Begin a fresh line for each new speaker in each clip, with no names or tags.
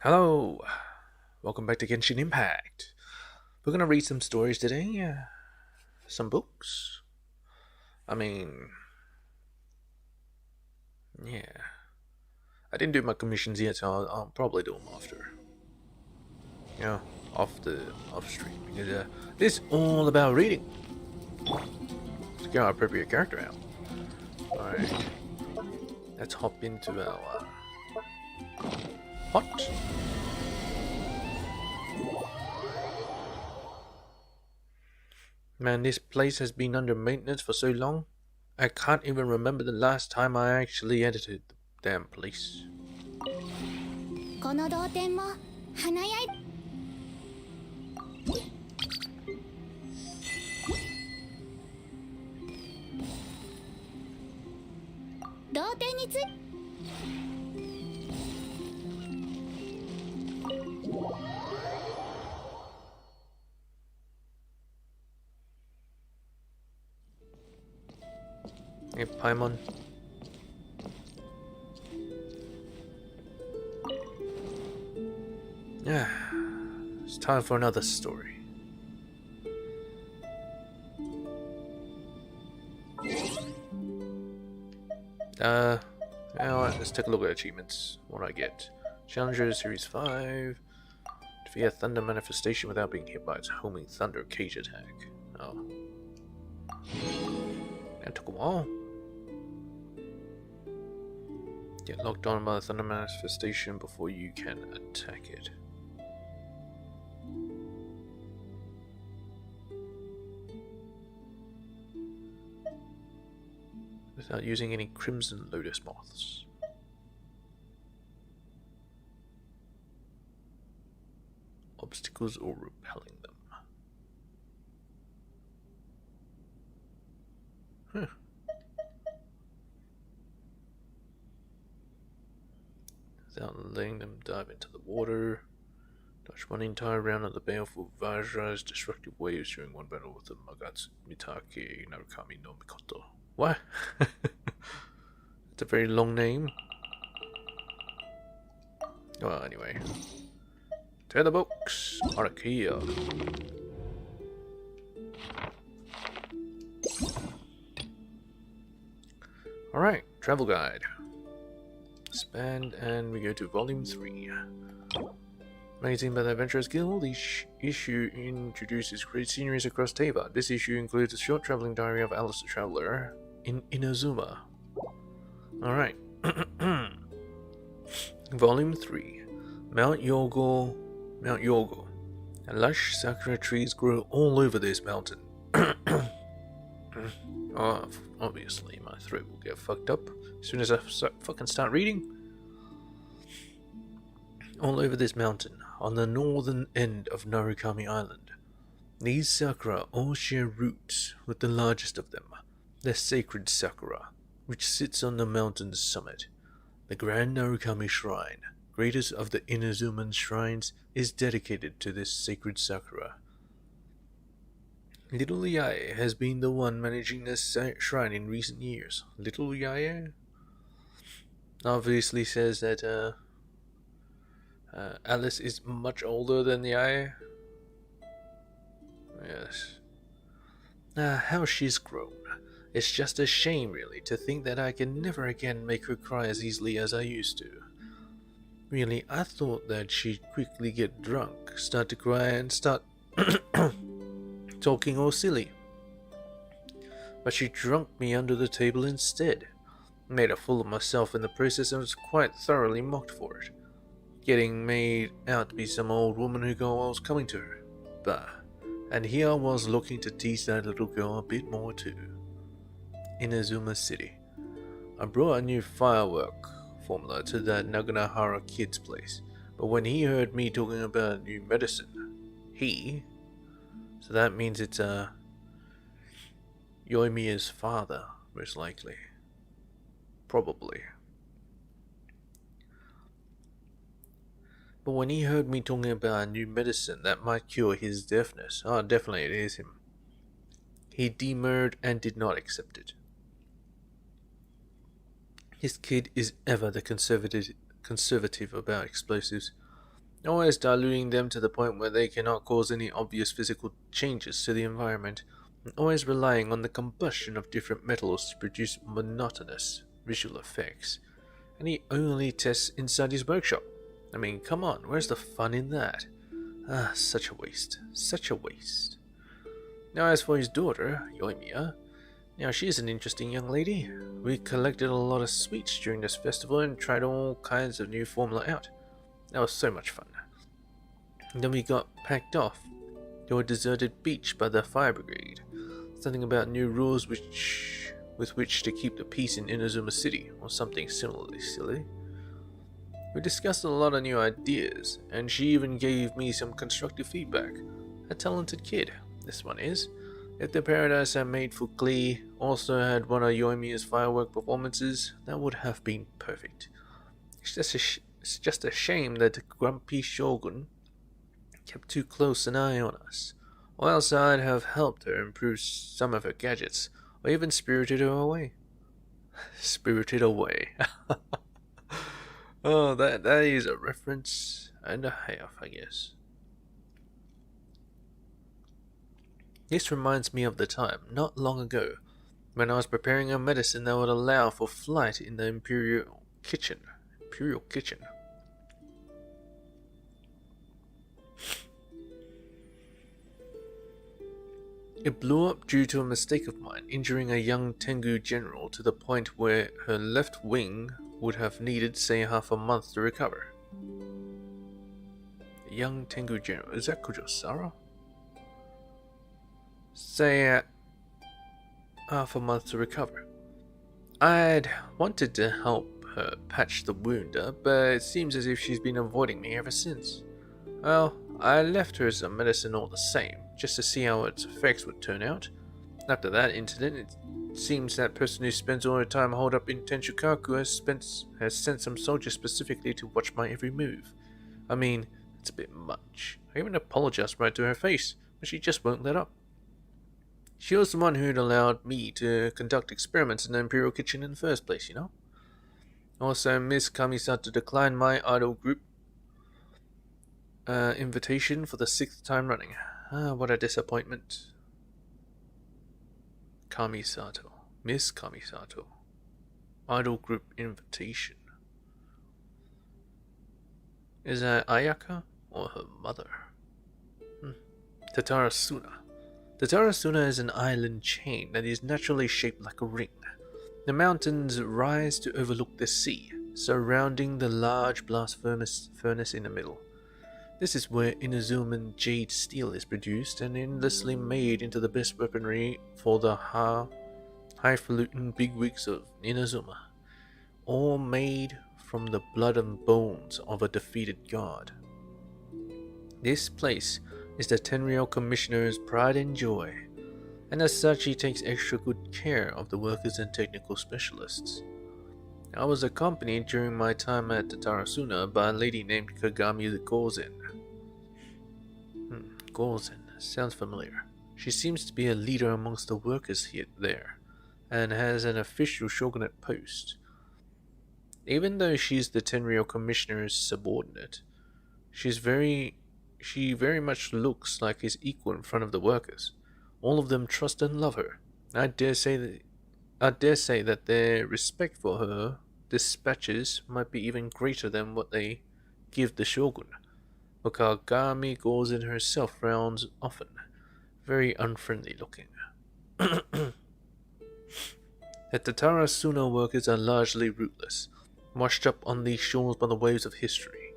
Hello, welcome back to Genshin Impact. We're gonna read some stories today, some books. I mean, yeah, I didn't do my commissions yet, so I'll probably do them after, you know, off stream because this is all about reading. To get our appropriate character out. All right, let's hop into our what? Man, this place has been under maintenance for so long. I can't even remember the last time I actually edited the damn place.
この同点も華やい同点につい
Hey, Paimon. Yeah, it's time for another story. Alright, let's take a look at achievements. What do I get? Challenger Series 5. Defeat a thunder manifestation without being hit by its homing thunder cage attack. Oh. That took a while. Get locked on by the thunder manifestation before you can attack it. Without using any crimson lotus moths. Obstacles or repelling them. Huh. Without letting them dive into the water. Dodge one entire round of the baleful Vajra's destructive waves during one battle with the Magatsu Mitake Narukami no Mikoto. What? It's a very long name. Well, anyway. To the books. Arakia. Alright, travel guide. Expand and we go to volume 3. Magazine by the Adventurers Guild. Each issue introduces great sceneries across Teva. This issue includes a short traveling diary of Alice the Traveler in Inazuma. Alright. Volume 3. Mount Yogo. Mount Yogo. And lush sakura trees grow all over this mountain. Oh, obviously, my throat will get fucked up as soon as I fucking start reading. All over this mountain, on the northern end of Narukami Island. These sakura all share roots with the largest of them, the sacred sakura, which sits on the mountain's summit. The Grand Narukami Shrine, greatest of the Inazuman shrines, is dedicated to this sacred sakura. Little Yae has been the one managing this shrine in recent years. Little Yae obviously says that Alice is much older than Yae. Yes. How she's grown. It's just a shame, really, to think that I can never again make her cry as easily as I used to. Really, I thought that she'd quickly get drunk, start to cry, and start talking all silly. But she drunk me under the table instead. Made a fool of myself in the process and was quite thoroughly mocked for it. Getting made out to be some old woman who got what was coming to her. Bah. And here I was looking to tease that little girl a bit more too. Inazuma City. I brought a new firework formula to that Naganahara kid's place, but when he heard me talking about new medicine, so that means it's Yoimiya's father, most likely. Probably. But when he heard me talking about a new medicine that might cure his deafness, definitely it is him. He demurred and did not accept it. His kid is ever the conservative about explosives. always diluting them to the point where they cannot cause any obvious physical changes to the environment, and always relying on the combustion of different metals to produce monotonous visual effects. And he only tests inside his workshop. I mean, come on, where's the fun in that? Ah, such a waste. Such a waste. Now, as for his daughter, Yoimiya, now she's an interesting young lady. We collected a lot of sweets during this festival and tried all kinds of new formula out. That was so much fun. And then we got packed off to a deserted beach by the fire brigade. Something about new rules with which to keep the peace in Inazuma City, or something similarly silly. We discussed a lot of new ideas, and she even gave me some constructive feedback. A talented kid, this one is. If the Paradise I made for Glee also had one of Yoimiya's firework performances, that would have been perfect. It's just a shame that the grumpy Shogun kept too close an eye on us, or else I'd have helped her improve some of her gadgets, or even spirited her away. Spirited away. Oh, that is a reference and a half, I guess. This reminds me of the time, not long ago, when I was preparing a medicine that would allow for flight in the Imperial Kitchen. Imperial Kitchen. It blew up due to a mistake of mine, injuring a young Tengu general to the point where her left wing would have needed, say, half a month to recover. A young Tengu general, is that Kujosara? Say, half a month to recover. I'd wanted to help her patch the wound up, but it seems as if she's been avoiding me ever since. Well, I left her some medicine all the same, just to see how its effects would turn out. After that incident, it seems that person who spends all her time holed up in Tenshukaku has sent some soldiers specifically to watch my every move. I mean, it's a bit much. I even apologized right to her face, but she just won't let up. She was the one who'd allowed me to conduct experiments in the Imperial Kitchen in the first place, you know? Also, Miss Kamisato declined my idol group invitation for the 6th time running. Ah, what a disappointment. Kamisato. Miss Kamisato. Idol group invitation. Is that Ayaka or her mother? Tatarasuna. Tatarasuna is an island chain that is naturally shaped like a ring. The mountains rise to overlook the sea, surrounding the large blast furnace in the middle. This is where Inazuman jade steel is produced and endlessly made into the best weaponry for the highfalutin bigwigs of Inazuma, all made from the blood and bones of a defeated god. This place is the Tenryou Commissioner's pride and joy, and as such he takes extra good care of the workers and technical specialists. I was accompanied during my time at Tatarasuna by a lady named Kagami Gozen. Gozen sounds familiar. She seems to be a leader amongst the workers here there, and has an official shogunate post. Even though she's the Tenryou Commissioner's subordinate, she very much looks like his equal in front of the workers. All of them trust and love her. I dare say that their respect for her dispatches might be even greater than what they give the shogun. But Kagami Gozen herself frowns often, very unfriendly looking. The Tatarasuna workers are largely rootless, washed up on these shores by the waves of history.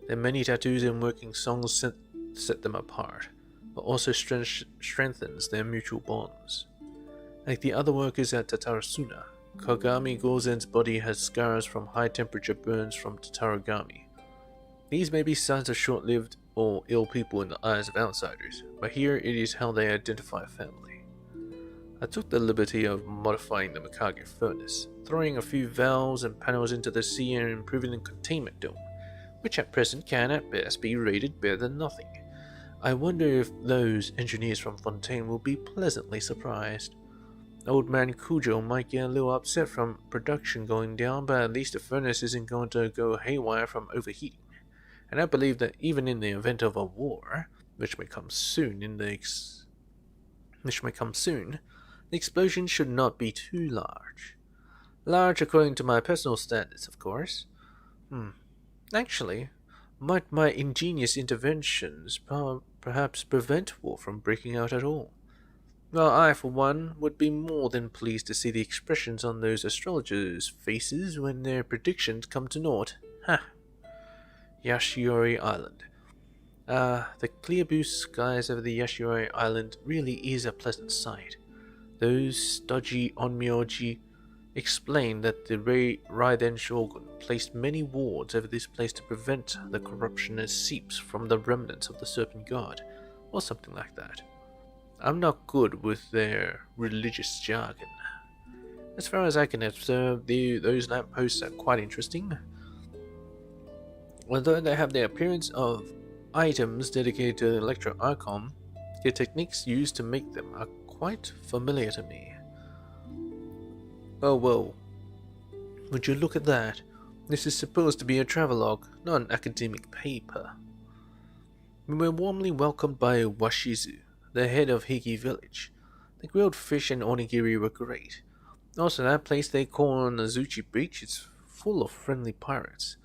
Their many tattoos and working songs set them apart, but also strengthens their mutual bonds. Like the other workers at Tatarasuna, Kagami Gozen's body has scars from high-temperature burns from Tataragami. These may be signs of short-lived or ill people in the eyes of outsiders, but here it is how they identify a family. I took the liberty of modifying the Mikage furnace, throwing a few valves and panels into the sea and improving the containment dome, which at present can at best be rated better than nothing. I wonder if those engineers from Fontaine will be pleasantly surprised. Old man Kujo might get a little upset from production going down, but at least the furnace isn't going to go haywire from overheating. and I believe that even in the event of a war, which may come soon, the explosion should not be too large. Large according to my personal standards, of course. Actually, might my ingenious interventions perhaps prevent war from breaking out at all? Well, I, for one, would be more than pleased to see the expressions on those astrologers' faces when their predictions come to naught. Ha! Yashiori Island. The clear blue skies over the Yashiori Island really is a pleasant sight. Those stodgy onmyoji explain that the Raiden Shogun placed many wards over this place to prevent the corruption that seeps from the remnants of the Serpent God, or something like that. I'm not good with their religious jargon. As far as I can observe, those lampposts are quite interesting. Although they have the appearance of items dedicated to the Electro Archon, the techniques used to make them are quite familiar to me. Oh well, would you look at that? This is supposed to be a travelogue, not an academic paper. We were warmly welcomed by Washizu, the head of Hiki village. The grilled fish and onigiri were great. Also, that place they call Nazuchi Beach is full of friendly pirates.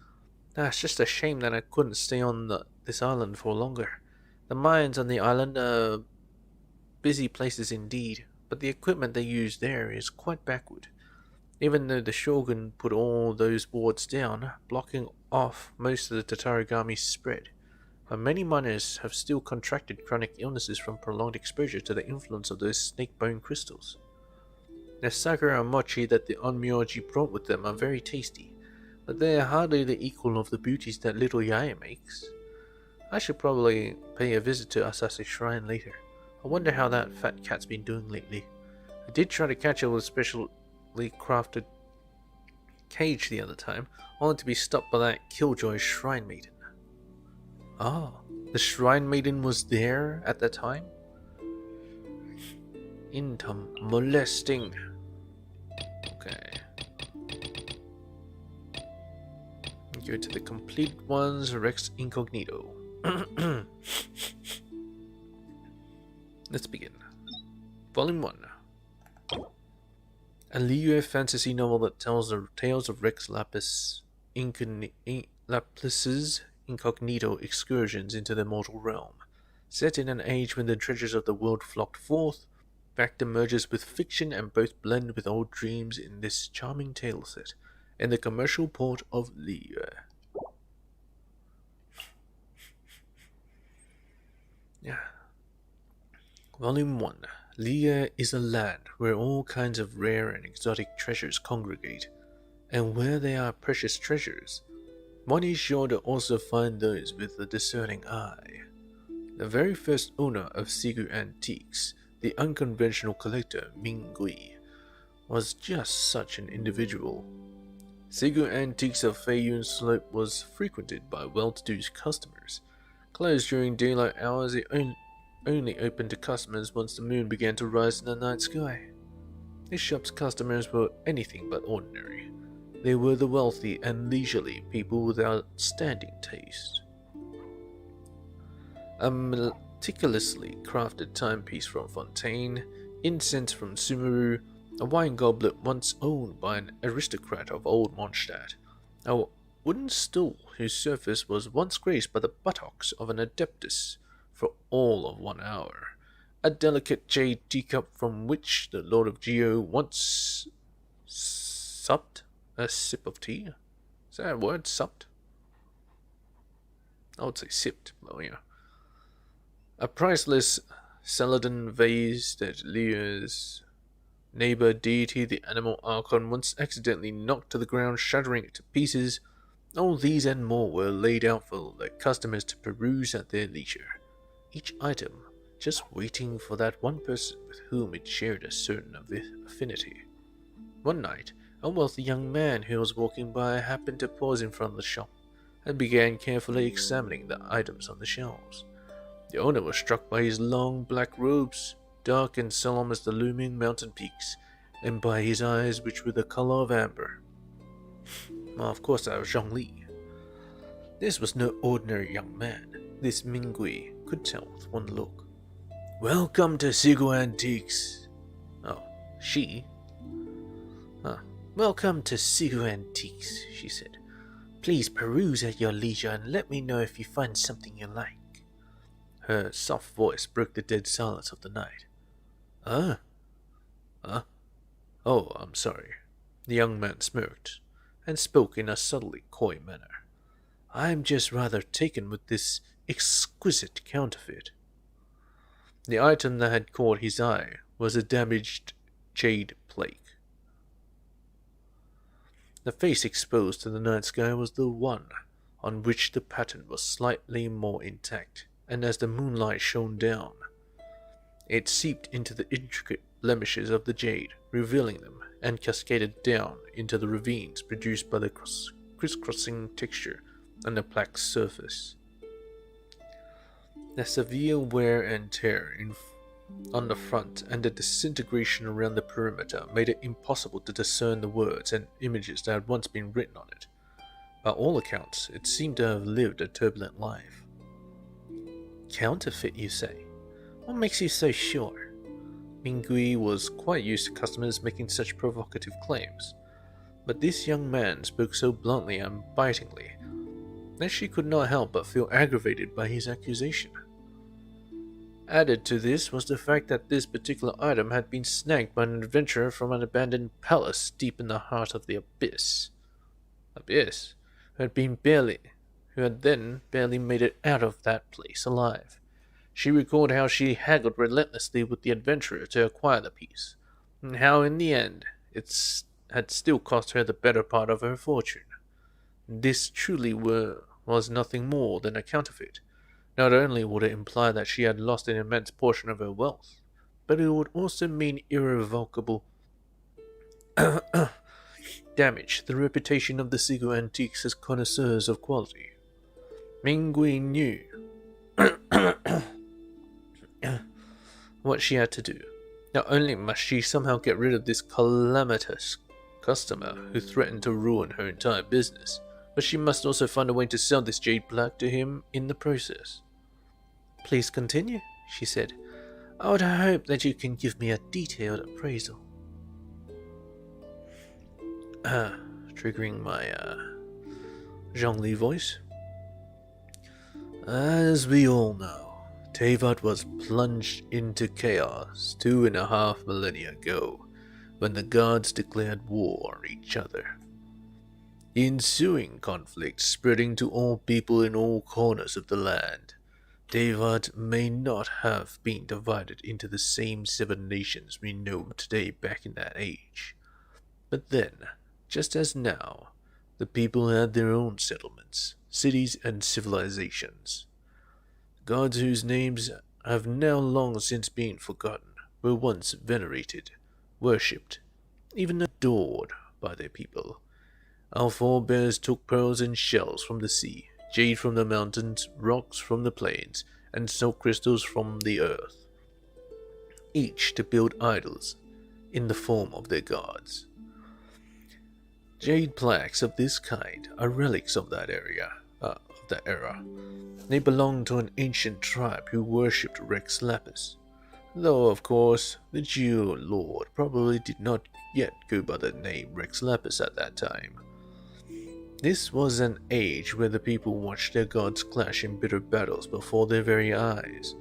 It's just a shame that I couldn't stay on this island for longer. The mines on the island are busy places indeed, but the equipment they use there is quite backward. Even though the Shogun put all those wards down, blocking off most of the Tatarigami's spread, but many miners have still contracted chronic illnesses from prolonged exposure to the influence of those snake bone crystals. The sakura mochi that the onmyoji brought with them are very tasty, but they are hardly the equal of the beauties that little Yaya makes. I should probably pay a visit to Asase Shrine later. I wonder how that fat cat's been doing lately. I did try to catch her with a specially crafted cage the other time, only to be stopped by that killjoy shrine maiden. Ah, the shrine maiden was there at that time? Intom molesting. Okay. Go to the complete ones, Rex Incognito. Let's begin. Volume 1. A Liyue fantasy novel that tells the tales of Rex Laplace's incognito excursions into the mortal realm. Set in an age when the treasures of the world flocked forth, fact emerges with fiction and both blend with old dreams in this charming tale set, in the commercial port of Liyue. Volume 1. Liyue is a land where all kinds of rare and exotic treasures congregate, and where there are precious treasures, one is sure to also find those with a discerning eye. The very first owner of Sigu Antiques, the unconventional collector Ming Gui, was just such an individual. Sigu Antiques of Feiyun Slope was frequented by well-to-do customers. Closed during daylight hours, it only opened to customers once the moon began to rise in the night sky. This shop's customers were anything but ordinary. They were the wealthy and leisurely people with outstanding taste. A meticulously crafted timepiece from Fontaine, incense from Sumeru, a wine goblet once owned by an aristocrat of Old Mondstadt, a wooden stool whose surface was once graced by the buttocks of an adeptus for all of 1 hour, a delicate jade teacup from which the Lord of Geo once supped a sip of tea. Is that a word, supped? I would say sipped, but yeah. A priceless celadon vase that Liyue's neighbor deity, the animal Archon, once accidentally knocked to the ground, shattering it to pieces. All these and more were laid out for the customers to peruse at their leisure, each item just waiting for that one person with whom it shared a certain affinity. One night, a wealthy young man who was walking by happened to pause in front of the shop and began carefully examining the items on the shelves. The owner was struck by his long black robes, dark and solemn as the looming mountain peaks, and by his eyes, which were the color of amber. Well, of course, that was Zhongli. This was no ordinary young man. This Mingui could tell with one look. Welcome to Sigo Antiques. Oh, she? Ah, welcome to Sigo Antiques, she said. Please peruse at your leisure and let me know if you find something you like. Her soft voice broke the dead silence of the night. Ah? Huh? Oh, I'm sorry. The young man smirked and spoke in a subtly coy manner. I'm just rather taken with this exquisite counterfeit. The item that had caught his eye was a damaged jade plate. The face exposed to the night sky was the one on which the pattern was slightly more intact, and as the moonlight shone down, it seeped into the intricate blemishes of the jade, revealing them, and cascaded down into the ravines produced by the crisscrossing texture on the plaque's surface. The severe wear and tear on the front and the disintegration around the perimeter made it impossible to discern the words and images that had once been written on it. By all accounts, it seemed to have lived a turbulent life. Counterfeit, you say? What makes you so sure? Mingui was quite used to customers making such provocative claims, but this young man spoke so bluntly and bitingly that she could not help but feel aggravated by his accusation. Added to this was the fact that this particular item had been snagged by an adventurer from an abandoned palace deep in the heart of the abyss. Abyss, who had then barely made it out of that place alive. She recalled how she haggled relentlessly with the adventurer to acquire the piece, and how in the end had still cost her the better part of her fortune. This truly was nothing more than a counterfeit. Not only would it imply that she had lost an immense portion of her wealth, but it would also mean irrevocable damage to the reputation of the Sigo Antiques as connoisseurs of quality. Mingui knew what she had to do. Not only must she somehow get rid of this calamitous customer who threatened to ruin her entire business, but she must also find a way to sell this jade plaque to him in the process. Please continue, she said. I would hope that you can give me a detailed appraisal. Triggering my Zhongli voice. As we all know, Tevat was plunged into chaos 2.5 millennia ago, when the gods declared war on each other. The ensuing conflict spreading to all people in all corners of the land. Tevat may not have been divided into the same 7 nations we know today back in that age. But then, just as now, the people had their own settlements, cities, and civilizations. Gods whose names have now long since been forgotten were once venerated, worshipped, even adored by their people. Our forebears took pearls and shells from the sea, jade from the mountains, rocks from the plains, and snow crystals from the earth, each to build idols in the form of their gods. Jade plaques of this kind are relics of that era. They belong to an ancient tribe who worshipped Rex Lapis, though of course the Geo Lord probably did not yet go by the name Rex Lapis at that time. This was an age where the people watched their gods clash in bitter battles before their very eyes.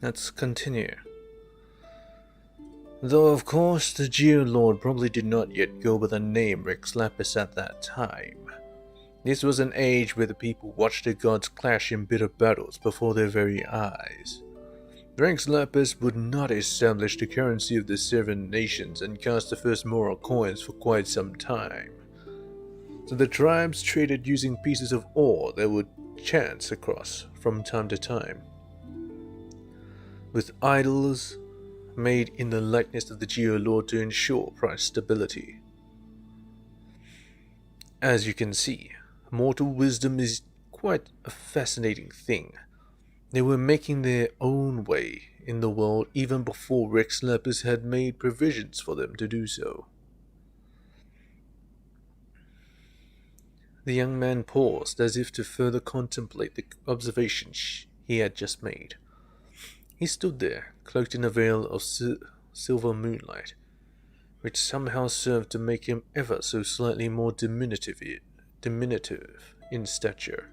Let's continue. Though of course the Geolord probably did not yet go by the name Rex Lapis at that time. This was an age where the people watched their gods clash in bitter battles before their very eyes. Rex Lapis would not establish the currency of the seven nations and cast the first moral coins for quite some time. So the tribes traded using pieces of ore they would chance across from time to time, with idols made in the likeness of the Geolord to ensure price stability. As you can see, mortal wisdom is quite a fascinating thing. They were making their own way in the world even before Rex Lapis had made provisions for them to do so. The young man paused as if to further contemplate the observations he had just made. He stood there, cloaked in a veil of silver moonlight, which somehow served to make him ever so slightly more diminutive in stature.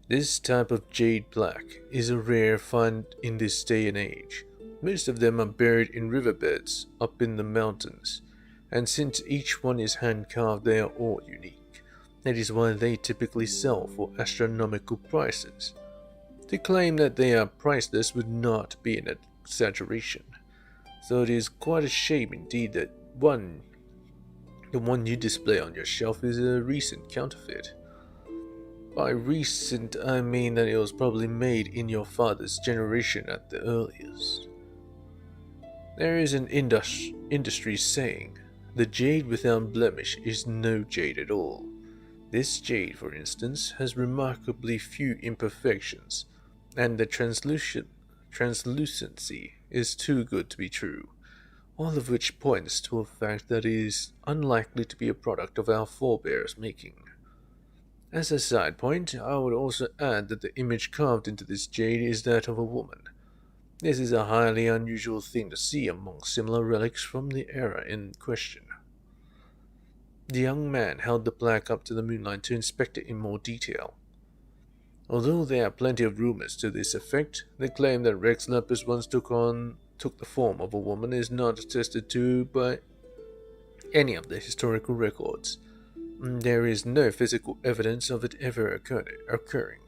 This type of jade black is a rare find in this day and age. Most of them are buried in riverbeds up in the mountains, and since each one is hand-carved, they are all unique. That is why they typically sell for astronomical prices. To claim that they are priceless would not be an exaggeration, so it is quite a shame indeed that the one you display on your shelf is a recent counterfeit. By recent, I mean that it was probably made in your father's generation at the earliest. There is an industry saying, the jade without blemish is no jade at all. This jade, for instance, has remarkably few imperfections, and the translucency is too good to be true, all of which points to a fact that it is unlikely to be a product of our forebears' making. As a side point, I would also add that the image carved into this jade is that of a woman. This is a highly unusual thing to see among similar relics from the era in question. The young man held the plaque up to the moonlight to inspect it in more detail. Although there are plenty of rumors to this effect, the claim that Rex Lapis once took the form of a woman is not attested to by any of the historical records. There is no physical evidence of it ever occurring.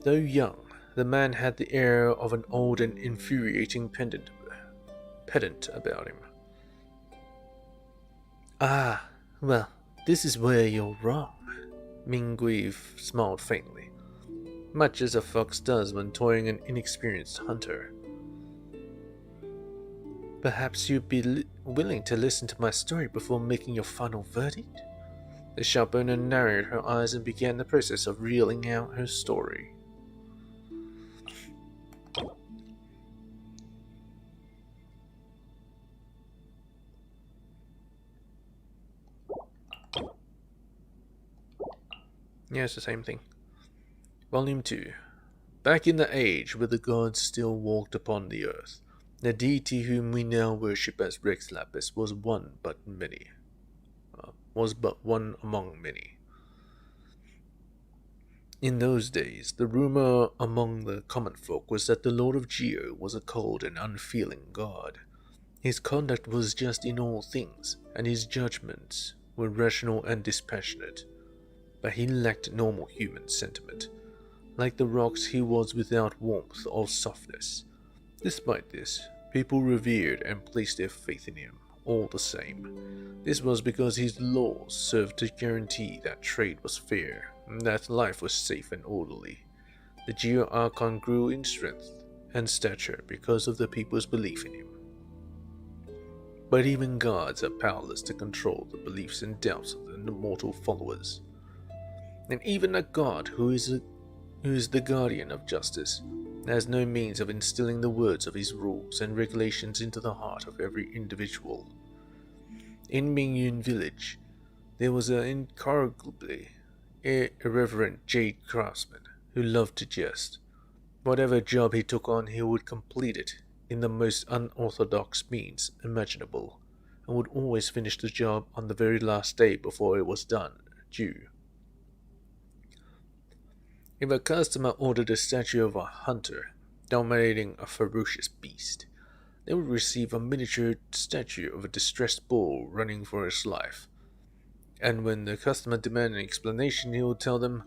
Though young, the man had the air of an old and infuriating pedant about him. Ah, well, this is where you're wrong. Mingweave smiled faintly, much as a fox does when toying an inexperienced hunter. Perhaps you'd be willing to listen to my story before making your final verdict? The shop owner narrowed her eyes and began the process of reeling out her story. Yeah, it's the same thing. Volume 2. Back in the age where the gods still walked upon the earth, the deity whom we now worship as Rex Lapis was but one among many. In those days, the rumor among the common folk was that the Lord of Geo was a cold and unfeeling god. His conduct was just in all things, and his judgments were rational and dispassionate. but he lacked normal human sentiment. Like the rocks, he was without warmth or softness. Despite this, people revered and placed their faith in him all the same. This was because his laws served to guarantee that trade was fair, and that life was safe and orderly. The Geo-Archon grew in strength and stature because of the people's belief in him. But even gods are powerless to control the beliefs and doubts of their mortal followers. And even a god who is the guardian of justice has no means of instilling the words of his rules and regulations into the heart of every individual. In Mingyun village, there was an incorrigibly irreverent jade craftsman who loved to jest. Whatever job he took on, he would complete it in the most unorthodox means imaginable, and would always finish the job on the very last day before it was due. If a customer ordered a statue of a hunter dominating a ferocious beast, they would receive a miniature statue of a distressed bull running for its life. And when the customer demanded an explanation, he would tell them,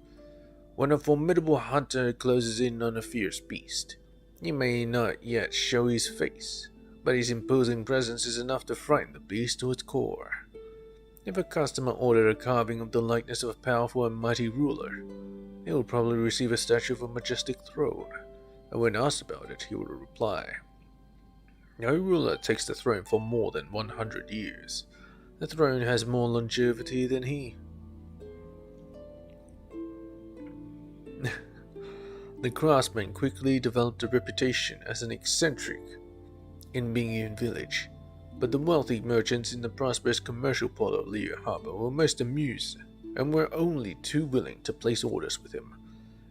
"When a formidable hunter closes in on a fierce beast, he may not yet show his face, but his imposing presence is enough to frighten the beast to its core." If a customer ordered a carving of the likeness of a powerful and mighty ruler, he would probably receive a statue of a majestic throne, and when asked about it, he would reply, "No ruler takes the throne for more than 100 years. The throne has more longevity than he." The craftsman quickly developed a reputation as an eccentric in Mingyun village, but the wealthy merchants in the prosperous commercial port of Liu Harbor were most amused and were only too willing to place orders with him,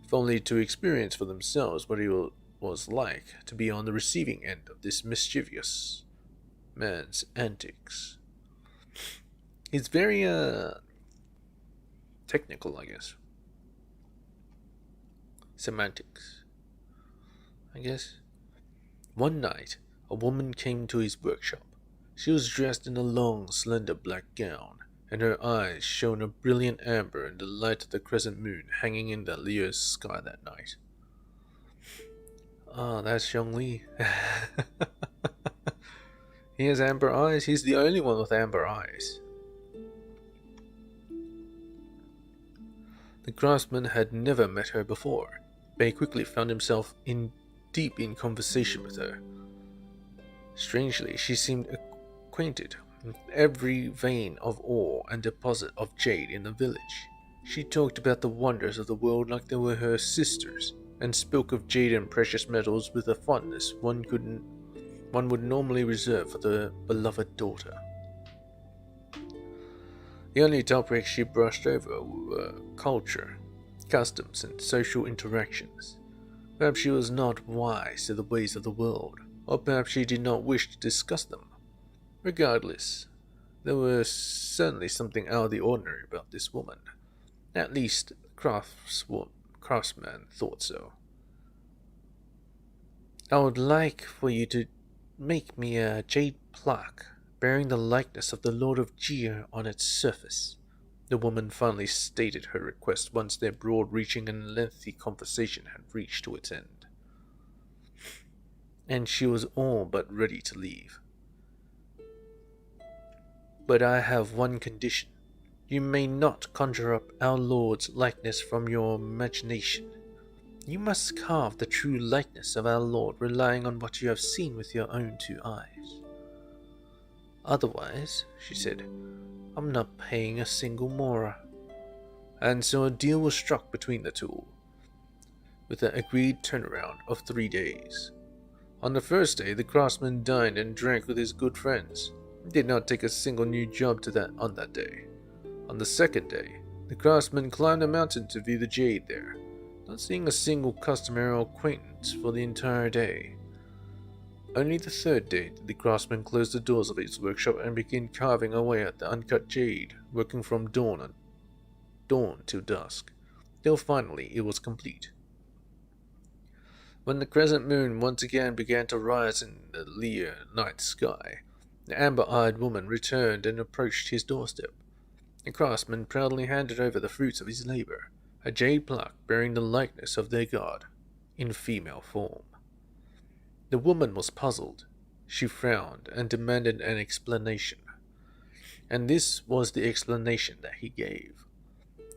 if only to experience for themselves what it was like to be on the receiving end of this mischievous man's antics. It's very, technical, I guess. Semantics, I guess. One night, a woman came to his workshop. She was dressed in a long, slender black gown, and her eyes shone a brilliant amber in the light of the crescent moon hanging in the Leo's sky that night. Ah, that's Xiongli. He has amber eyes. He's the only one with amber eyes. The craftsman had never met her before, but he quickly found himself deep in conversation with her. Strangely, she seemed acquainted with every vein of ore and deposit of jade in the village. She talked about the wonders of the world like they were her sisters, and spoke of jade and precious metals with a fondness one would normally reserve for the beloved daughter. The only topics she brushed over were culture, customs, and social interactions. Perhaps she was not wise to the ways of the world, or perhaps she did not wish to discuss them. Regardless, there was certainly something out of the ordinary about this woman. At least, the craftsman thought so. "I would like for you to make me a jade plaque bearing the likeness of the Lord of Jia on its surface." The woman finally stated her request once their broad-reaching and lengthy conversation had reached to its end. And she was all but ready to leave. "But I have one condition. You may not conjure up our Lord's likeness from your imagination. You must carve the true likeness of our Lord, relying on what you have seen with your own two eyes. Otherwise," she said, "I'm not paying a single mora." And so a deal was struck between the two, with an agreed turnaround of 3 days. On the first day, the craftsman dined and drank with his good friends. He did not take a single new job on that day. On the second day, the craftsman climbed a mountain to view the jade there, not seeing a single customer or acquaintance for the entire day. Only the third day did the craftsman close the doors of his workshop and begin carving away at the uncut jade, working from dawn till dusk, till finally it was complete. When the crescent moon once again began to rise in the clear night sky, the amber-eyed woman returned and approached his doorstep. The craftsman proudly handed over the fruits of his labor, a jade plaque bearing the likeness of their god, in female form. The woman was puzzled. She frowned and demanded an explanation. And this was the explanation that he gave.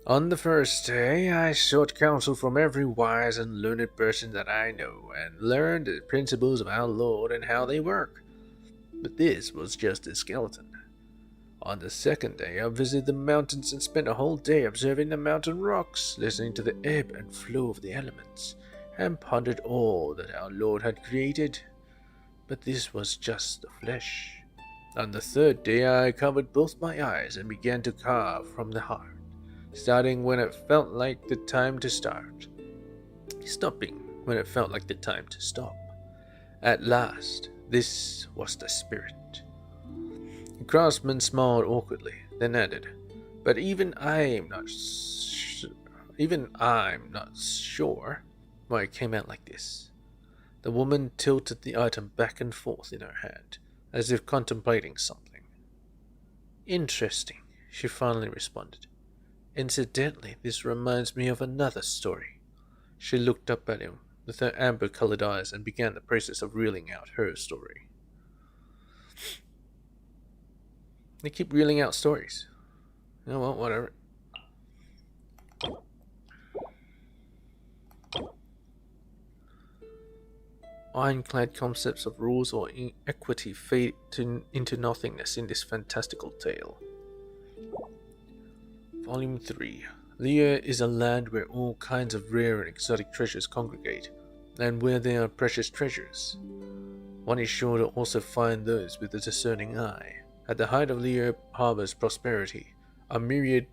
On the first day, I sought counsel from every wise and learned person that I know, and learned the principles of our Lord and how they work. But this was just a skeleton. On the second day, I visited the mountains and spent a whole day observing the mountain rocks, listening to the ebb and flow of the elements, and pondered all that our Lord had created. But this was just the flesh. On the third day, I covered both my eyes and began to carve from the heart, starting when it felt like the time to start, stopping when it felt like the time to stop. At last, this was the spirit. The craftsman smiled awkwardly, then added, "But even I'm not sure why it came out like this." The woman tilted the item back and forth in her hand, as if contemplating something. "Interesting," she finally responded. "Incidentally, this reminds me of another story." She looked up at him with her amber-colored eyes and began the process of reeling out her story. They keep reeling out stories. Oh well, whatever. Ironclad concepts of rules or equity fade into nothingness in this fantastical tale. Volume 3. Lea is a land where all kinds of rare and exotic treasures congregate, and where there are precious treasures. One is sure to also find those with a discerning eye. At the height of Lea Harbor's prosperity, a myriad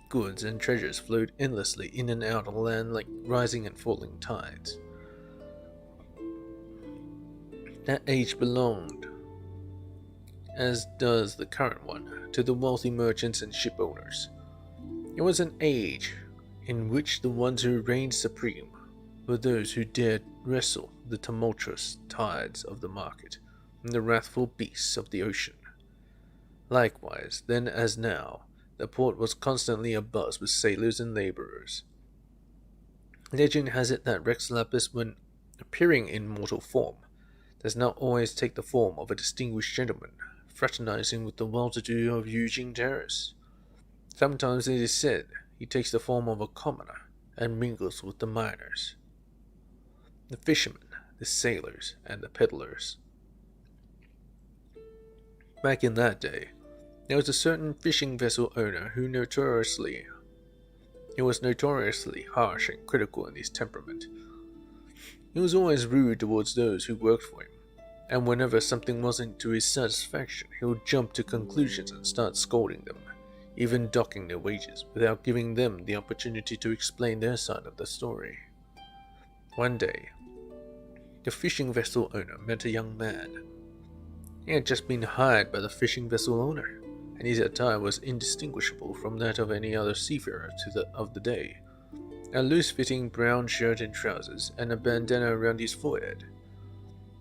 goods and treasures flowed endlessly in and out of the land like rising and falling tides. That age belonged, as does the current one, to the wealthy merchants and ship owners. It was an age in which the ones who reigned supreme were those who dared wrestle the tumultuous tides of the market and the wrathful beasts of the ocean. Likewise, then as now, the port was constantly abuzz with sailors and laborers. Legend has it that Rex Lapis, when appearing in mortal form, does not always take the form of a distinguished gentleman, fraternizing with the well-to-do of Eugene Terrace. Sometimes it is said he takes the form of a commoner and mingles with the miners, the fishermen, the sailors, and the peddlers. Back in that day, there was a certain fishing vessel owner who was notoriously harsh and critical in his temperament. He was always rude towards those who worked for him, and whenever something wasn't to his satisfaction, he would jump to conclusions and start scolding them, even docking their wages, without giving them the opportunity to explain their side of the story. One day, the fishing vessel owner met a young man. He had just been hired by the fishing vessel owner, and his attire was indistinguishable from that of any other seafarer of the day. A loose-fitting brown shirt and trousers, and a bandana around his forehead.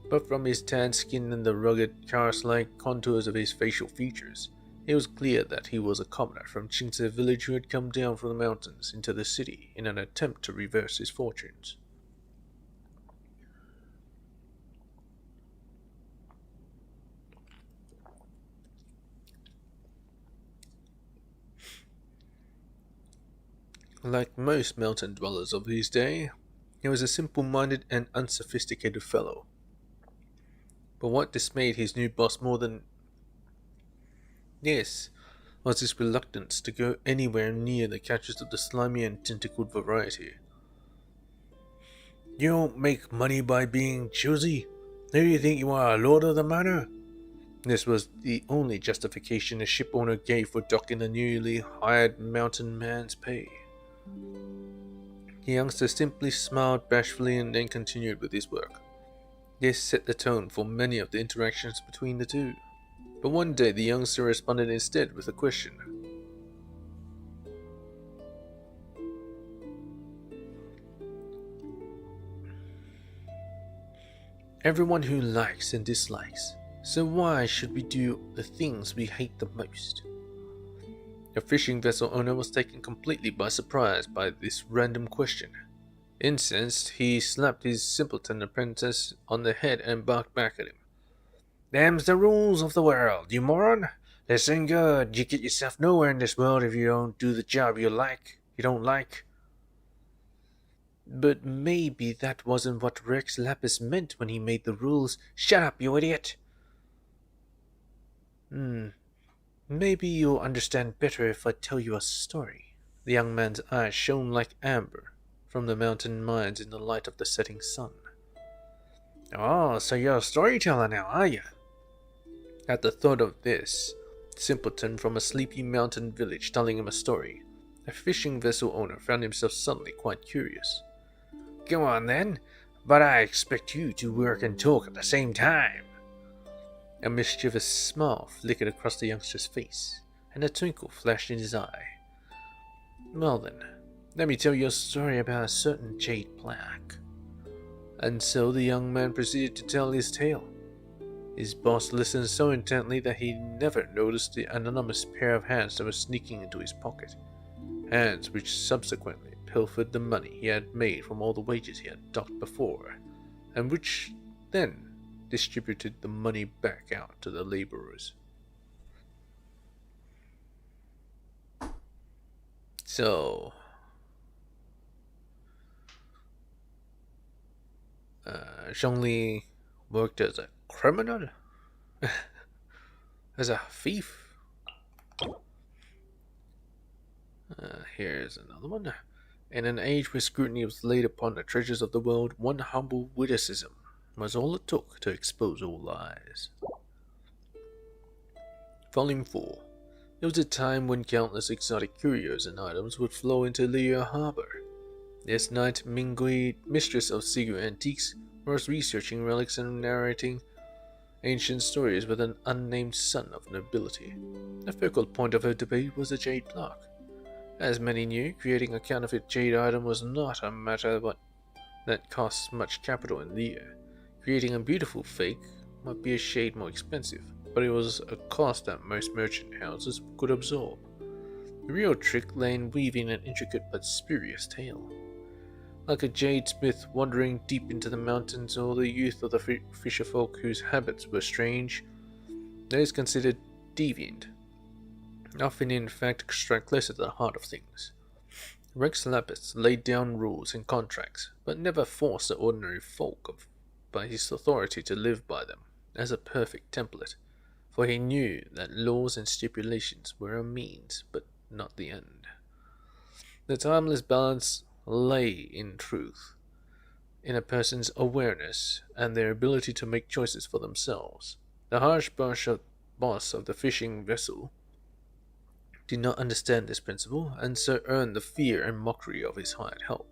But from his tanned skin and the rugged, cast-like contours of his facial features, it was clear that he was a commoner from Qingce village who had come down from the mountains into the city in an attempt to reverse his fortunes. Like most mountain dwellers of his day, he was a simple-minded and unsophisticated fellow. But what dismayed his new boss more than this was his reluctance to go anywhere near the catches of the slimy and tentacled variety. "You don't make money by being choosy? Do you think you are a lord of the manor?" This was the only justification the ship owner gave for docking the newly hired mountain man's pay. The youngster simply smiled bashfully and then continued with his work. This set the tone for many of the interactions between the two. But one day the youngster responded instead with a question. "Everyone who likes and dislikes, so why should we do the things we hate the most?" The fishing vessel owner was taken completely by surprise by this random question. Incensed, he slapped his simpleton apprentice on the head and barked back at him. Them's the rules of the world, you moron! Listen good, you get yourself nowhere in this world if you don't do the job you don't like. But maybe that wasn't what Rex Lapis meant when he made the rules. Shut up, you idiot! Maybe you'll understand better if I tell you a story. The young man's eyes shone like amber from the mountain mines in the light of the setting sun. Oh, so you're a storyteller now, are you? At the thought of this simpleton from a sleepy mountain village telling him a story, a fishing vessel owner found himself suddenly quite curious. Go on then, but I expect you to work and talk at the same time. A mischievous smile flickered across the youngster's face, and a twinkle flashed in his eye. Well then, let me tell you a story about a certain jade plaque. And so the young man proceeded to tell his tale. His boss listened so intently that he never noticed the anonymous pair of hands that were sneaking into his pocket. Hands which subsequently pilfered the money he had made from all the wages he had docked before, and which then distributed the money back out to the laborers. So, Zhongli worked as a criminal? As a thief? Here's another one. In an age where scrutiny was laid upon the treasures of the world, one humble witticism was all it took to expose all lies. Volume 4. It was a time when countless exotic curios and items would flow into Liyue Harbor. This night, Mingui, mistress of Sigu Antiques, was researching relics and narrating ancient stories with an unnamed son of nobility. The focal point of her debate was the jade plaque. As many knew, creating a counterfeit jade item was not a matter that costs much capital in Liyue. Creating a beautiful fake might be a shade more expensive, but it was a cost that most merchant houses could absorb. The real trick lay in weaving an intricate but spurious tale. Like a jade smith wandering deep into the mountains, or the youth of the fisherfolk whose habits were strange, those considered deviant often in fact struck close to the heart of things. Rex Lapis laid down rules and contracts, but never forced the ordinary folk by his authority to live by them as a perfect template, for he knew that laws and stipulations were a means, but not the end. The timeless balance lay, in truth, in a person's awareness and their ability to make choices for themselves. The harsh boss of the fishing vessel did not understand this principle, and so earned the fear and mockery of his hired help.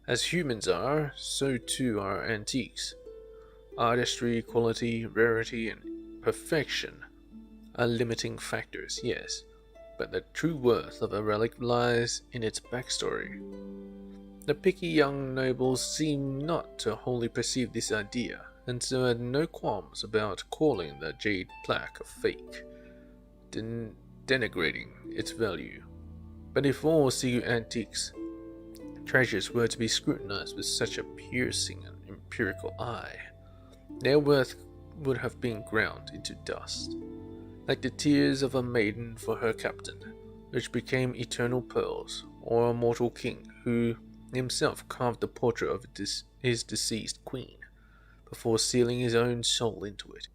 As humans are, so too are antiques. Artistry, quality, rarity, and perfection are limiting factors, yes, but the true worth of a relic lies in its backstory. The picky young nobles seemed not to wholly perceive this idea, and so had no qualms about calling the jade plaque a fake, denigrating its value. But if all Sigu Antiques treasures were to be scrutinized with such a piercing and empirical eye, their worth would have been ground into dust, like the tears of a maiden for her captain, which became eternal pearls, or a mortal king who himself carved the portrait of his deceased queen, before sealing his own soul into it.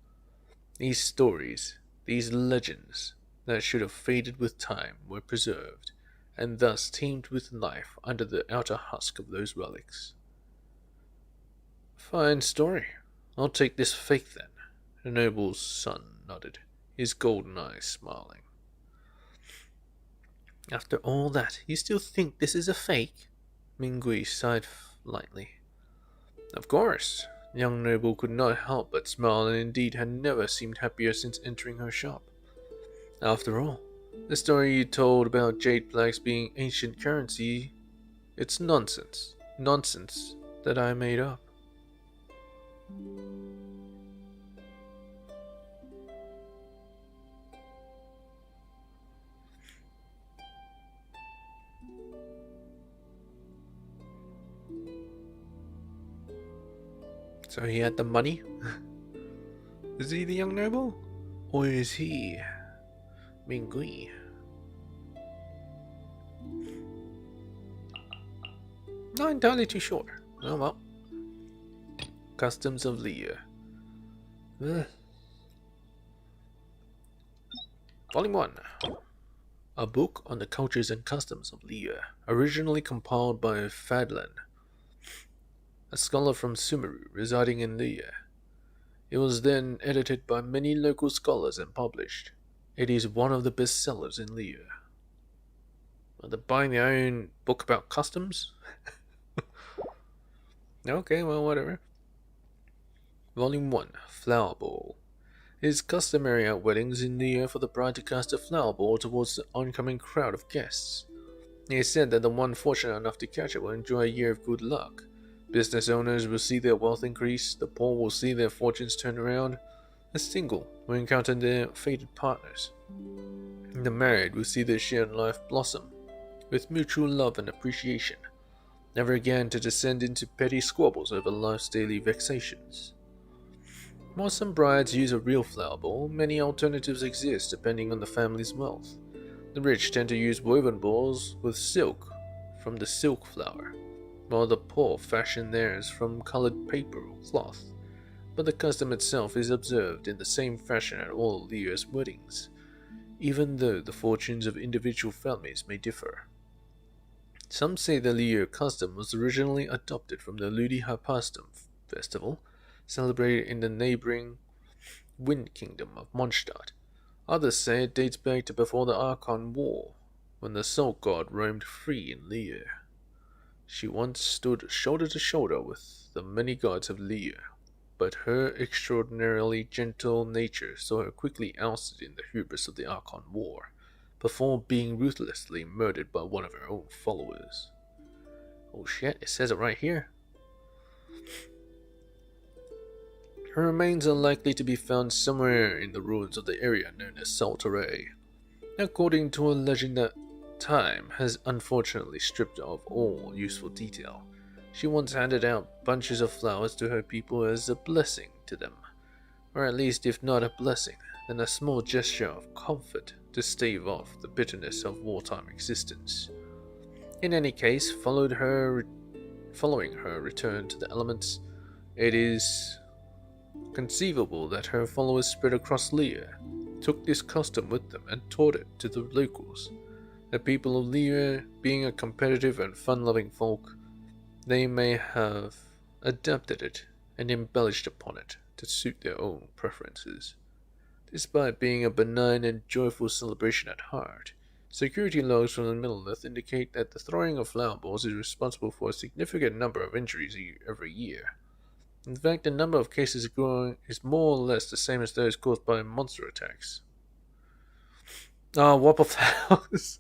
These stories, these legends, that should have faded with time, were preserved, and thus teemed with life under the outer husk of those relics. Fine story. I'll take this fake then. The noble's son nodded, his golden eyes smiling. After all that, you still think this is a fake? Mingui sighed lightly. Of course. The young noble could not help but smile, and indeed had never seemed happier since entering her shop. After all, the story you told about jade plaques being ancient currency, it's nonsense. Nonsense that I made up. So he had the money? Is he the young noble? Or is he Mingui? Not entirely too sure. Oh well. Customs of Leah. Ugh. Volume 1. A book on the cultures and customs of Leah, originally compiled by Fadlan, a scholar from Sumeru residing in Leah. It was then edited by many local scholars and published. It is one of the best sellers in Leah. Well, they're buying their own book about customs? Okay, well, whatever. Volume 1. Flower Ball. It is customary at weddings in Leah for the bride to cast a flower ball towards the oncoming crowd of guests. It is said that the one fortunate enough to catch it will enjoy a year of good luck. Business owners will see their wealth increase, the poor will see their fortunes turn around, the single will encounter their fated partners. The married will see their shared life blossom, with mutual love and appreciation, never again to descend into petty squabbles over life's daily vexations. While some brides use a real flower ball, many alternatives exist depending on the family's wealth. The rich tend to use woven balls with silk from the silk flower, while the poor fashion theirs from colored paper or cloth. But the custom itself is observed in the same fashion at all Leah's weddings, even though the fortunes of individual families may differ. Some say the Leah custom was originally adopted from the Ludi Harpastum festival, celebrated in the neighboring Wind Kingdom of Mondstadt. Others say it dates back to before the Archon War, when the Salt God roamed free in Leah. She once stood shoulder to shoulder with the many gods of Leah, but her extraordinarily gentle nature saw her quickly ousted in the hubris of the Archon War, before being ruthlessly murdered by one of her own followers. Oh shit, it says it right here. Her remains are likely to be found somewhere in the ruins of the area known as Saltaray. According to a legend that time has unfortunately stripped of all useful detail, she once handed out bunches of flowers to her people as a blessing to them, or at least if not a blessing, then a small gesture of comfort to stave off the bitterness of wartime existence. In any case, following her return to the elements, it is conceivable that her followers spread across Leah, took this custom with them and taught it to the locals. The people of Leah, being a competitive and fun-loving folk, they may have adapted it and embellished upon it to suit their own preferences. Despite being a benign and joyful celebration at heart, security logs from the Middle-earth indicate that the throwing of flower balls is responsible for a significant number of injuries every year. In fact, the number of cases growing is more or less the same as those caused by monster attacks. Oh, whopper flowers.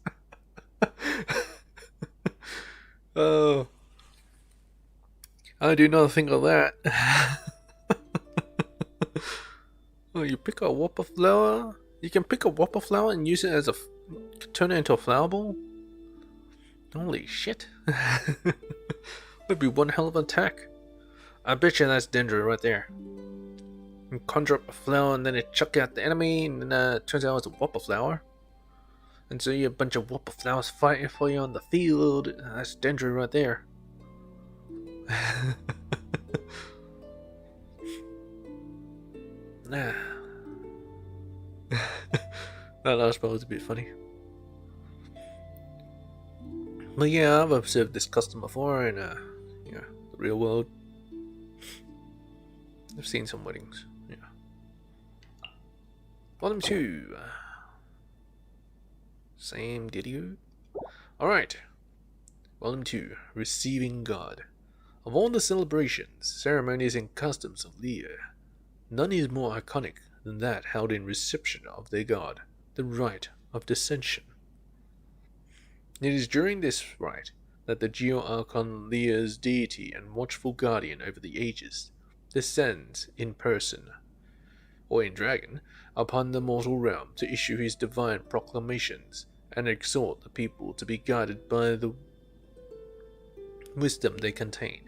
Oh, I do not think of that. Oh, you pick a whopper flower? You can pick a whopper flower and use it as turn it into a flower ball? Holy shit. That'd be one hell of an attack. I bet you that's danger right there. You conjure up a flower and then it chuck out the enemy, and then it turns out it's a whopper flower. And so you have a bunch of whopper flowers fighting for you on the field. That's danger right there. Nah. That last part was a bit funny. But yeah, I've observed this custom before in the real world. I've seen some weddings. Yeah. Volume 2. Same video. Alright. Volume 2. Receiving God. Of all the celebrations, ceremonies, and customs of Leah, none is more iconic than that held in reception of their god, the rite of descension. It is during this rite that the Geo-Archon Leah's deity and watchful guardian over the ages descends in person, or in dragon, upon the mortal realm to issue his divine proclamations and exhort the people to be guided by the wisdom they contain.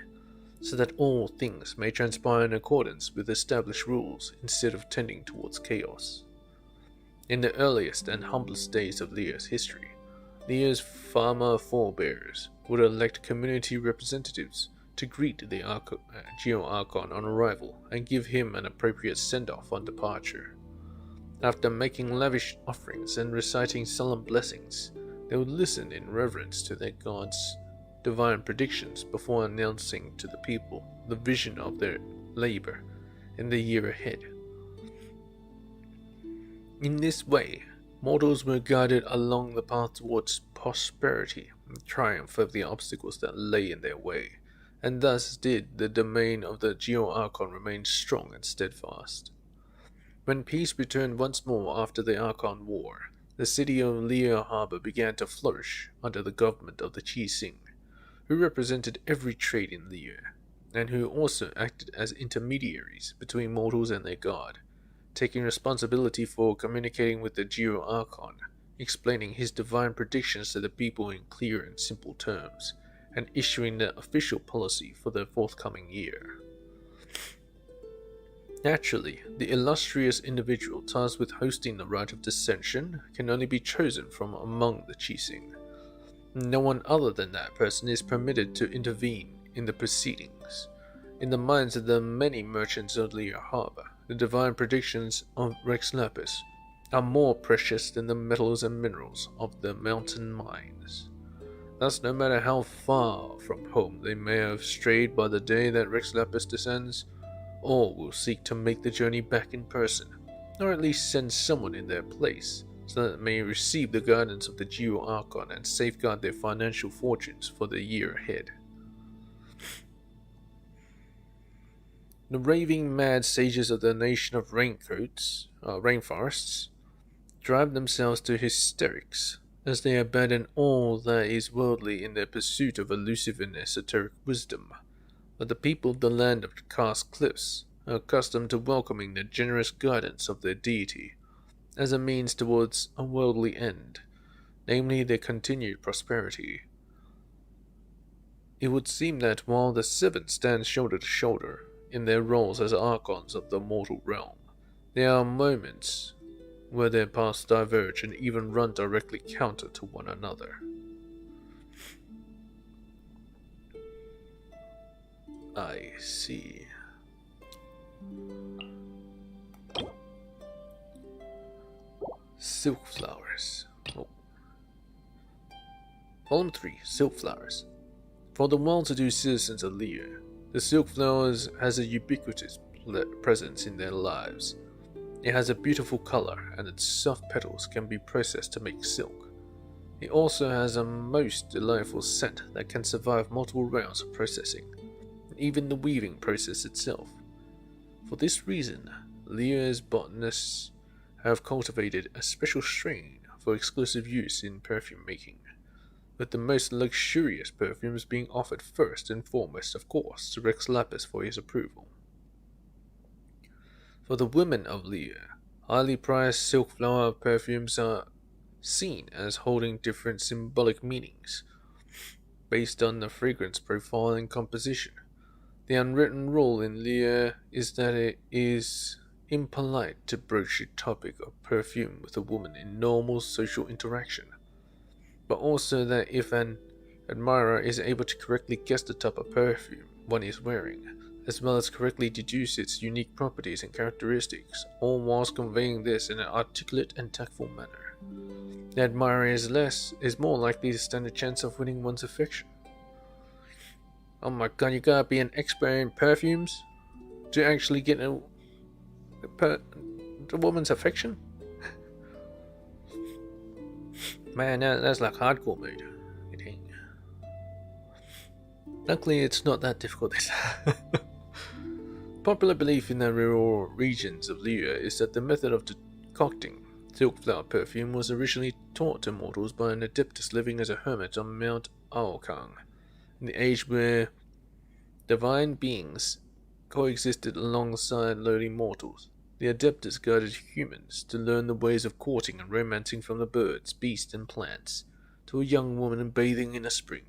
so that all things may transpire in accordance with established rules instead of tending towards chaos. In the earliest and humblest days of Leah's history, Leah's farmer forebears would elect community representatives to greet the Geo-Archon on arrival and give him an appropriate send-off on departure. After making lavish offerings and reciting solemn blessings, they would listen in reverence to their god's divine predictions before announcing to the people the vision of their labor in the year ahead. In this way, mortals were guided along the path towards prosperity and triumph of the obstacles that lay in their way, and thus did the domain of the Geo-Archon remain strong and steadfast. When peace returned once more after the Archon War, the city of Leah Harbor began to flourish under the government of the Qixing, who represented every trade in Leah, and who also acted as intermediaries between mortals and their god, taking responsibility for communicating with the Geo-Archon, explaining his divine predictions to the people in clear and simple terms, and issuing the official policy for the forthcoming year. Naturally, the illustrious individual tasked with hosting the rite of dissension can only be chosen from among the Qixing. No one other than that person is permitted to intervene in the proceedings. In the minds of the many merchants of Leah Harbor, the divine predictions of Rex Lapis are more precious than the metals and minerals of the mountain mines. Thus, no matter how far from home they may have strayed by the day that Rex Lapis descends, all will seek to make the journey back in person, or at least send someone in their place, so that they may receive the guidance of the Geo-Archon and safeguard their financial fortunes for the year ahead. The raving mad sages of the nation of rainforests drive themselves to hysterics as they abandon all that is worldly in their pursuit of elusive and esoteric wisdom. But the people of the land of Karst Cliffs are accustomed to welcoming the generous guidance of their deity as a means towards a worldly end, namely their continued prosperity. It would seem that while the seven stand shoulder to shoulder in their roles as archons of the mortal realm, there are moments where their paths diverge and even run directly counter to one another. I see. Silk Flowers. Oh. Volume 3, Silk Flowers. For the well-to-do citizens of Leah, the silk flowers has a ubiquitous presence in their lives. It has a beautiful color, and its soft petals can be processed to make silk. It also has a most delightful scent that can survive multiple rounds of processing, and even the weaving process itself. For this reason, Leah's botanists have cultivated a special strain for exclusive use in perfume making, with the most luxurious perfumes being offered first and foremost, of course, to Rex Lapis for his approval. For the women of Leah, highly prized silk flower perfumes are seen as holding different symbolic meanings based on the fragrance profile and composition. The unwritten rule in Leah is that it is impolite to broach the topic of perfume with a woman in normal social interaction, but also that if an admirer is able to correctly guess the type of perfume one is wearing, as well as correctly deduce its unique properties and characteristics, all whilst conveying this in an articulate and tactful manner, the admirer is more likely to stand a chance of winning one's affection. Oh my god, you gotta be an expert in perfumes to actually get a woman's affection? Man, that's like hardcore mode. It ain't. Luckily, it's not that difficult. Popular belief in the rural regions of Leah is that the method of concocting silk flower perfume was originally taught to mortals by an adeptus living as a hermit on Mount Aokang, in the age where divine beings coexisted alongside lowly mortals. The adeptus guided humans to learn the ways of courting and romancing from the birds, beasts, and plants, to a young woman bathing in a spring.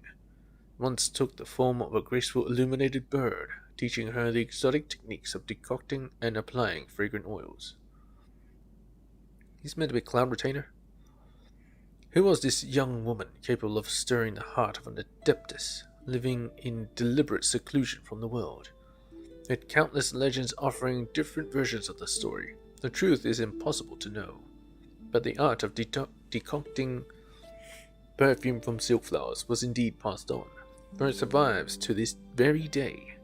once took the form of a graceful illuminated bird, teaching her the exotic techniques of decocting and applying fragrant oils. He's meant to be a cloud retainer. Who was this young woman capable of stirring the heart of an adeptus, living in deliberate seclusion from the world? Yet countless legends offering different versions of the story. The truth is impossible to know, but the art of decocting perfume from silk flowers was indeed passed on, for it survives to this very day.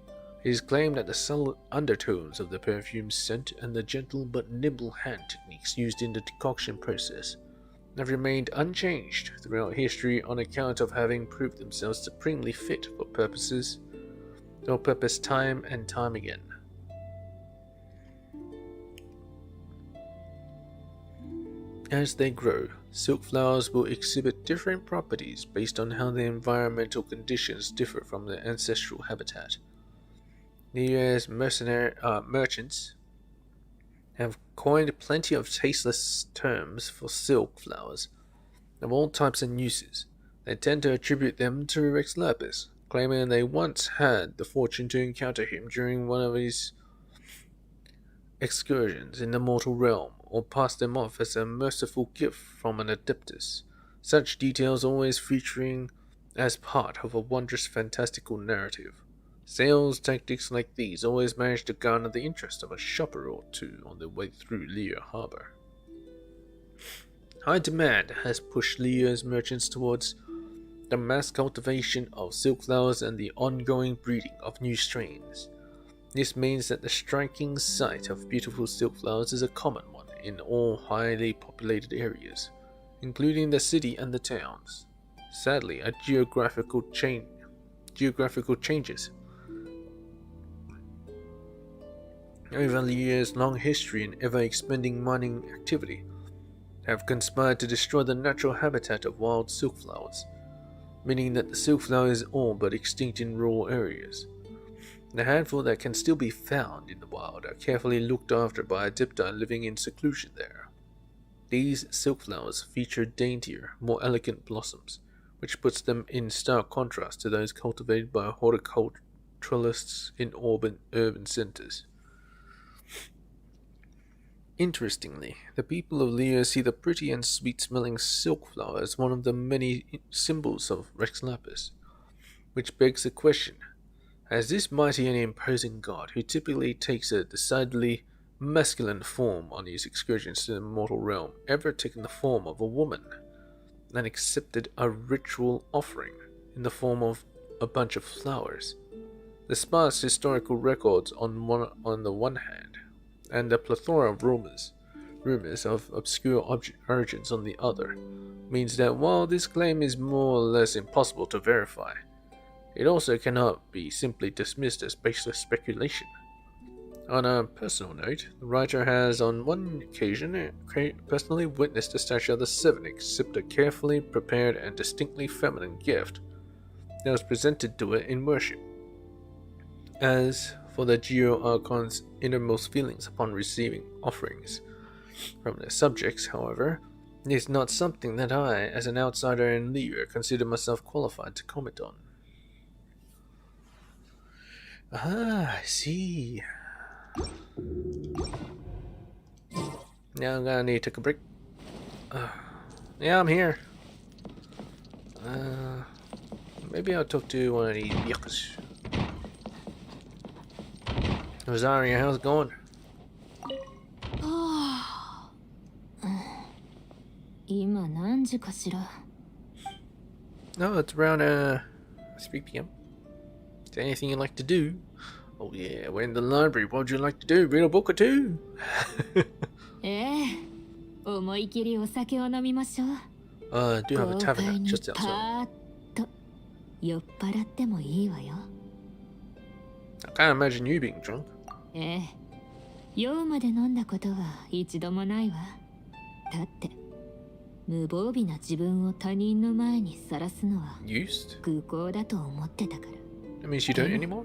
It is claimed that the subtle undertones of the perfume's scent and the gentle but nimble hand techniques used in the decoction process have remained unchanged throughout history on account of having proved themselves supremely fit for purpose time and time again. As they grow, silk flowers will exhibit different properties based on how the environmental conditions differ from their ancestral habitat. The US merchants have coined plenty of tasteless terms for silk flowers of all types and uses. They tend to attribute them to Rex Lapis, claiming they once had the fortune to encounter him during one of his excursions in the mortal realm, or pass them off as a merciful gift from an adeptus, such details always featuring as part of a wondrous fantastical narrative. Sales tactics like these always manage to garner the interest of a shopper or two on their way through Liyue Harbor. High demand has pushed Liyue's merchants towards the mass cultivation of silk flowers and the ongoing breeding of new strains. This means that the striking sight of beautiful silk flowers is a common one in all highly populated areas, including the city and the towns. Sadly, geographical changes over the years' long history and ever-expanding mining activity have conspired to destroy the natural habitat of wild silk flowers, meaning that the silk flower is all but extinct in rural areas. The handful that can still be found in the wild are carefully looked after by adepti living in seclusion there. These silk flowers feature daintier, more elegant blossoms, which puts them in stark contrast to those cultivated by horticulturalists in urban centers. Interestingly, the people of Liyue see the pretty and sweet-smelling silk flower as one of the many symbols of Rex Lapis, which begs the question, has this mighty and imposing god, who typically takes a decidedly masculine form on his excursions to the mortal realm, ever taken the form of a woman and accepted a ritual offering in the form of a bunch of flowers? The sparse historical records on the one hand, and the plethora of rumors of obscure origins on the other, means that while this claim is more or less impossible to verify, it also cannot be simply dismissed as baseless speculation. On a personal note, the writer has on one occasion personally witnessed the statue of the Seven accept a carefully prepared and distinctly feminine gift that was presented to it in worship. As for the Geo-Archon's innermost feelings upon receiving offerings from their subjects, however, it is not something that I, as an outsider in Liyue, consider myself qualified to comment on. I see. Now I'm gonna need to take a break. Yeah, I'm here. Maybe I'll talk to one of these yuccas. Rosaria, how's it going? No, it's around 3 p.m. Is there anything you'd like to do? Oh yeah, we're in the library. What would you like to do? Read a book or two? I do have a tavern just outside. I can't imagine you being drunk. Used? That means you don't anymore?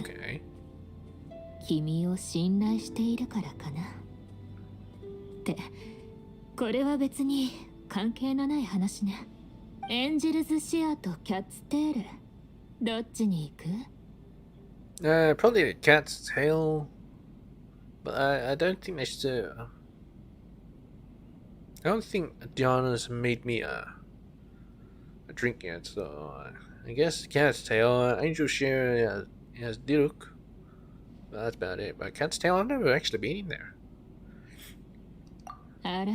Okay.
君を信頼しているからかなってこれは別に
関係のない話ね。エンジェルズシアとキャッツテール、どっちに行く？
Probably the cat's tail. But I don't think they should. I don't think Diana's made me a drink yet, so I guess cat's tail. Angel share has Dirk. But that's about it. But cat's tail, I've never actually been in there.
あら、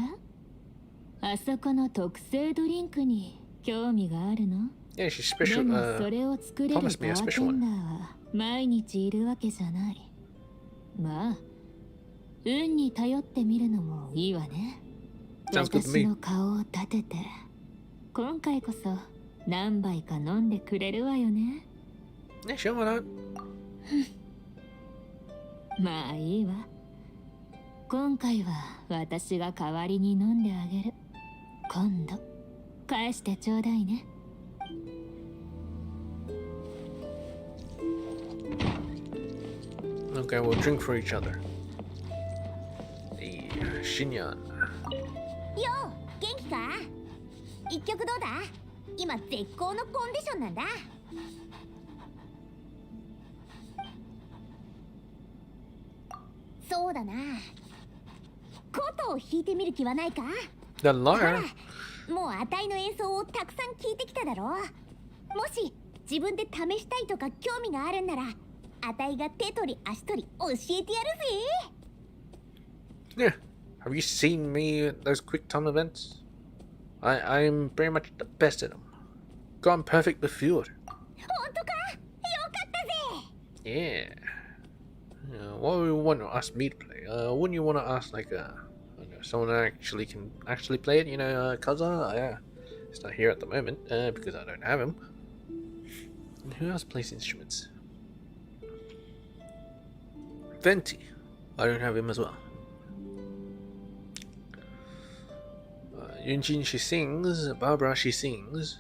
あそこの特製ドリンクに興味があるの？
Yeah, she's special.
でもそれを作れるバ
promised me a
ー
special
テン
one.
ダーは毎日いるわけじゃない。まあ、運に頼ってみるのもいいわね。
Sounds good to
私
me.
の顔を立てて、今回こそ何杯か飲んでくれるわよね。
Yeah, sure, why not?
まあいいわ。今回は私が代わりに飲んであげる。今度返してちょうだいね。
Okay, we'll drink for each other. Hey, Shinyan.
よう元気か？一曲どうだ？今絶好のコンディションなんだ。そうだな。琴を弾いてみる気はないか？
The
ほ
liar.
ら、もうあたいの演奏をたくさん聞いてきただろう。もし自分で試したいとか興味があるんなら、あたいが手取り足取り教えてやるぜ。
Yeah. Have you seen me at those quick time events? I'm very much the best at them. Gone perfect before.
本当か？よかったぜ。
Yeah. Why would you want to ask me to play? Wouldn't you want to ask like I don't know, someone that actually can actually play it? You know, Kaza. Yeah, he's not here at the moment because I don't have him. And who else plays instruments? Venti. I don't have him as well. Yunjin, she sings. Barbara, she sings.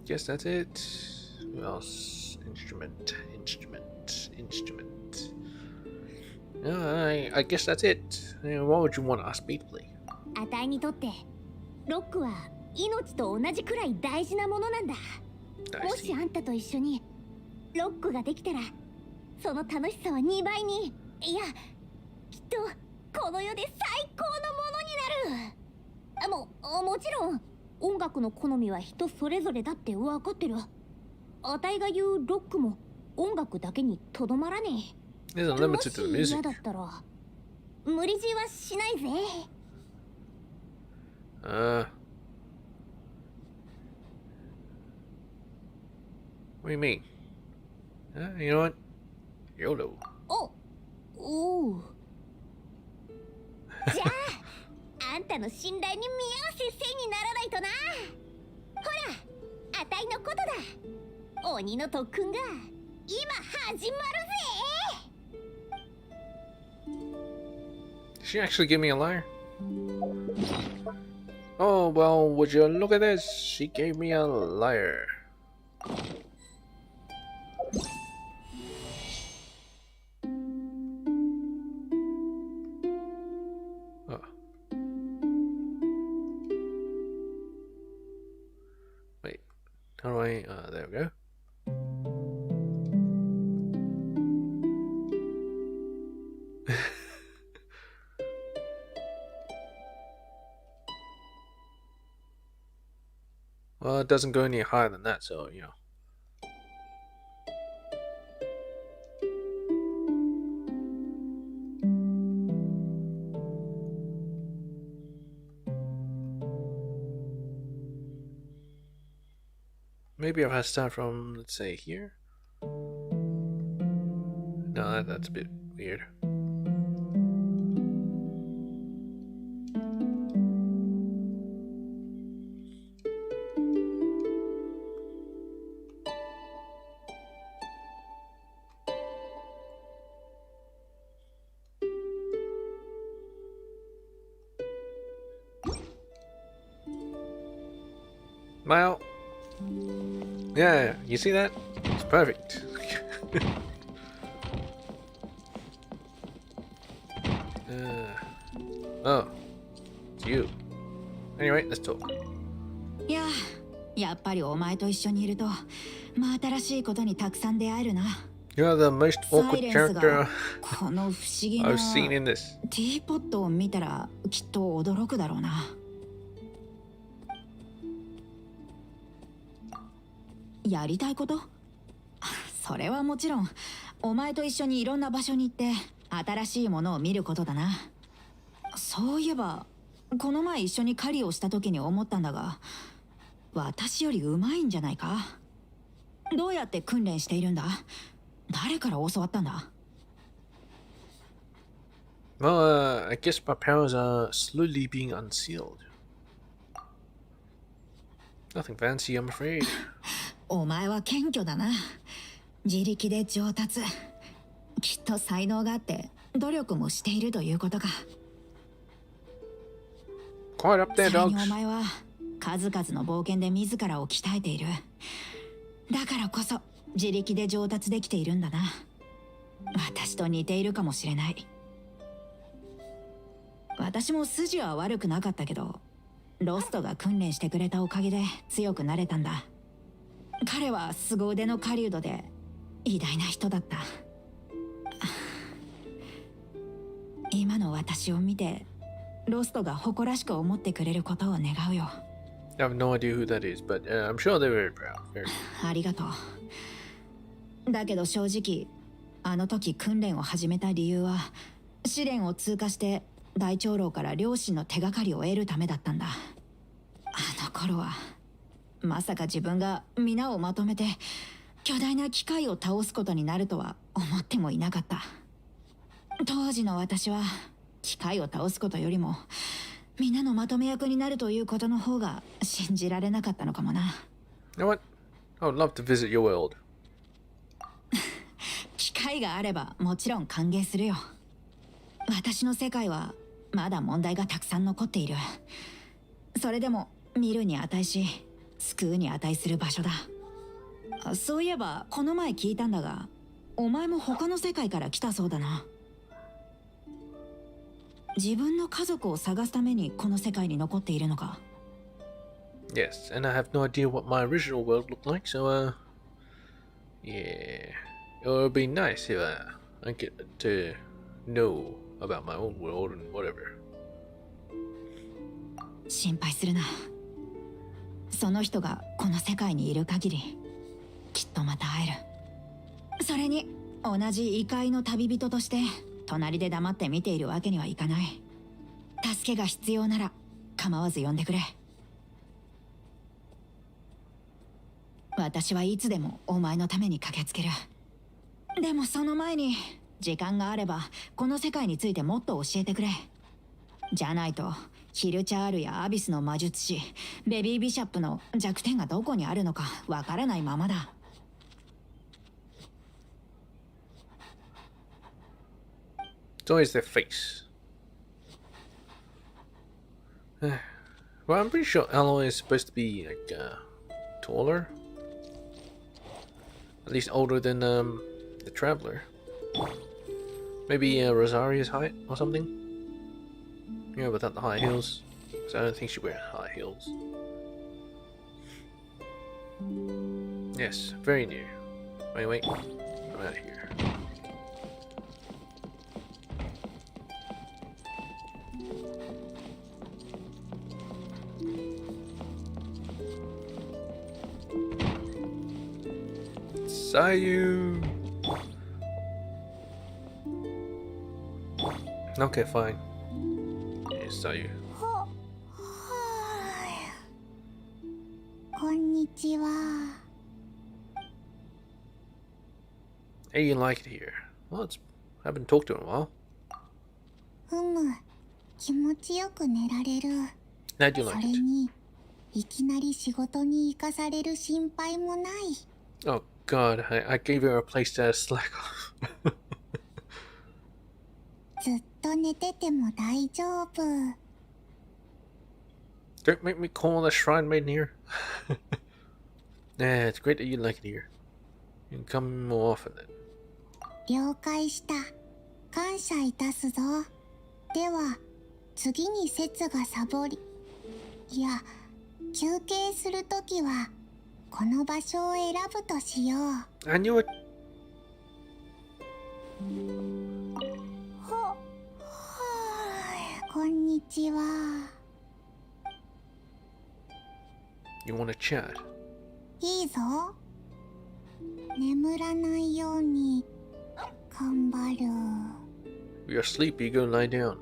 Guess that's it. Who else? Instrument. I guess that's it. What would you want to ask me to play?
あたいにとってロックは命と同じくらい大事なものなんだ。もしあんたと一緒にロックができたら、その楽しさは2倍に、いや、きっとこの世で最高のものになる。もちろん音楽の好みは人それぞれだって分かってる。あたいが言うロックも音楽だけにとどまらねえ。
There's a
も
limit
し
to the
嫌
music.
だったら無理強いはしないぜ。
What do you mean? You know what? YOLO.
おう。じゃあ、あんたの信頼に見合わせせにならないとな。ほら、あたいのことだ。鬼の特訓が今始まるぜ。
Did she actually give me a liar? Oh, well, would you look at this? She gave me a liar. Oh. Wait, how do I, there we go. Well, it doesn't go any higher than that, so, you know. Maybe if I start from, let's say, here. No, that's a bit weird. Well, yeah, you see that? It's perfect. Oh, it's you. Anyway, let's talk.
いや、やっぱりお前と一緒にいると真新しいことにたくさん出会えるな。
You're the most
サイ
awkward
レンス
character
がこの不思議な
I've seen in this.
ティーポットを見たらきっと驚くだろうな。やりたいこと？それはもちろんお前と一緒にいろんな場所に行って新しいものを見ることだな。そういえばこの前一緒に狩りをした時に思ったんだが、私よりうまいんじゃないか。どうやって訓練しているんだ？誰から教わったんだ？
Well, I guess my powers are slowly being unsealed. Nothing fancy, I'm afraid.
お前は謙虚だな。自力で上達。きっと才能があって努力もしているということか。
Quiet up
そ
there,
れにお
dogs.
前は数々の冒険で自らを鍛えている。だからこそ自力で上達できているんだな。私と似ているかもしれない。私も筋は悪くなかったけど、ロストが訓練してくれたおかげで強くなれたんだ。彼は凄腕の狩人で偉大な人だった。今の私を見てロストが誇らしく思ってくれることを願うよ。
I have no idea who that is, but I'm sure they're very proud. Very.
ありがとう。だけど正直あの時訓練を始めた理由は試練を通過して大長老から両親の手がかりを得るためだったんだ。あの頃はまさか自分が皆をまとめて巨大な機械を倒すことになるとは思ってもいなかった。当時の私は機械を倒すことよりも皆のまとめ役になるということの方が信じられなかったのかもな。
You know what? I would love to visit your world.
機会があればもちろん歓迎するよ。私の世界はまだ問題がたくさん残っている。それでも見るに値し救うに値する場所だ。そういえばこの前聞いたんだが、お前も他の世界から来たそうだな。自分の家族を探すためにこの世界に残っているのか？
Yes, and I have no idea what my original world looked like, so, yeah. It would be nice if I get to know about my own world and whatever.
心配するな。その人がこの世界にいる限りきっとまた会える。それに同じ異界の旅人として隣で黙って見ているわけにはいかない。助けが必要なら構わず呼んでくれ。私はいつでもお前のために駆けつける。でもその前に時間があればこの世界についてもっと教えてくれ。じゃないとヒルチャールやアビスの魔術師、ベビービシャップの弱点がどこにあるのかわからないままだ。
It's always their face. Well, I'm pretty sure Alloy is supposed to be, like, taller. At least older than, the Traveler. Maybe, Rosaria's height or something? Yeah, without the high heels. So I don't think she wears high heels. Yes, very new. Wait. I'm out of here. Sayu! Okay, fine. Yes, Sayu.
こんにちは。
Hey, you like it here? Well, I haven't talked to him in a while.
ふむ、気持ちよく寝られる。
How'd you
そ
like
れ
it?
に、いきなり仕事に行かされる心配もない。
Oh god, I gave her a place to slack off.
ずっと寝てても大丈夫。
Don't make me call the shrine maiden here. Nah, it's great that you like it here. You can come more often then.
了解した。感謝いたすぞ。では、次に節がサボり、いや休憩するときはこの場所を選ぶとしよう。
I knew it.
はあ、こんにちは。
You wanna chat?
いいぞ。眠らないように頑張る。
You're sleepy, go lie down.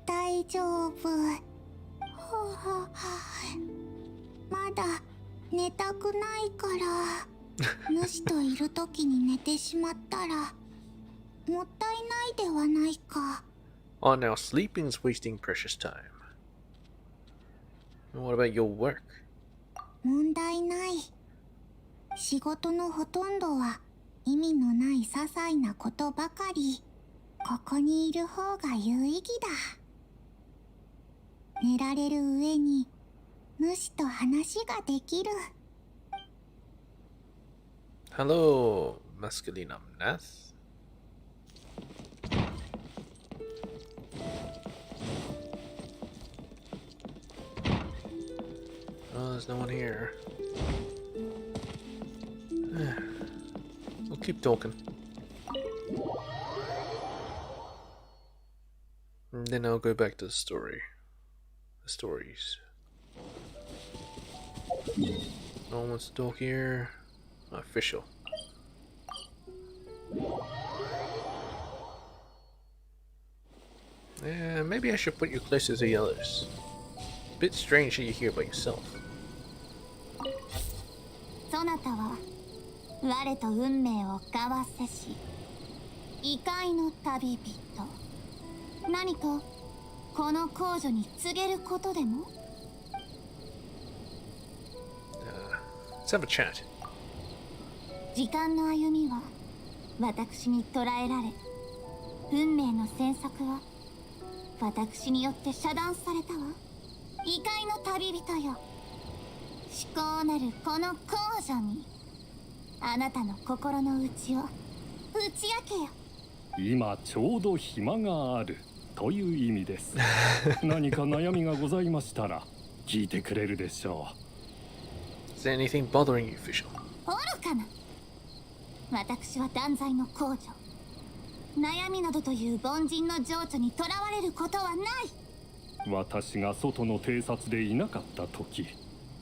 大丈夫。まだ寝たくないから主といる時に寝てしまったらもったいないではないか。
Oh, now sleeping's wasting precious time. And what about your work?
問題ない。仕事のほとんどは意味のない些細なことばかり。ここにいる方が有意義だ。寝られる上に主と話ができる。
Hello, Masculina Nath. Oh, there's no one here. We'll keep talking. And then I'll go back to the story. The stories. No one wants to talk here. Official. Yeah, maybe I should put you closer to the others. Bit strange that you're here by yourself.
そなたは我と運命を交わせし異界の旅人。何かこの皇女に告げることでも？
Let's have a chat.
時間の歩みは私に捉えられ、運命の詮索は私によって遮断されたわ。異界の旅人よ、思考なるこの皇女にあなたの心の内を打ち明けよ。
今ちょうど暇があるという意味です。何か悩みがございましたら聞いてくれるでしょう。
Is there anything bothering you, official?
愚かな。私は断罪の皇女。悩みなどという凡人の情緒にとらわれることはない。
私が外の偵察でいなかった時、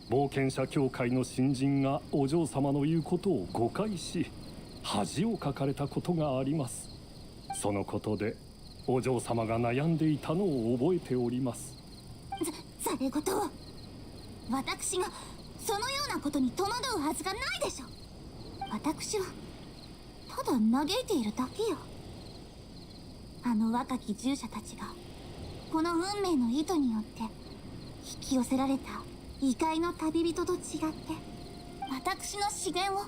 冒険者協会の新人がお嬢様の言うことを誤解し恥をかかれたことがあります。そのことでお嬢様が悩んでいたのを覚えております。
ざれ言を。私がそのようなことに戸惑うはずがないでしょ。私はただ嘆いているだけよ。あの若き従者たちがこの運命の意図によって引き寄せられた異界の旅人と違って私の資源を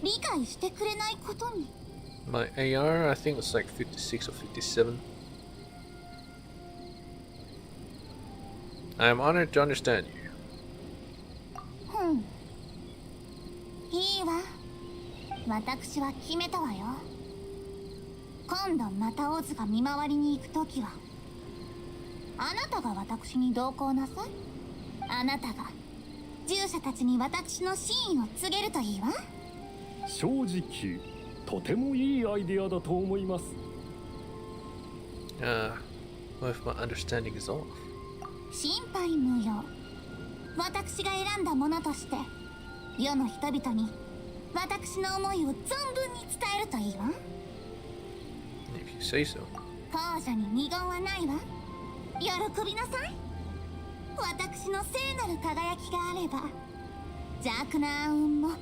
理解してくれないことに。
My AR, I think it's like 56 or 57. I'm honored to understand you.
いいわ。私は決めたわよ。今度またオズが見回りに行くときはあなたが私に同行なさい。あなたが従者たちに私の真意を告げるといいわ。
正直とてもいいアイデアだと思います。
What if my understanding is off?
心配無用。私が選んだものとして世の人々に私の思いを存分に伝えるといいわ。
If you say so.
皇女に二言はないわ。喜びなさい。私の聖なる輝きがあれば邪悪な暗雲も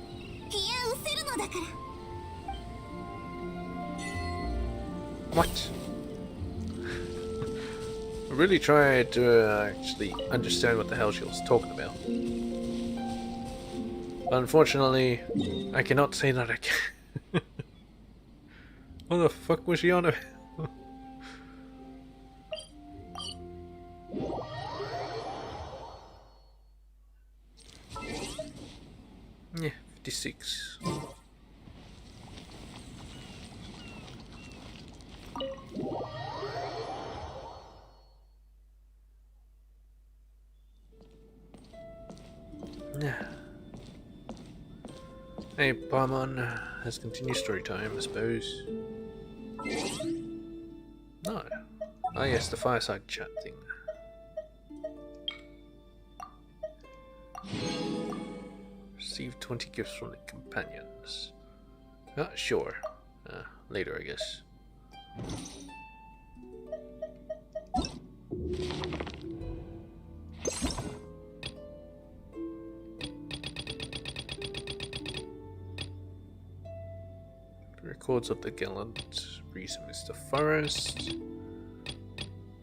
消え失せるのだから。
What? I really tried to actually understand what the hell she was talking about. But unfortunately, I cannot say that I can. What the fuck was she on about? Yeah, 56. Hey, Paimon, let's continue story time, I suppose. No. Oh yes, the fireside chat thing. Receive 20 gifts from the companions. Sure. Later, I guess. Records of the gallant reason Mr. Forest.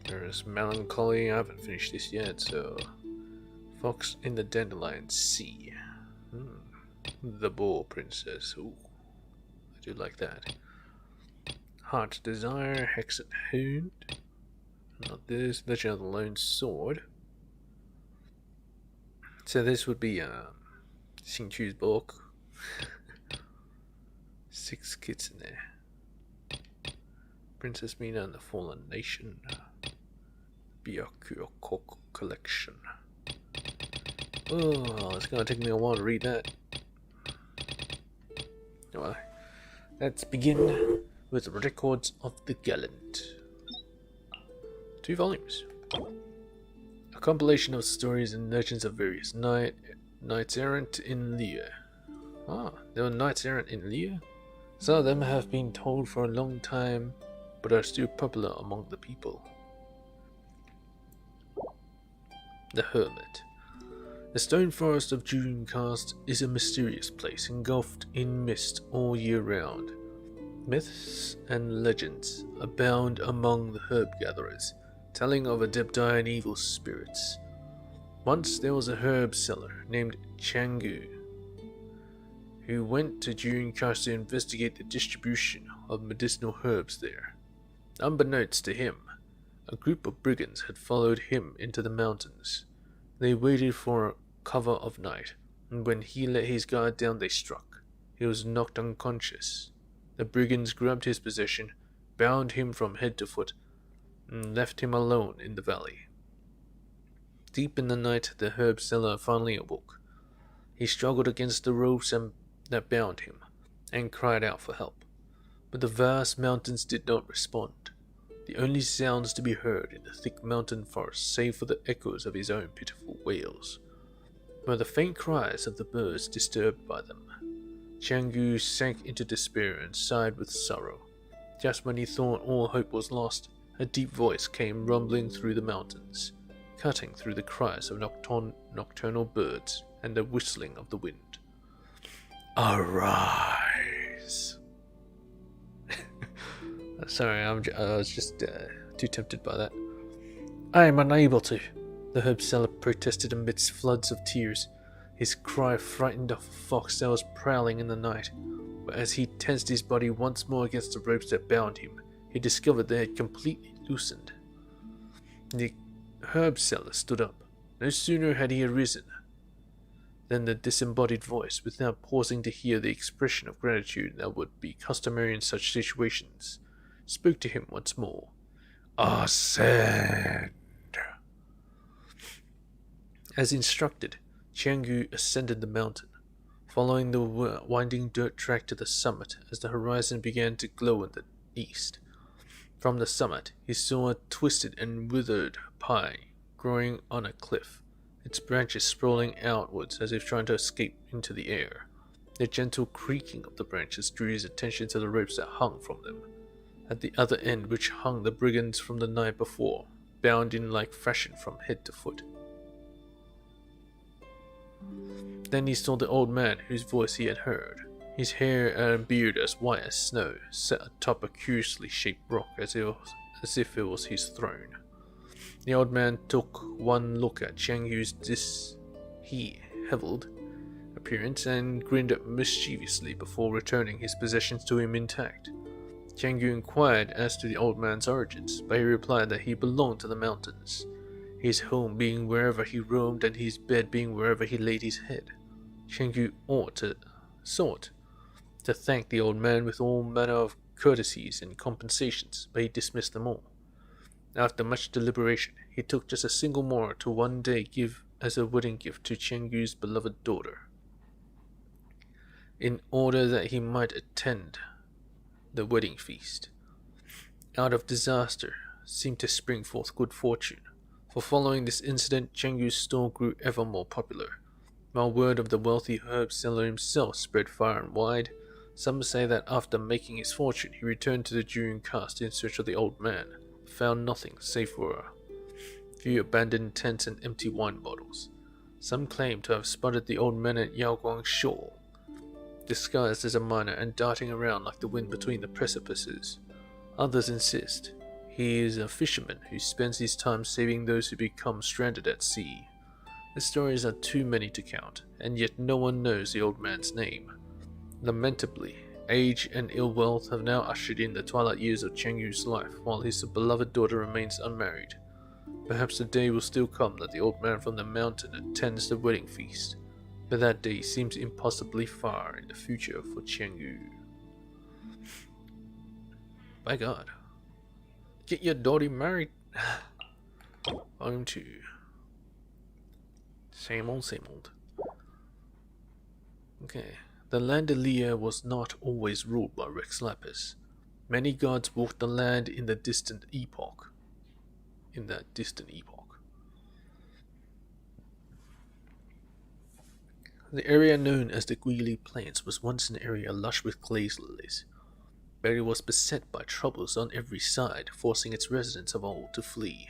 There is Melancholy. I haven't finished this yet, so. Fox in the Dandelion Sea. The Boar Princess. Ooh. I do like that. Heart's Desire. Hexed Hound. Not this. Legend of the Lone Sword. So this would be Xingqiu's book. 6 kids in there. Princess Mina and the Fallen Nation. Byakuyo Collection. Oh, it's gonna take me a while to read that. Well, let's begin with the Records of the Gallant. 2 volumes. A compilation of stories and legends of various knights errant in Lear. Ah, there were knights errant in Lear? Some of them have been told for a long time, but are still popular among the people. The Hermit. The stone forest of Dreamcast is a mysterious place engulfed in mist all year round. Myths and legends abound among the herb gatherers, telling of adepti and evil spirits. Once there was a herb seller named Changu, who went to Dreamcast to investigate the distribution of medicinal herbs there. Unbeknownst to him, a group of brigands had followed him into the mountains. They waited for cover of night, and when he let his guard down they struck. He was knocked unconscious. The brigands grabbed his possession, bound him from head to foot, and left him alone in the valley. Deep in the night, the herb seller finally awoke. He struggled against the ropes that bound him, and cried out for help. But the vast mountains did not respond. The only sounds to be heard in the thick mountain forest, save for the echoes of his own pitiful wails, were the faint cries of the birds disturbed by them. Changu sank into despair and sighed with sorrow. Just when he thought all hope was lost, a deep voice came rumbling through the mountains, cutting through the cries of nocturnal birds and the whistling of the wind. Arise! Sorry, I was just too tempted by that. I am unable to, the herb seller protested amidst floods of tears. His cry frightened off a fox that was prowling in the night, but as he tensed his body once more against the ropes that bound him, he discovered they had completely loosened. The herb seller stood up. No sooner had he arisen than the disembodied voice, without pausing to hear the expression of gratitude that would be customary in such situations, spoke to him once more. Ascend! As instructed, Changu ascended the mountain, following the winding dirt track to the summit as the horizon began to glow in the east. From the summit, he saw a twisted and withered pine growing on a cliff, its branches sprawling outwards as if trying to escape into the air. The gentle creaking of the branches drew his attention to the ropes that hung from them, at the other end which hung the brigands from the night before, bound in like fashion from head to foot. Then he saw the old man whose voice he had heard, his hair and beard as white as snow, set atop a curiously shaped rock as if it was his throne. The old man took one look at Changu's disheveled appearance and grinned mischievously before returning his possessions to him intact. Changu inquired as to the old man's origins, but he replied that he belonged to the mountains, his home being wherever he roamed and his bed being wherever he laid his head. Changu sought to thank the old man with all manner of courtesies and compensations, but he dismissed them all. After much deliberation, he took just a single more to one day give as a wedding gift to Chengyu's beloved daughter, in order that he might attend the wedding feast. Out of disaster seemed to spring forth good fortune, for following this incident, Chengyu's store grew ever more popular, while word of the wealthy herb seller himself spread far and wide. Some say that after making his fortune, he returned to the Juryen caste in search of the old man, but found nothing save for a few abandoned tents and empty wine bottles. Some claim to have spotted the old man at Yaoguang Shore, disguised as a miner and darting around like the wind between the precipices. Others insist he is a fisherman who spends his time saving those who become stranded at sea. The stories are too many to count, and yet no one knows the old man's name. Lamentably, age and ill health have now ushered in the twilight years of Chengyu's life, while his beloved daughter remains unmarried. Perhaps the day will still come that the old man from the mountain attends the wedding feast, but that day seems impossibly far in the future for Chengyu. By God. Get your daughter married? Volume 2. Same old, same old. Okay. The land of Leia was not always ruled by Rex Lapis. Many gods walked the land in that distant epoch. The area known as the Guili Plains was once an area lush with glaze lilies, but it was beset by troubles on every side, forcing its residents of old to flee,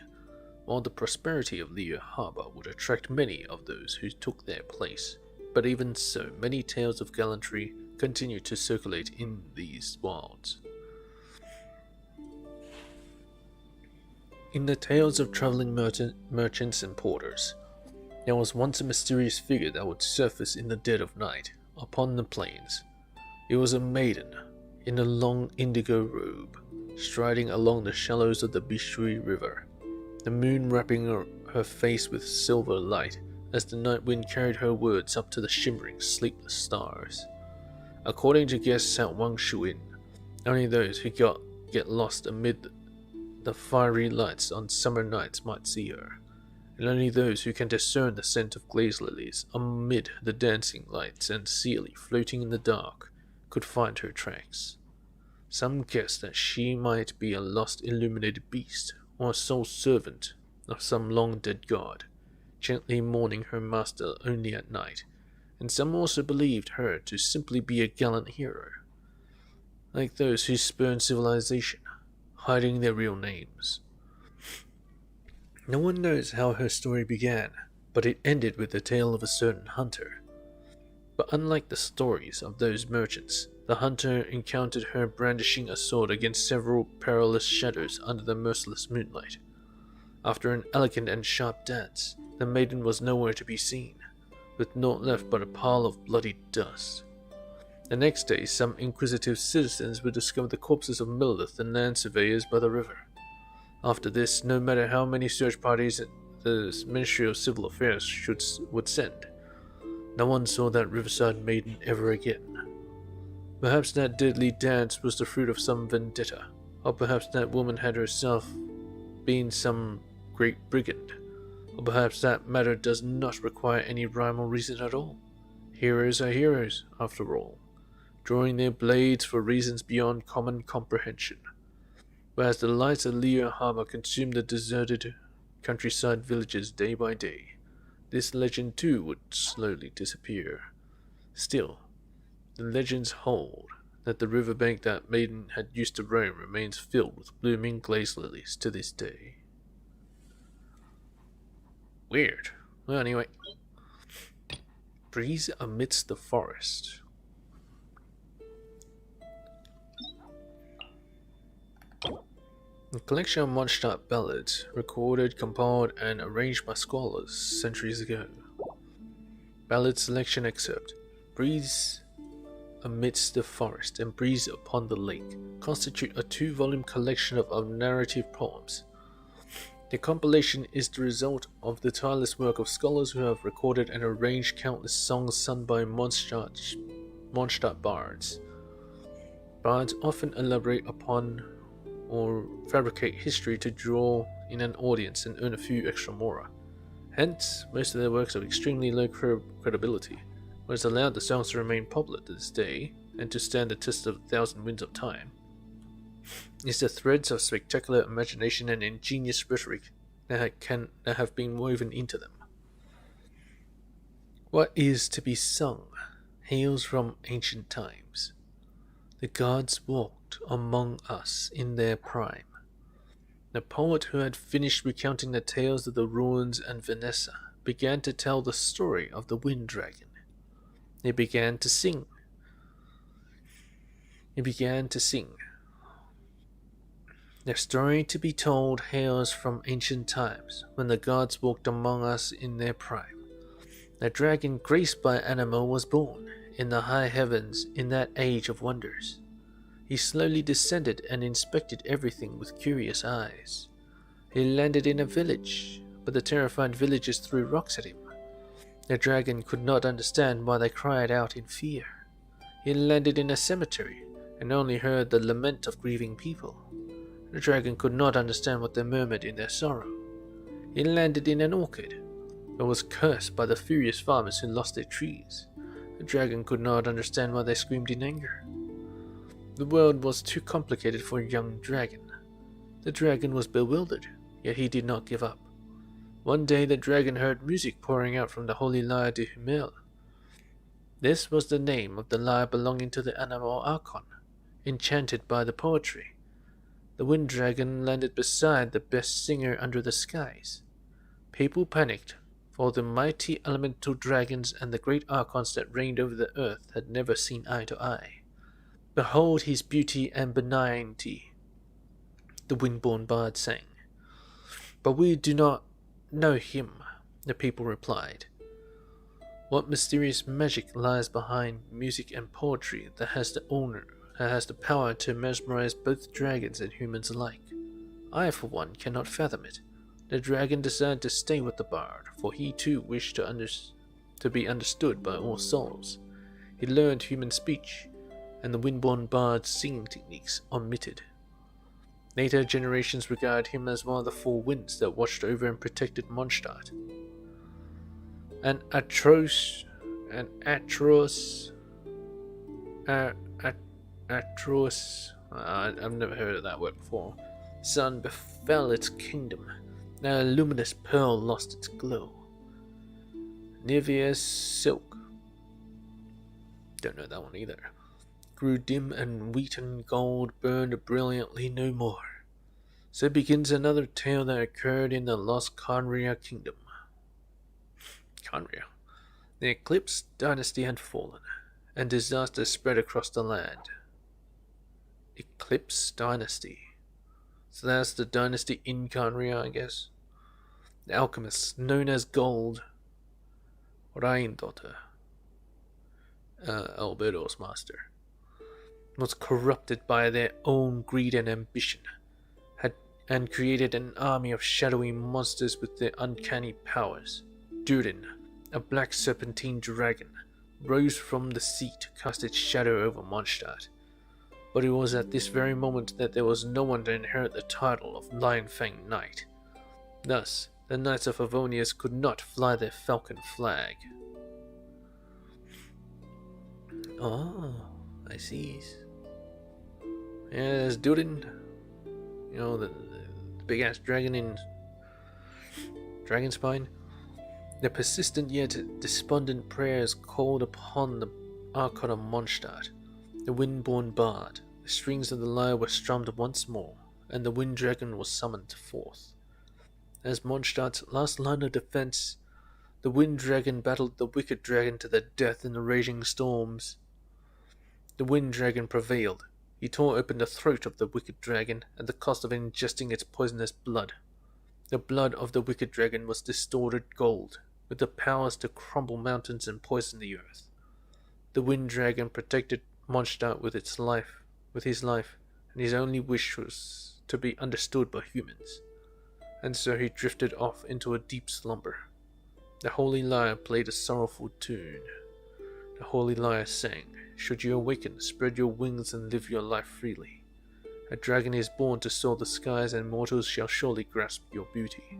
while the prosperity of Leia Harbor would attract many of those who took their place. But even so, many tales of gallantry continue to circulate in these wilds. In the tales of traveling merchants and porters, there was once a mysterious figure that would surface in the dead of night upon the plains. It was a maiden in a long indigo robe, striding along the shallows of the Bishui River, the moon wrapping her face with silver light as the night wind carried her words up to the shimmering, sleepless stars. According to guests at Wang Shuin, only those who get lost amid the fiery lights on summer nights might see her, and only those who can discern the scent of glaze lilies amid the dancing lights and Sealy floating in the dark could find her tracks. Some guess that she might be a lost illuminated beast, or a sole servant of some long-dead god, gently mourning her master only at night, and some also believed her to simply be a gallant hero, like those who spurn civilization, hiding their real names. No one knows how her story began, but it ended with the tale of a certain hunter. But unlike the stories of those merchants, the hunter encountered her brandishing a sword against several perilous shadows under the merciless moonlight. After an elegant and sharp dance, the maiden was nowhere to be seen, with naught left but a pile of bloody dust. The next day, some inquisitive citizens would discover the corpses of Millith and land surveyors by the river. After this, no matter how many search parties the Ministry of Civil Affairs would send, no one saw that riverside maiden ever again. Perhaps that deadly dance was the fruit of some vendetta, or perhaps that woman had herself been some great brigand, or perhaps that matter does not require any rhyme or reason at all. Heroes are heroes, after all, drawing their blades for reasons beyond common comprehension. But as the lights of Leia Harbor consumed the deserted countryside villages day by day, this legend too would slowly disappear. Still, the legends hold that the riverbank that maiden had used to roam remains filled with blooming glaze lilies to this day. Weird. Well, anyway. Breeze amidst the forest. A collection of Mondstadt ballads, recorded, compiled, and arranged by scholars centuries ago. Ballad selection excerpt. Breeze amidst the forest and Breeze upon the lake constitute a 2-volume collection of narrative poems. The compilation is the result of the tireless work of scholars who have recorded and arranged countless songs sung by Mondstadt bards. Bards often elaborate upon or fabricate history to draw in an audience and earn a few extra mora. Hence, most of their works have extremely low credibility, but has allowed the songs to remain popular to this day and to stand the test of 1,000 winds of time is the threads of spectacular imagination and ingenious rhetoric that have been woven into them. What is to be sung hails from ancient times. The gods walked among us in their prime. The poet who had finished recounting the tales of the ruins and Vanessa began to tell the story of the wind dragon. He began to sing. The story to be told hails from ancient times, when the gods walked among us in their prime. The dragon graced by animal was born in the high heavens in that age of wonders. He slowly descended and inspected everything with curious eyes. He landed in a village, but the terrified villagers threw rocks at him. The dragon could not understand why they cried out in fear. He landed in a cemetery and only heard the lament of grieving people. The dragon could not understand what they murmured in their sorrow. He landed in an orchard, but was cursed by the furious farmers who lost their trees. The dragon could not understand why they screamed in anger. The world was too complicated for a young dragon. The dragon was bewildered, yet he did not give up. One day the dragon heard music pouring out from the holy lyre de Hummel. This was the name of the lyre belonging to the animal Archon, enchanted by the poetry. The wind dragon landed beside the best singer under the skies. People panicked, for the mighty elemental dragons and the great archons that reigned over the earth had never seen eye to eye. Behold his beauty and benignity, the windborn bard sang. But we do not know him, the people replied. What mysterious magic lies behind music and poetry that has the power to mesmerize both dragons and humans alike? I, for one, cannot fathom it. The dragon decided to stay with the bard, for he too wished to be understood by all souls. He learned human speech, and the windborn bard's singing techniques omitted. Later generations regarded him as one of the four winds that watched over and protected Mondstadt. I've never heard of that word before. Sun befell its kingdom. Now a luminous pearl lost its glow. Nivea's silk, don't know that one either, grew dim and wheaten gold burned brilliantly no more. So begins another tale that occurred in the lost Conria kingdom. Conria. The Eclipse dynasty had fallen, and disaster spread across the land. Eclipse dynasty. So that's the dynasty in Conria, I guess. The alchemists, known as Gold, Rhine-daughter, Alberto's master, was corrupted by their own greed and ambition, and created an army of shadowy monsters with their uncanny powers. Durin, a black serpentine dragon, rose from the sea to cast its shadow over Mondstadt. But it was at this very moment that there was no one to inherit the title of Lionfang Knight. Thus, the Knights of Favonius could not fly their falcon flag. Oh, I see. Yeah, there's Durin. You know, the big-ass dragon in Dragonspine. The persistent yet despondent prayers called upon the Archon of Mondstadt, the windborn bard. The strings of the lyre were strummed once more, and the wind dragon was summoned forth. As Mondstadt's last line of defense, the wind dragon battled the wicked dragon to the death in the raging storms. The wind dragon prevailed. He tore open the throat of the wicked dragon at the cost of ingesting its poisonous blood. The blood of the wicked dragon was distorted gold, with the powers to crumble mountains and poison the earth. The wind dragon protected Mondstadt with his life, and his only wish was to be understood by humans. And so he drifted off into a deep slumber. The holy lyre played a sorrowful tune. The holy lyre sang, "Should you awaken, spread your wings and live your life freely. A dragon is born to soar the skies, and mortals shall surely grasp your beauty."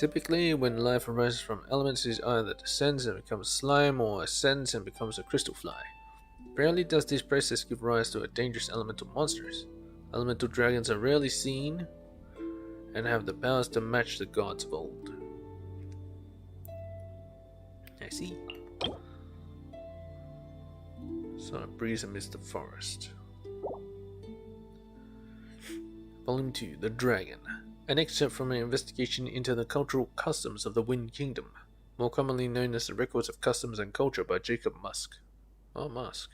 Typically, when life arises from elements, it either descends and becomes slime or ascends and becomes a crystal fly. Rarely does this process give rise to a dangerous elemental monsters. Elemental dragons are rarely seen and have the powers to match the gods of old. I see. So a breeze amidst the forest. Volume 2, The Dragon. An excerpt from an investigation into the cultural customs of the Wind Kingdom, more commonly known as the Records of Customs and Culture by Jacob Musk. Oh, Musk.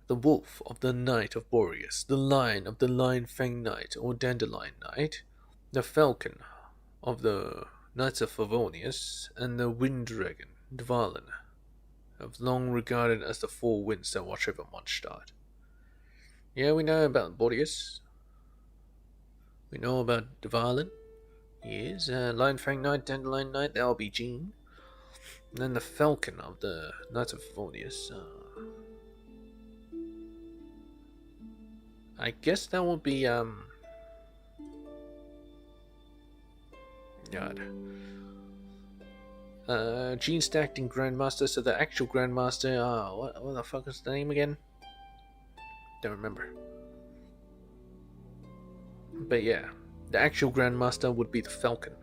The wolf of the Night of Boreas, the lion of the Lion-Fang Night or Dandelion Night, the falcon of the Knights of Favonius, and the wind dragon, Dvalin, have long regarded as the four winds that watch over Mondstadt. Yeah, we know about Boreas. We know about Dvalin. Yes, Lion-Fang Night, Dandelion Night, that'll be Jean. And then the falcon of the Knights of Favonius, I guess that will be, God. Gene stacked in Grandmaster, so the actual Grandmaster, what the fuck is the name again? Don't remember. But yeah, the actual Grandmaster would be the Falcon.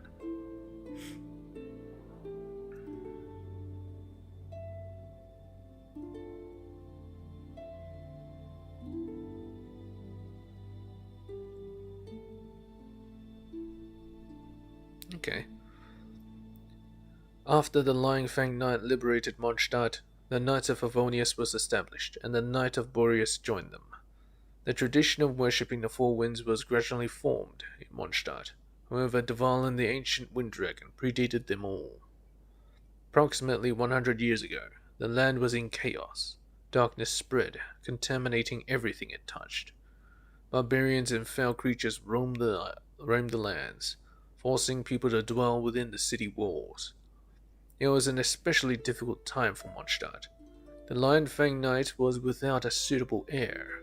Okay. After the Lying Fang Knight liberated Mondstadt, the Knights of Favonius was established, and the Knight of Boreas joined them. The tradition of worshipping the Four Winds was gradually formed in Mondstadt. However, Dvalin, the ancient wind dragon, predated them all. Approximately 100 years ago, the land was in chaos. Darkness spread, contaminating everything it touched. Barbarians and foul creatures roamed the lands, forcing people to dwell within the city walls. It was an especially difficult time for Mondstadt. The Lion Fang Knight was without a suitable heir,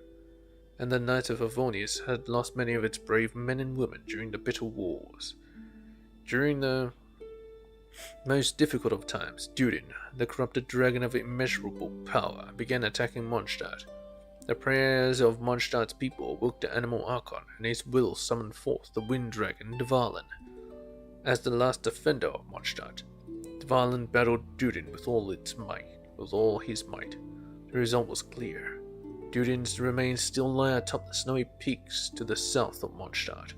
and the Knight of Favonius had lost many of its brave men and women during the bitter wars. During the most difficult of times, Durin, the corrupted dragon of immeasurable power, began attacking Mondstadt. The prayers of Mondstadt's people woke the animal Archon, and his will summoned forth the wind dragon Dvalin. As the last defender of Mondstadt, Dvalin battled Durin with all his might. The result was clear. Durin's remains still lie atop the snowy peaks to the south of Mondstadt.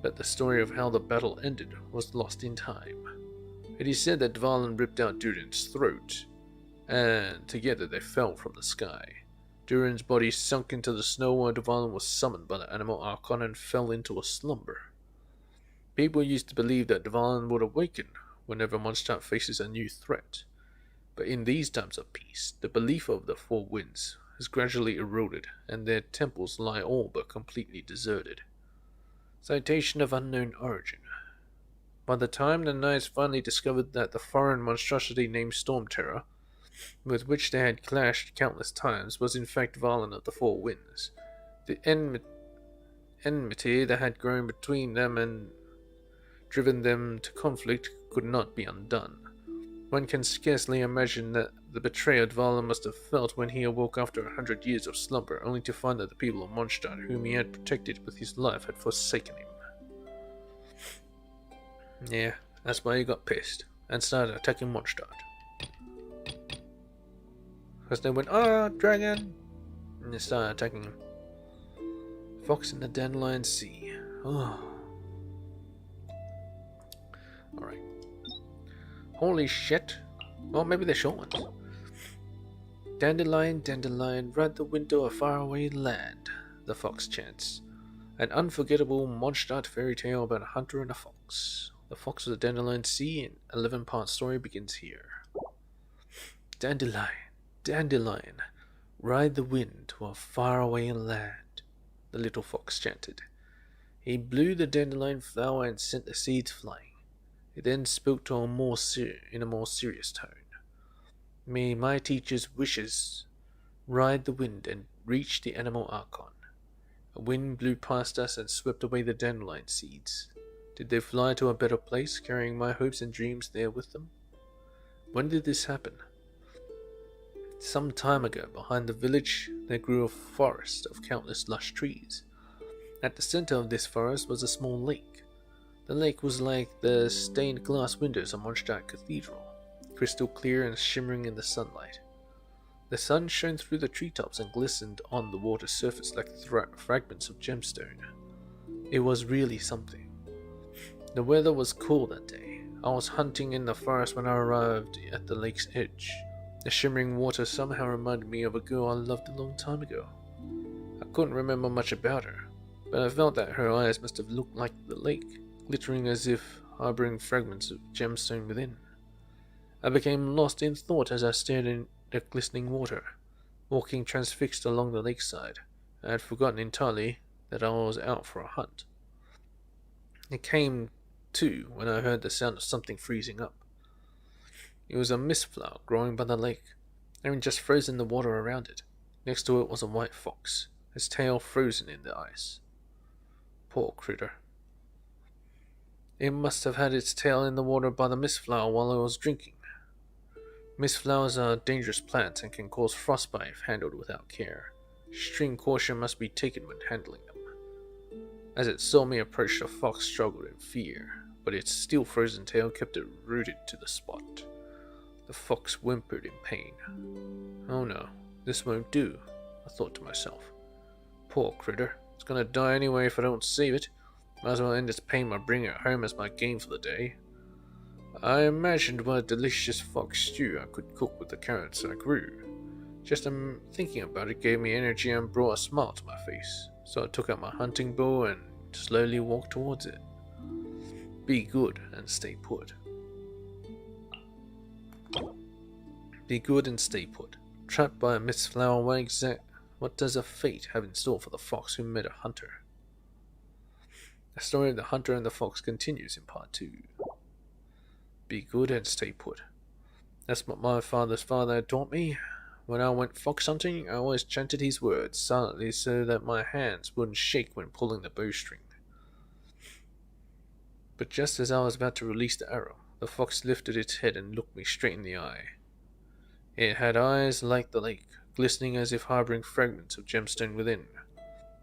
But the story of how the battle ended was lost in time. It is said that Dvalin ripped out Durin's throat, and together they fell from the sky. Durin's body sunk into the snow while Dvalin was summoned by the animal Archon and fell into a slumber. People used to believe that Dvalin would awaken whenever Mondstadt faces a new threat, but in these times of peace, the belief of the Four Winds has gradually eroded, and their temples lie all but completely deserted. Citation of unknown origin. By the time the Knights finally discovered that the foreign monstrosity named Storm Terror, with which they had clashed countless times, was in fact Dvalin of the Four Winds, the enmity that had grown between them and driven them to conflict could not be undone. One can scarcely imagine that the betrayal Dvalin must have felt when he awoke after 100 years of slumber, only to find that the people of Mondstadt, whom he had protected with his life, had forsaken him. Yeah, that's why he got pissed and started attacking Mondstadt. Because they went, "Ah, dragon!" and they started attacking him. Fox in the Dandelion Sea. Oh. Alright. Holy shit. Well, maybe they're short ones. Dandelion, dandelion, ride the window of faraway land, the fox chants. An unforgettable Mondstadt fairy tale about a hunter and a fox. The Fox of the Dandelion Sea, an 11-part story, begins here. Dandelion, dandelion, ride the wind to a faraway land, the little fox chanted. He blew the dandelion flower and sent the seeds flying. He then spoke to in a more serious tone. May my teacher's wishes ride the wind and reach the animal Archon. A wind blew past us and swept away the dandelion seeds. Did they fly to a better place, carrying my hopes and dreams there with them? When did this happen? Some time ago, behind the village, there grew a forest of countless lush trees. At the center of this forest was a small lake. The lake was like the stained glass windows of Mondstadt Cathedral, crystal clear and shimmering in the sunlight. The sun shone through the treetops and glistened on the water's surface like fragments of gemstone. It was really something. The weather was cool that day. I was hunting in the forest when I arrived at the lake's edge. The shimmering water somehow reminded me of a girl I loved a long time ago. I couldn't remember much about her, but I felt that her eyes must have looked like the lake, glittering as if harboring fragments of gemstone within. I became lost in thought as I stared in the glistening water, walking transfixed along the lakeside. I had forgotten entirely that I was out for a hunt. It came, too, when I heard the sound of something freezing up. It was a mistflower growing by the lake, having just frozen the water around it. Next to it was a white fox, his tail frozen in the ice. Poor critter. It must have had its tail in the water by the mistflower while it was drinking. Mistflowers are dangerous plants and can cause frostbite if handled without care. Extreme caution must be taken when handling them. As it saw me approach, the fox struggled in fear, but its still frozen tail kept it rooted to the spot. The fox whimpered in pain. Oh no, this won't do, I thought to myself. Poor critter, it's gonna die anyway if I don't save it. Might as well end its pain by bringing it home as my game for the day. I imagined what a delicious fox stew I could cook with the carrots I grew. Just thinking about it gave me energy and brought a smile to my face, so I took out my hunting bow and slowly walked towards it. Be good and stay put. Be good and stay put. Trapped by a mistflower, what does a fate have in store for the fox who met a hunter? The story of the hunter and the fox continues in part 2. Be good and stay put. That's what my father's father had taught me. When I went fox hunting, I always chanted his words silently so that my hands wouldn't shake when pulling the bowstring. But just as I was about to release the arrow, the fox lifted its head and looked me straight in the eye. It had eyes like the lake, glistening as if harboring fragments of gemstone within.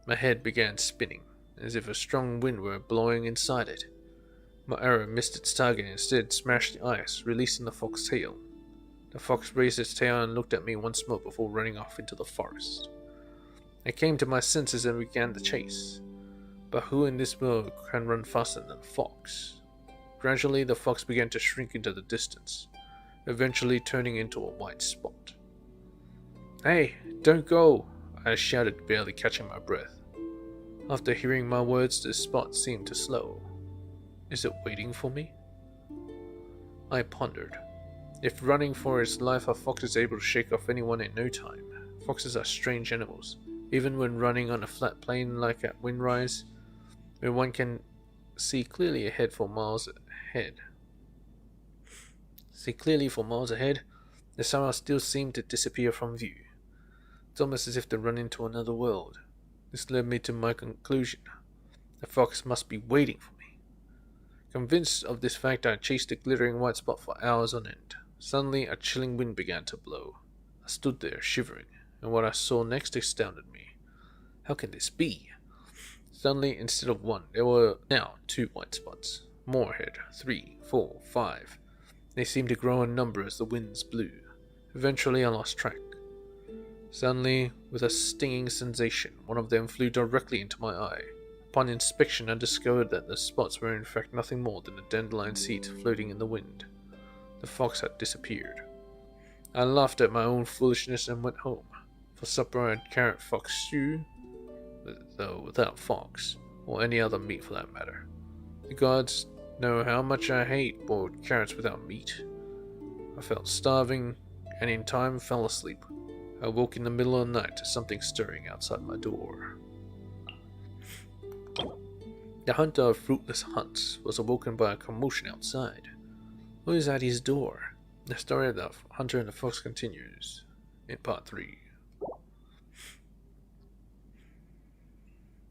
My head began spinning, as if a strong wind were blowing inside it. My arrow missed its target and instead smashed the ice, releasing the fox's tail. The fox raised its tail and looked at me once more before running off into the forest. I came to my senses and began the chase. But who in this world can run faster than a fox? Gradually, the fox began to shrink into the distance, eventually turning into a white spot. Hey, don't go! I shouted, barely catching my breath. After hearing my words, the spot seemed to slow. Is it waiting for me? I pondered. If running for its life, a fox is able to shake off anyone in no time. Foxes are strange animals. Even when running on a flat plain like at Windrise, where one can see clearly ahead for miles ahead. They somehow still seem to disappear from view. It's almost as if they run into another world. This led me to my conclusion. The fox must be waiting for me. Convinced of this fact, I chased the glittering white spot for hours on end. Suddenly, a chilling wind began to blow. I stood there, shivering, and what I saw next astounded me. How can this be? Suddenly, instead of one, there were now 2 white spots. More ahead, 3, 4, 5. They seemed to grow in number as the winds blew. Eventually, I lost track. Suddenly, with a stinging sensation, one of them flew directly into my eye. Upon inspection, I discovered that the spots were in fact nothing more than a dandelion seed floating in the wind. The fox had disappeared. I laughed at my own foolishness and went home. For supper I had carrot fox stew, though without fox, or any other meat for that matter. The gods know how much I hate boiled carrots without meat. I felt starving, and in time fell asleep. I woke in the middle of the night to something stirring outside my door. The hunter of fruitless hunts was awoken by a commotion outside. Who is at his door? The story of the hunter and the fox continues in part 3.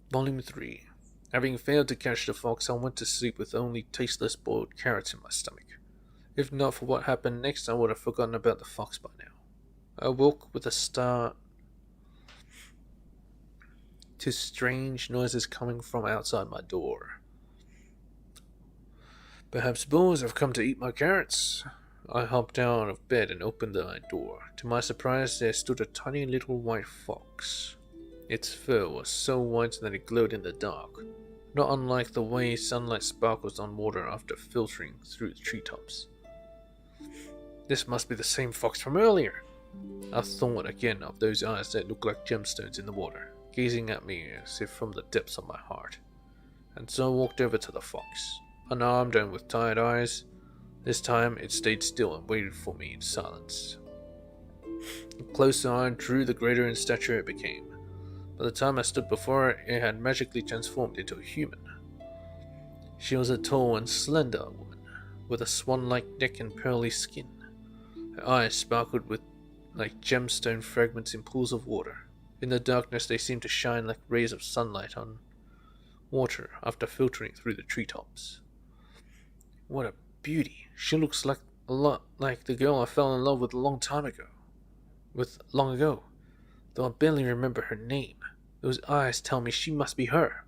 Volume 3. Having failed to catch the fox, I went to sleep with only tasteless boiled carrots in my stomach. If not for what happened next, I would have forgotten about the fox by now. I woke with a start to strange noises coming from outside my door. Perhaps boars have come to eat my carrots. I hopped out of bed and opened the door. To my surprise, there stood a tiny little white fox. Its fur was so white that it glowed in the dark, not unlike the way sunlight sparkles on water after filtering through the treetops. This must be the same fox from earlier. I thought again of those eyes that looked like gemstones in the water, gazing at me as if from the depths of my heart. And so I walked over to the fox, unarmed and with tired eyes. This time it stayed still and waited for me in silence. The closer I drew, the greater in stature it became. By the time I stood before it, it had magically transformed into a human. She was a tall and slender woman, with a swan-like neck and pearly skin. Her eyes sparkled like gemstone fragments in pools of water. In the darkness they seemed to shine like rays of sunlight on water after filtering through the treetops. What a beauty! She looks a lot like the girl I fell in love with long ago. Though I barely remember her name. Those eyes tell me she must be her.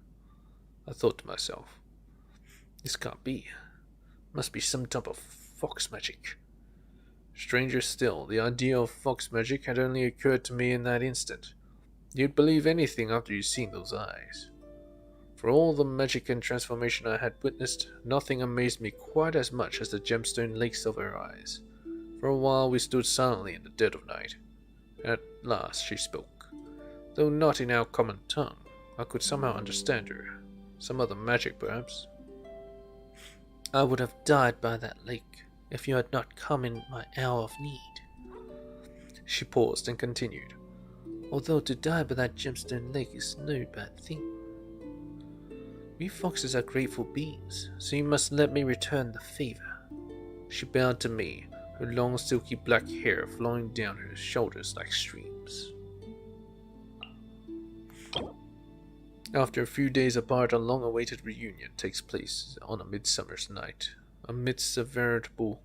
I thought to myself, this can't be. Must be some type of fox magic. Stranger still, the idea of fox magic had only occurred to me in that instant. You'd believe anything after you'd seen those eyes. For all the magic and transformation I had witnessed, nothing amazed me quite as much as the gemstone lakes of her eyes. For a while we stood silently in the dead of night. At last she spoke. Though not in our common tongue, I could somehow understand her. Some other magic, perhaps. I would have died by that lake if you had not come in my hour of need. She paused and continued. Although to die by that gemstone lake is no bad thing. We foxes are grateful beings, so you must let me return the favor. She bowed to me, her long silky black hair flowing down her shoulders like streams. After a few days apart, a long-awaited reunion takes place on a midsummer's night, amidst a veritable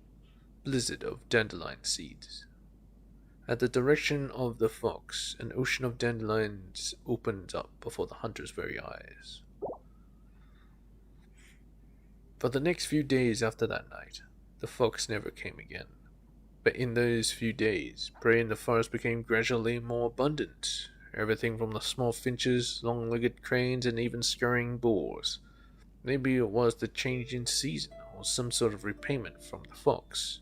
blizzard of dandelion seeds. At the direction of the fox, an ocean of dandelions opened up before the hunter's very eyes. For the next few days after that night, the fox never came again. But in those few days, prey in the forest became gradually more abundant. Everything from the small finches, long-legged cranes, and even scurrying boars. Maybe it was the change in season, or some sort of repayment from the fox.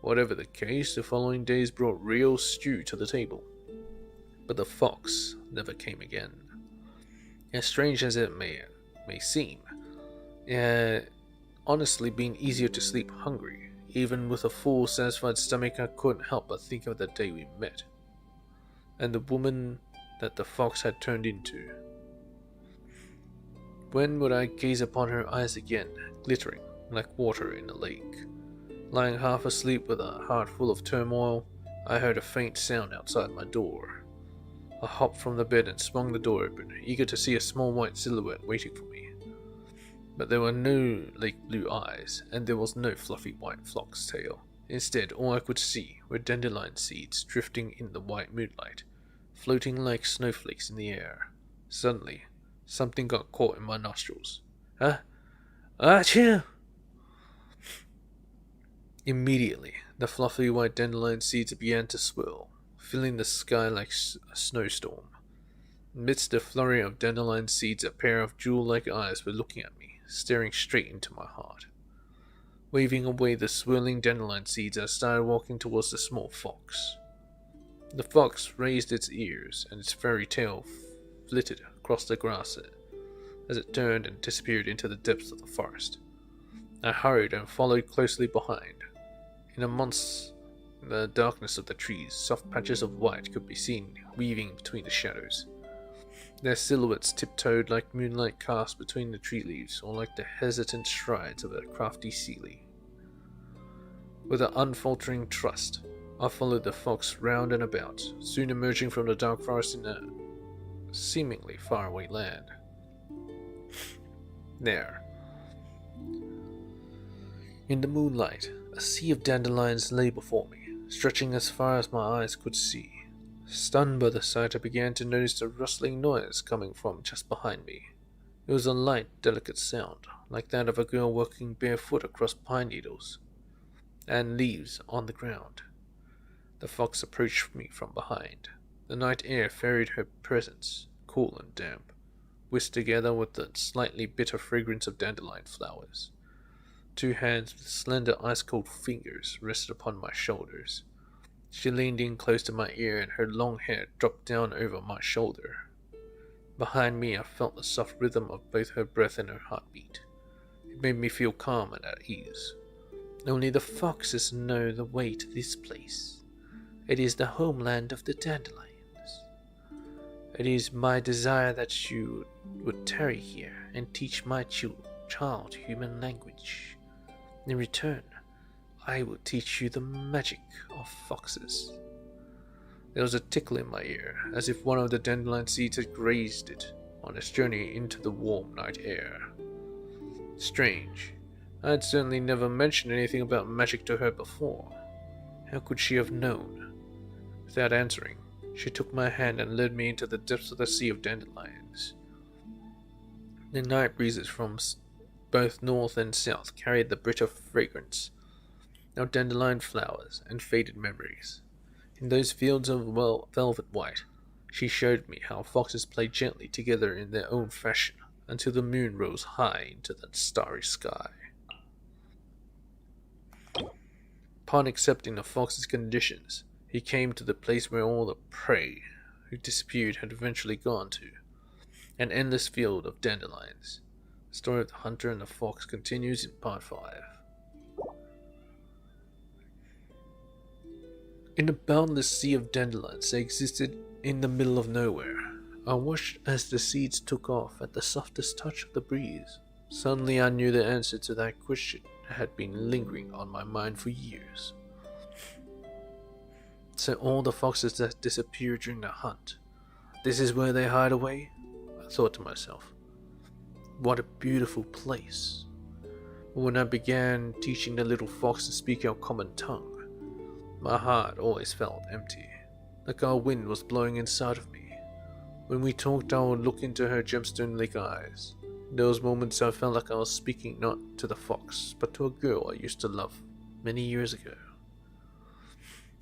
Whatever the case, the following days brought real stew to the table. But the fox never came again. As strange as it may seem, it had honestly been easier to sleep hungry. Even with a full, satisfied stomach, I couldn't help but think of the day we met, and the woman that the fox had turned into. When would I gaze upon her eyes again, glittering like water in a lake? Lying half asleep with a heart full of turmoil, I heard a faint sound outside my door. I hopped from the bed and swung the door open, eager to see a small white silhouette waiting for me. But there were no lake blue eyes, and there was no fluffy white fox tail. Instead, all I could see were dandelion seeds drifting in the white moonlight, floating like snowflakes in the air. Suddenly, something got caught in my nostrils. Achoo! Immediately, the fluffy white dandelion seeds began to swirl, filling the sky like a snowstorm. Amidst the flurry of dandelion seeds, a pair of jewel-like eyes were looking at me, staring straight into my heart. Waving away the swirling dandelion seeds, I started walking towards the small fox. The fox raised its ears, and its furry tail flitted across the grass as it turned and disappeared into the depths of the forest. I hurried and followed closely behind. Amongst the darkness of the trees, soft patches of white could be seen weaving between the shadows. Their silhouettes tiptoed like moonlight cast between the tree leaves, or like the hesitant strides of a crafty sealy. With an unfaltering trust, I followed the fox round and about, soon emerging from the dark forest in a seemingly faraway land. There, in the moonlight, a sea of dandelions lay before me, stretching as far as my eyes could see. Stunned by the sight, I began to notice a rustling noise coming from just behind me. It was a light, delicate sound, like that of a girl walking barefoot across pine needles and leaves on the ground. The fox approached me from behind. The night air ferried her presence, cool and damp, whisked together with the slightly bitter fragrance of dandelion flowers. Two hands with slender ice-cold fingers rested upon my shoulders. She leaned in close to my ear and her long hair dropped down over my shoulder. Behind me I felt the soft rhythm of both her breath and her heartbeat. It made me feel calm and at ease. Only the foxes know the way to this place. It is the homeland of the dandelions. It is my desire that you would tarry here and teach my child human language. In return, I will teach you the magic of foxes. There was a tickle in my ear, as if one of the dandelion seeds had grazed it on its journey into the warm night air. Strange. I had certainly never mentioned anything about magic to her before. How could she have known? Without answering, she took my hand and led me into the depths of the sea of dandelions. The night breezes from both north and south carried the bitter fragrance of dandelion flowers and faded memories. In those fields of velvet white, she showed me how foxes play gently together in their own fashion until the moon rose high into the starry sky. Upon accepting the fox's conditions, he came to the place where all the prey who disappeared had eventually gone to, an endless field of dandelions. The story of the hunter and the fox continues in part 5. In a boundless sea of dandelions that existed in the middle of nowhere, I watched as the seeds took off at the softest touch of the breeze. Suddenly I knew the answer to that question that had been lingering on my mind for years. So all the foxes that disappeared during the hunt, this is where they hide away? I thought to myself. What a beautiful place. But when I began teaching the little fox to speak our common tongue, my heart always felt empty, like our wind was blowing inside of me. When we talked, I would look into her gemstone-like eyes. In those moments I felt like I was speaking not to the fox, but to a girl I used to love many years ago.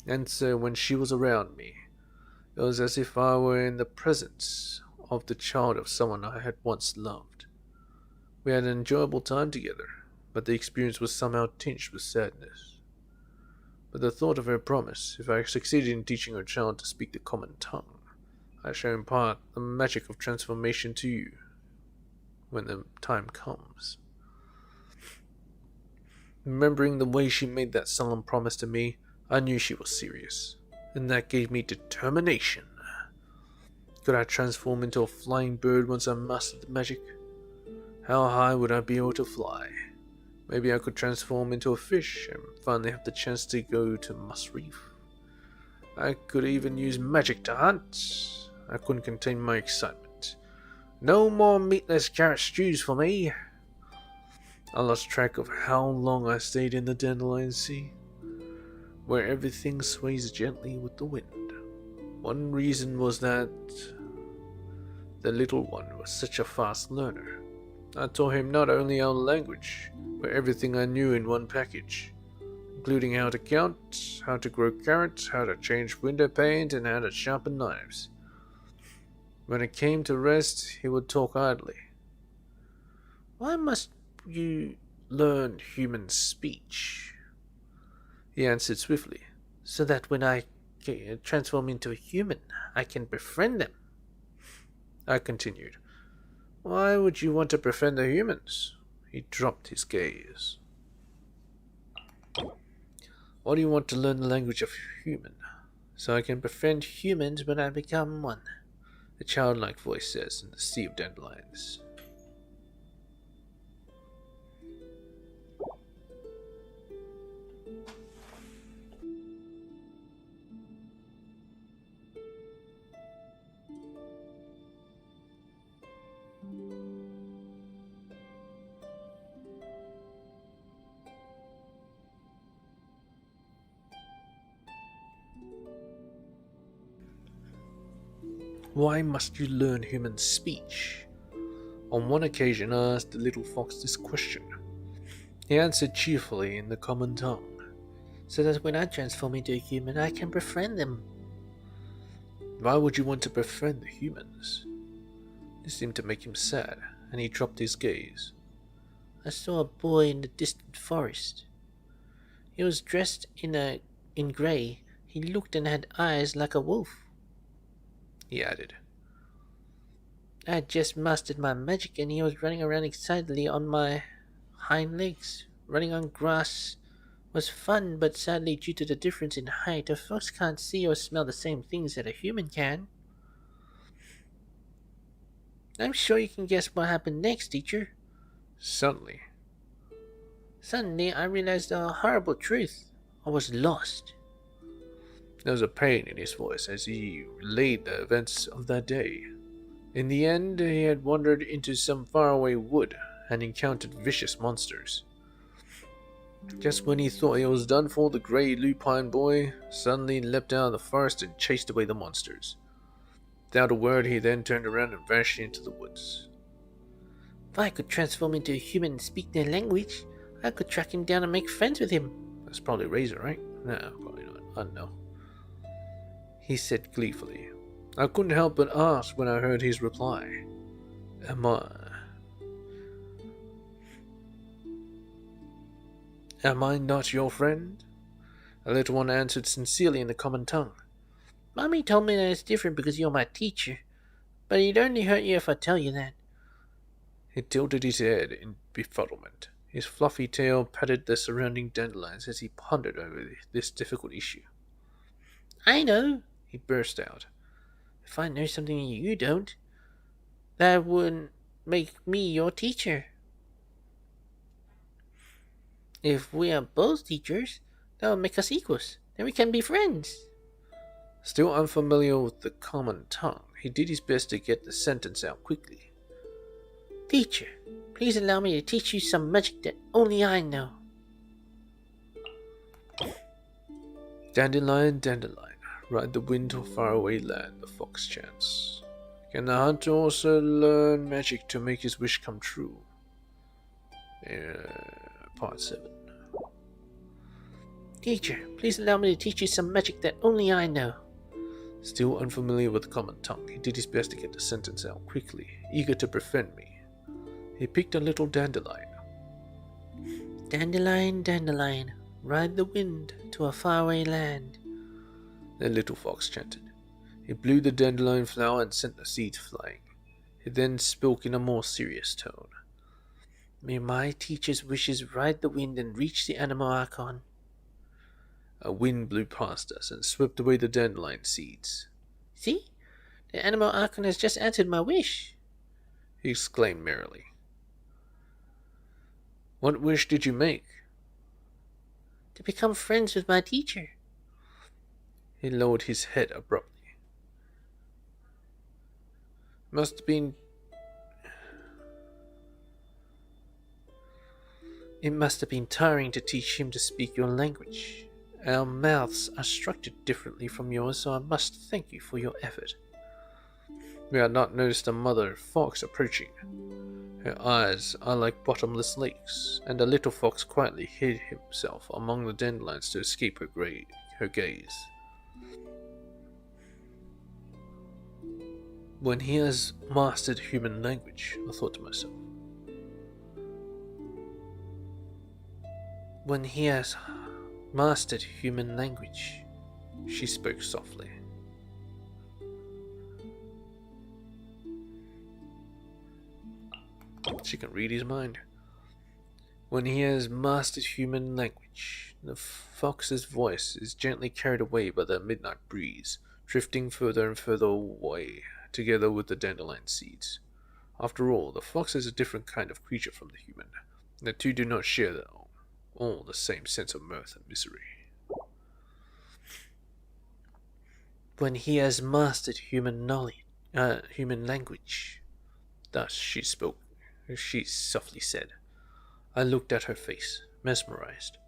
And so when she was around me, it was as if I were in the presence of the child of someone I had once loved. We had an enjoyable time together, but the experience was somehow tinged with sadness. But the thought of her promise, if I succeeded in teaching her child to speak the common tongue, I shall impart the magic of transformation to you when the time comes. Remembering the way she made that solemn promise to me, I knew she was serious, and that gave me determination. Could I transform into a flying bird once I mastered the magic? How high would I be able to fly? Maybe I could transform into a fish and finally have the chance to go to Muss Reef. I could even use magic to hunt. I couldn't contain my excitement. No more meatless carrot stews for me. I lost track of how long I stayed in the dandelion sea, where everything sways gently with the wind. One reason was that the little one was such a fast learner. I taught him not only our language, but everything I knew in one package, including how to count, how to grow carrots, how to change window paint, and how to sharpen knives. When it came to rest, he would talk idly. Why must you learn human speech? He answered swiftly, so that when I transform into a human, I can befriend them. I continued, why would you want to befriend the humans? He dropped his gaze. Why do you want to learn the language of human? So I can befriend humans when I become one, the childlike voice says in the sea of dandelions. Why must you learn human speech? On one occasion I asked the little fox this question. He answered cheerfully in the common tongue. So that when I transform into a human, I can befriend them. Why would you want to befriend the humans? This seemed to make him sad, and he dropped his gaze. I saw a boy in the distant forest. He was dressed in grey. He looked and had eyes like a wolf. He added. I had just mastered my magic and he was running around excitedly on my hind legs. Running on grass was fun, but sadly due to the difference in height, a fox can't see or smell the same things that a human can. I'm sure you can guess what happened next, teacher. Suddenly, I realized a horrible truth. I was lost. There was a pain in his voice as he relayed the events of that day. In the end, he had wandered into some faraway wood and encountered vicious monsters. Just when he thought he was done for, the grey lupine boy suddenly leapt out of the forest and chased away the monsters. Without a word, he then turned around and vanished into the woods. If I could transform into a human and speak their language, I could track him down and make friends with him. That's probably Razor, right? No, probably not. I don't know. He said gleefully. I couldn't help but ask when I heard his reply. Am I not your friend? The little one answered sincerely in the common tongue. Mommy told me that it's different because you're my teacher, but it'd only hurt you if I tell you that. He tilted his head in befuddlement. His fluffy tail patted the surrounding dandelions as he pondered over this difficult issue. I know, he burst out. If I know something you don't, that wouldn't make me your teacher. If we are both teachers, that will make us equals. Then we can be friends. Still unfamiliar with the common tongue, he did his best to get the sentence out quickly. Teacher, please allow me to teach you some magic that only I know. Dandelion, dandelion, ride the wind to a faraway land, the fox chants. Can the hunter also learn magic to make his wish come true? Part 7. Teacher, please allow me to teach you some magic that only I know. Still unfamiliar with the common tongue, he did his best to get the sentence out quickly, eager to befriend me. He picked a little dandelion. Dandelion, dandelion, ride the wind to a faraway land. The little fox chanted. He blew the dandelion flower and sent the seeds flying. He then spoke in a more serious tone. May my teacher's wishes ride the wind and reach the animal archon. A wind blew past us and swept away the dandelion seeds. See? The animal archon has just answered my wish, he exclaimed merrily. What wish did you make? To become friends with my teacher. He lowered his head abruptly. It must have been tiring to teach him to speak your language. Our mouths are structured differently from yours, so I must thank you for your effort. We had not noticed a mother fox approaching. Her eyes are like bottomless lakes, and the little fox quietly hid himself among the dandelions to escape her gaze. When he has mastered human language, I thought to myself. When he has mastered human language, she spoke softly. She can read his mind. When he has mastered human language, the fox's voice is gently carried away by the midnight breeze, drifting further and further away, together with the dandelion seeds. After all, the fox is a different kind of creature from the human. The two do not share all the same sense of mirth and misery. When he has mastered human language, thus she softly said. I looked at her face, mesmerized.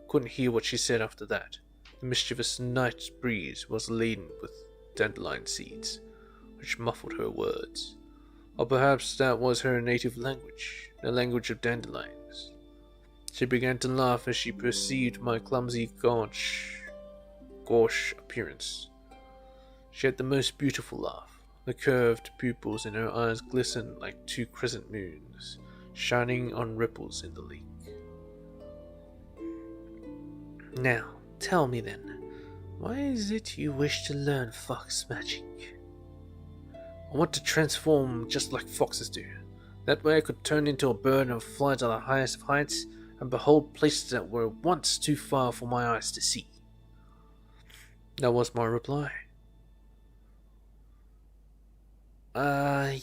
Couldn't hear what she said after that. The mischievous night breeze was laden with dandelion seeds. which muffled her words. Or perhaps that was her native language, the language of dandelions. She began to laugh as she perceived my clumsy, gauche appearance. She had the most beautiful laugh. The curved pupils in her eyes glistened like two crescent moons, shining on ripples in the lake. Now, tell me then, why is it you wish to learn fox magic? I want to transform just like foxes do. That way I could turn into a bird and fly to the highest of heights and behold places that were once too far for my eyes to see. That was my reply.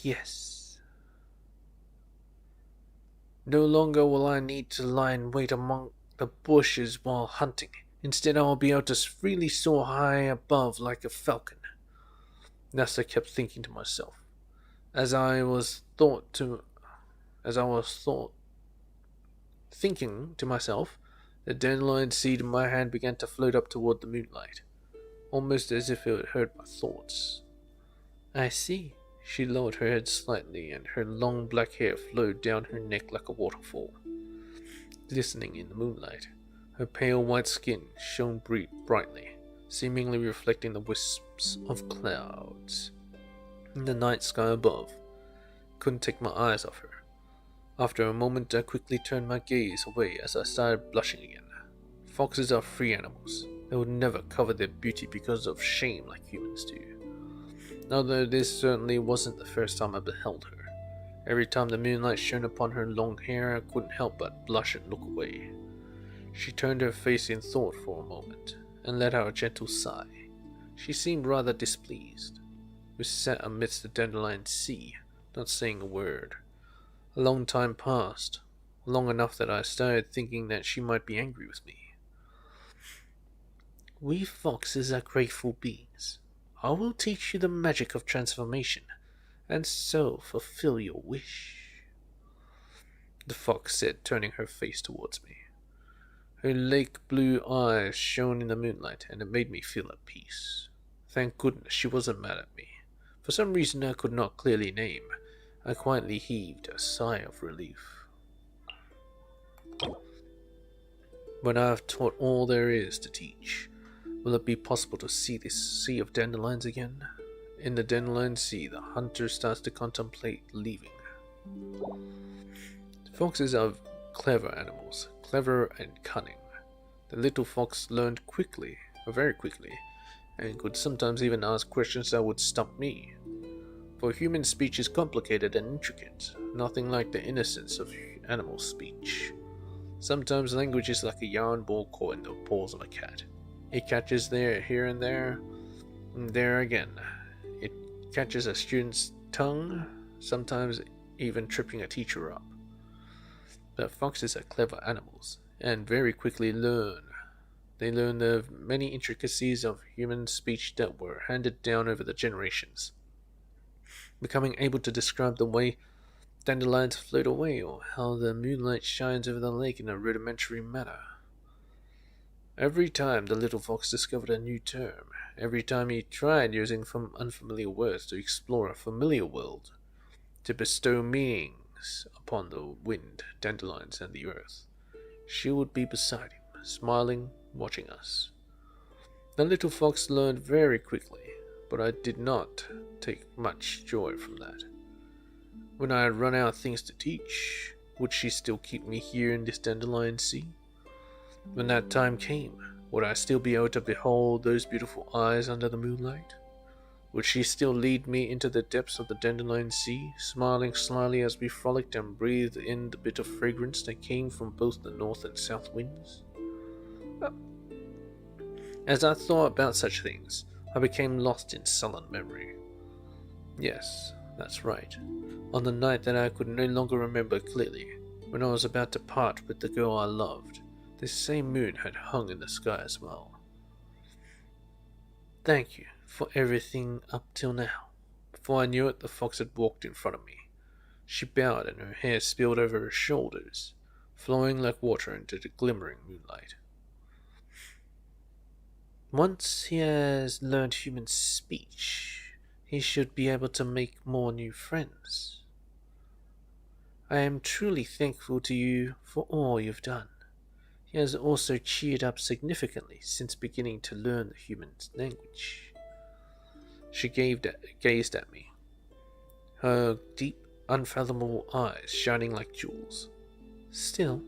Yes. No longer will I need to lie in wait among the bushes while hunting. Instead, I will be able to freely soar high above like a falcon. Thus I kept thinking to myself, as I was thinking to myself, the dandelion seed in my hand began to float up toward the moonlight, almost as if it had heard my thoughts. I see. She lowered her head slightly, and her long black hair flowed down her neck like a waterfall, glistening in the moonlight. Her pale white skin shone brightly, seemingly reflecting the wisps of clouds in the night sky above. Couldn't take my eyes off her. After a moment, I quickly turned my gaze away as I started blushing again. Foxes are free animals. They would never cover their beauty because of shame like humans do. Although this certainly wasn't the first time I beheld her. Every time the moonlight shone upon her long hair, I couldn't help but blush and look away. She turned her face in thought for a moment, and let out a gentle sigh. She seemed rather displeased. We sat amidst the dandelion sea, not saying a word. A long time passed, long enough that I started thinking that she might be angry with me. We foxes are grateful beings. I will teach you the magic of transformation, and so fulfill your wish, the fox said, turning her face towards me. Her lake blue eyes shone in the moonlight, and it made me feel at peace. Thank goodness she wasn't mad at me. For some reason I could not clearly name, I quietly heaved a sigh of relief. When I have taught all there is to teach, will it be possible to see this sea of dandelions again? In the dandelion sea, the hunter starts to contemplate leaving. Foxes are clever animals, clever and cunning. The little fox learned quickly, or very quickly, and could sometimes even ask questions that would stump me. For human speech is complicated and intricate, nothing like the innocence of animal speech. Sometimes language is like a yarn ball caught in the paws of a cat. It catches there, here and there again. It catches a student's tongue, sometimes even tripping a teacher up. But foxes are clever animals, and very quickly learn. They learn the many intricacies of human speech that were handed down over the generations, becoming able to describe the way dandelions float away, or how the moonlight shines over the lake in a rudimentary manner. Every time the little fox discovered a new term, every time he tried using unfamiliar words to explore a familiar world, to bestow meanings upon the wind, dandelions, and the earth, she would be beside him, smiling, watching us. The little fox learned very quickly, but I did not take much joy from that. When I had run out of things to teach, would she still keep me here in this dandelion sea? When that time came, would I still be able to behold those beautiful eyes under the moonlight? Would she still lead me into the depths of the dandelion sea, smiling slyly as we frolicked and breathed in the bitter fragrance that came from both the north and south winds? As I thought about such things, I became lost in sullen memory. Yes, that's right. On the night that I could no longer remember clearly, when I was about to part with the girl I loved, this same moon had hung in the sky as well. Thank you for everything up till now. Before I knew it, the fox had walked in front of me. She bowed and her hair spilled over her shoulders, flowing like water into the glimmering moonlight. Once he has learned human speech, he should be able to make more new friends. I am truly thankful to you for all you've done. He has also cheered up significantly since beginning to learn the human language. She gazed at me, her deep, unfathomable eyes shining like jewels. Still,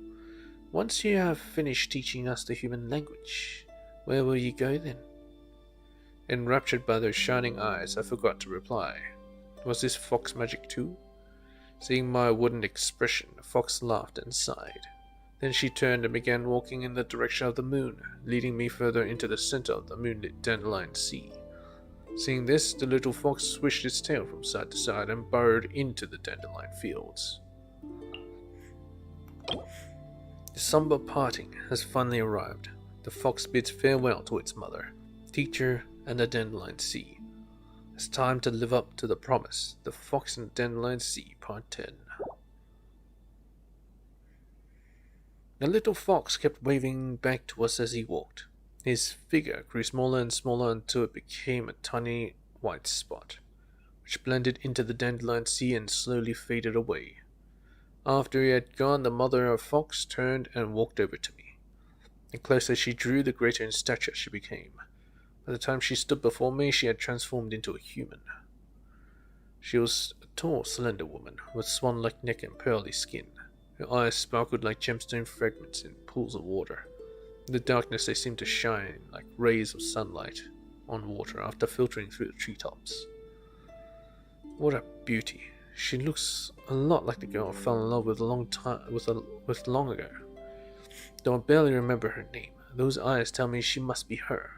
once you have finished teaching us the human language, where will you go then? Enraptured by those shining eyes, I forgot to reply. Was this fox magic too? Seeing my wooden expression, the fox laughed and sighed. Then she turned and began walking in the direction of the moon, leading me further into the center of the moonlit dandelion sea. Seeing this, the little fox swished its tail from side to side and burrowed into the dandelion fields. The somber parting has finally arrived. The fox bids farewell to its mother, teacher, and the dandelion sea. It's time to live up to the promise. The Fox and the Dandelion Sea, Part 10. The little fox kept waving back to us as he walked. His figure grew smaller and smaller until it became a tiny white spot, which blended into the dandelion sea and slowly faded away. After he had gone, the mother of fox turned and walked over to me. The closer she drew, the greater in stature she became. By the time she stood before me, she had transformed into a human. She was a tall, slender woman, with swan-like neck and pearly skin. Her eyes sparkled like gemstone fragments in pools of water. In the darkness they seemed to shine like rays of sunlight on water after filtering through the treetops. What a beauty. She looks a lot like the girl I fell in love with long ago. Though I barely remember her name, those eyes tell me she must be her.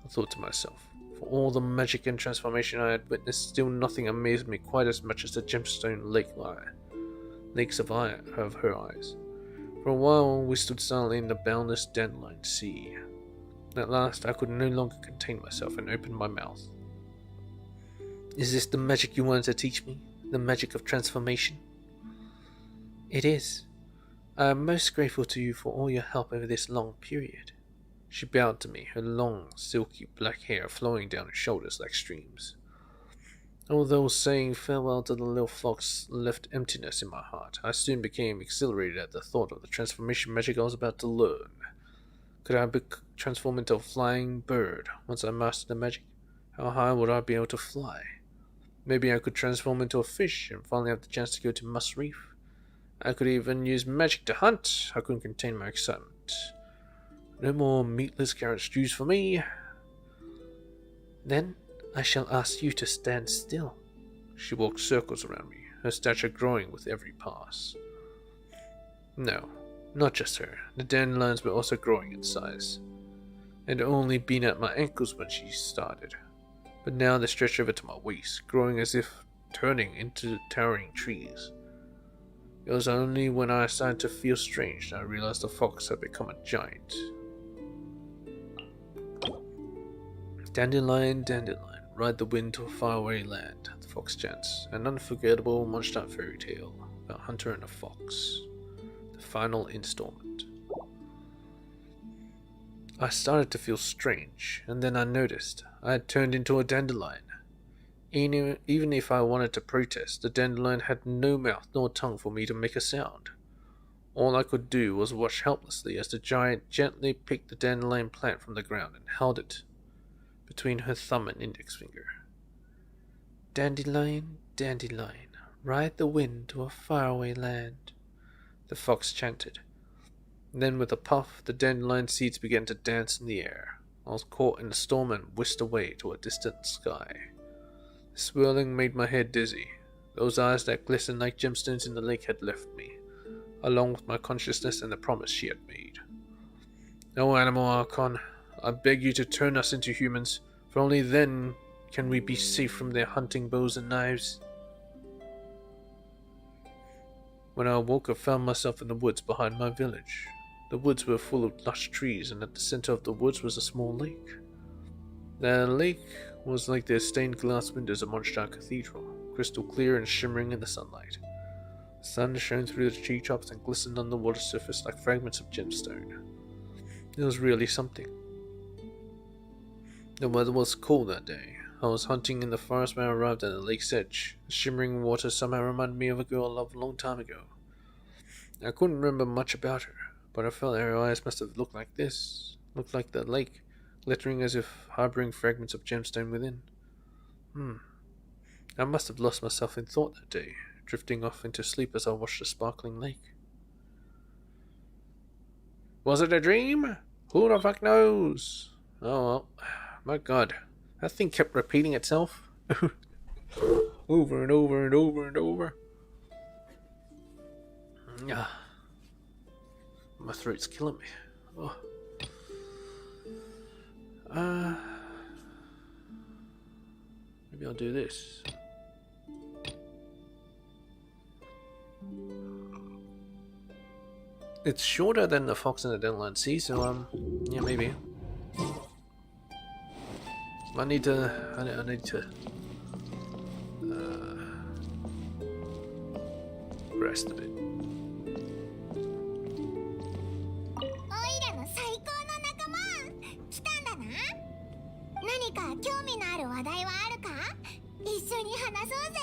I thought to myself. For all the magic and transformation I had witnessed, still nothing amazed me quite as much as the gemstone lakes of her eyes. For a while we stood silently in the boundless dandelion sea. At last I could no longer contain myself and opened my mouth. Is this the magic you wanted to teach me? The magic of transformation? It is. I am most grateful to you for all your help over this long period. She bowed to me, her long, silky black hair flowing down her shoulders like streams. Although saying farewell to the little fox left emptiness in my heart, I soon became exhilarated at the thought of the transformation magic I was about to learn. Could I transform into a flying bird once I mastered the magic? How high would I be able to fly? Maybe I could transform into a fish and finally have the chance to go to Must Reef. I could even use magic to hunt. I couldn't contain my excitement. No more meatless carrot stews for me. Then I shall ask you to stand still. She walked circles around me, her stature growing with every pass. No, not just her. The dandelions were also growing in size. They'd only been at my ankles when she started, but now they stretched over to my waist, growing as if turning into towering trees. It was only when I started to feel strange that I realized the fox had become a giant. Dandelion, dandelion, ride the wind to a faraway land, the fox chants, an unforgettable Mondstadt fairy tale about Hunter and a fox. The final installment. I started to feel strange, and then I noticed I had turned into a dandelion. Even if I wanted to protest, the dandelion had no mouth nor tongue for me to make a sound. All I could do was watch helplessly as the giant gently picked the dandelion plant from the ground and held it between her thumb and index finger. Dandelion, dandelion, ride the wind to a faraway land, the fox chanted. Then with a puff, the dandelion seeds began to dance in the air. I was caught in the storm and whisked away to a distant sky. The swirling made my head dizzy. Those eyes that glistened like gemstones in the lake had left me, along with my consciousness and the promise she had made. No, Animal Archon, I beg you to turn us into humans, for only then can we be safe from their hunting bows and knives. When I awoke, I found myself in the woods behind my village. The woods were full of lush trees, and at the center of the woods was a small lake. The lake was like the stained glass windows of Mondstadt Cathedral, crystal clear and shimmering in the sunlight. The sun shone through the treetops and glistened on the water surface like fragments of gemstone. It was really something. The weather was cool that day. I was hunting in the forest when I arrived at the lake's edge. The shimmering water somehow reminded me of a girl I loved a long time ago. I couldn't remember much about her, but I felt her eyes must have looked like this. Looked like the lake, glittering as if harboring fragments of gemstone within. I must have lost myself in thought that day, drifting off into sleep as I watched the sparkling lake. Was it a dream? Who the fuck knows? Oh well, my god. That thing kept repeating itself. Over and over and over and over. My throat's killing me. Oh. Maybe I'll do this. It's shorter than the Fox and the Dandelion Sea, so yeah, maybe. I need to rest a bit.
オイラの最高の仲間来たんだな。何か興味のある話題はあるか？一緒に話そうぜ。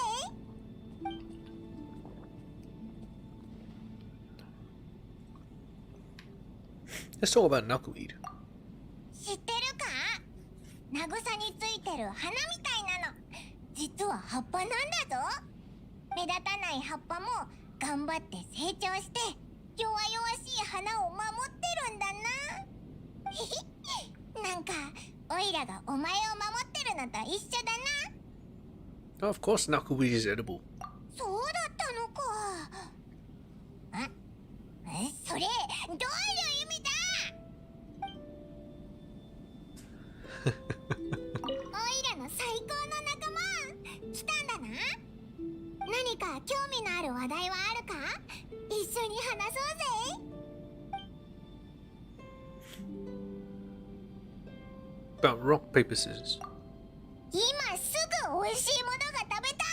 Let's talk about knuckleweed.
知ってるか？ナグサについてる花みたいなの。実は葉っぱなんだぞ。目立たない葉っぱも頑張って成長して弱々しい花を守ってるんだな。なんかオイラがお前を守ってるのと一緒だな。
Of course, knuckleweed is edible.
そうだったのか。それどういう意味だ？オイラの最高の仲間来たんだな。何か興味のある話題はあるか？一緒に話そうぜ。
About rock, paper, scissors.
今すぐ美味しいものが食べた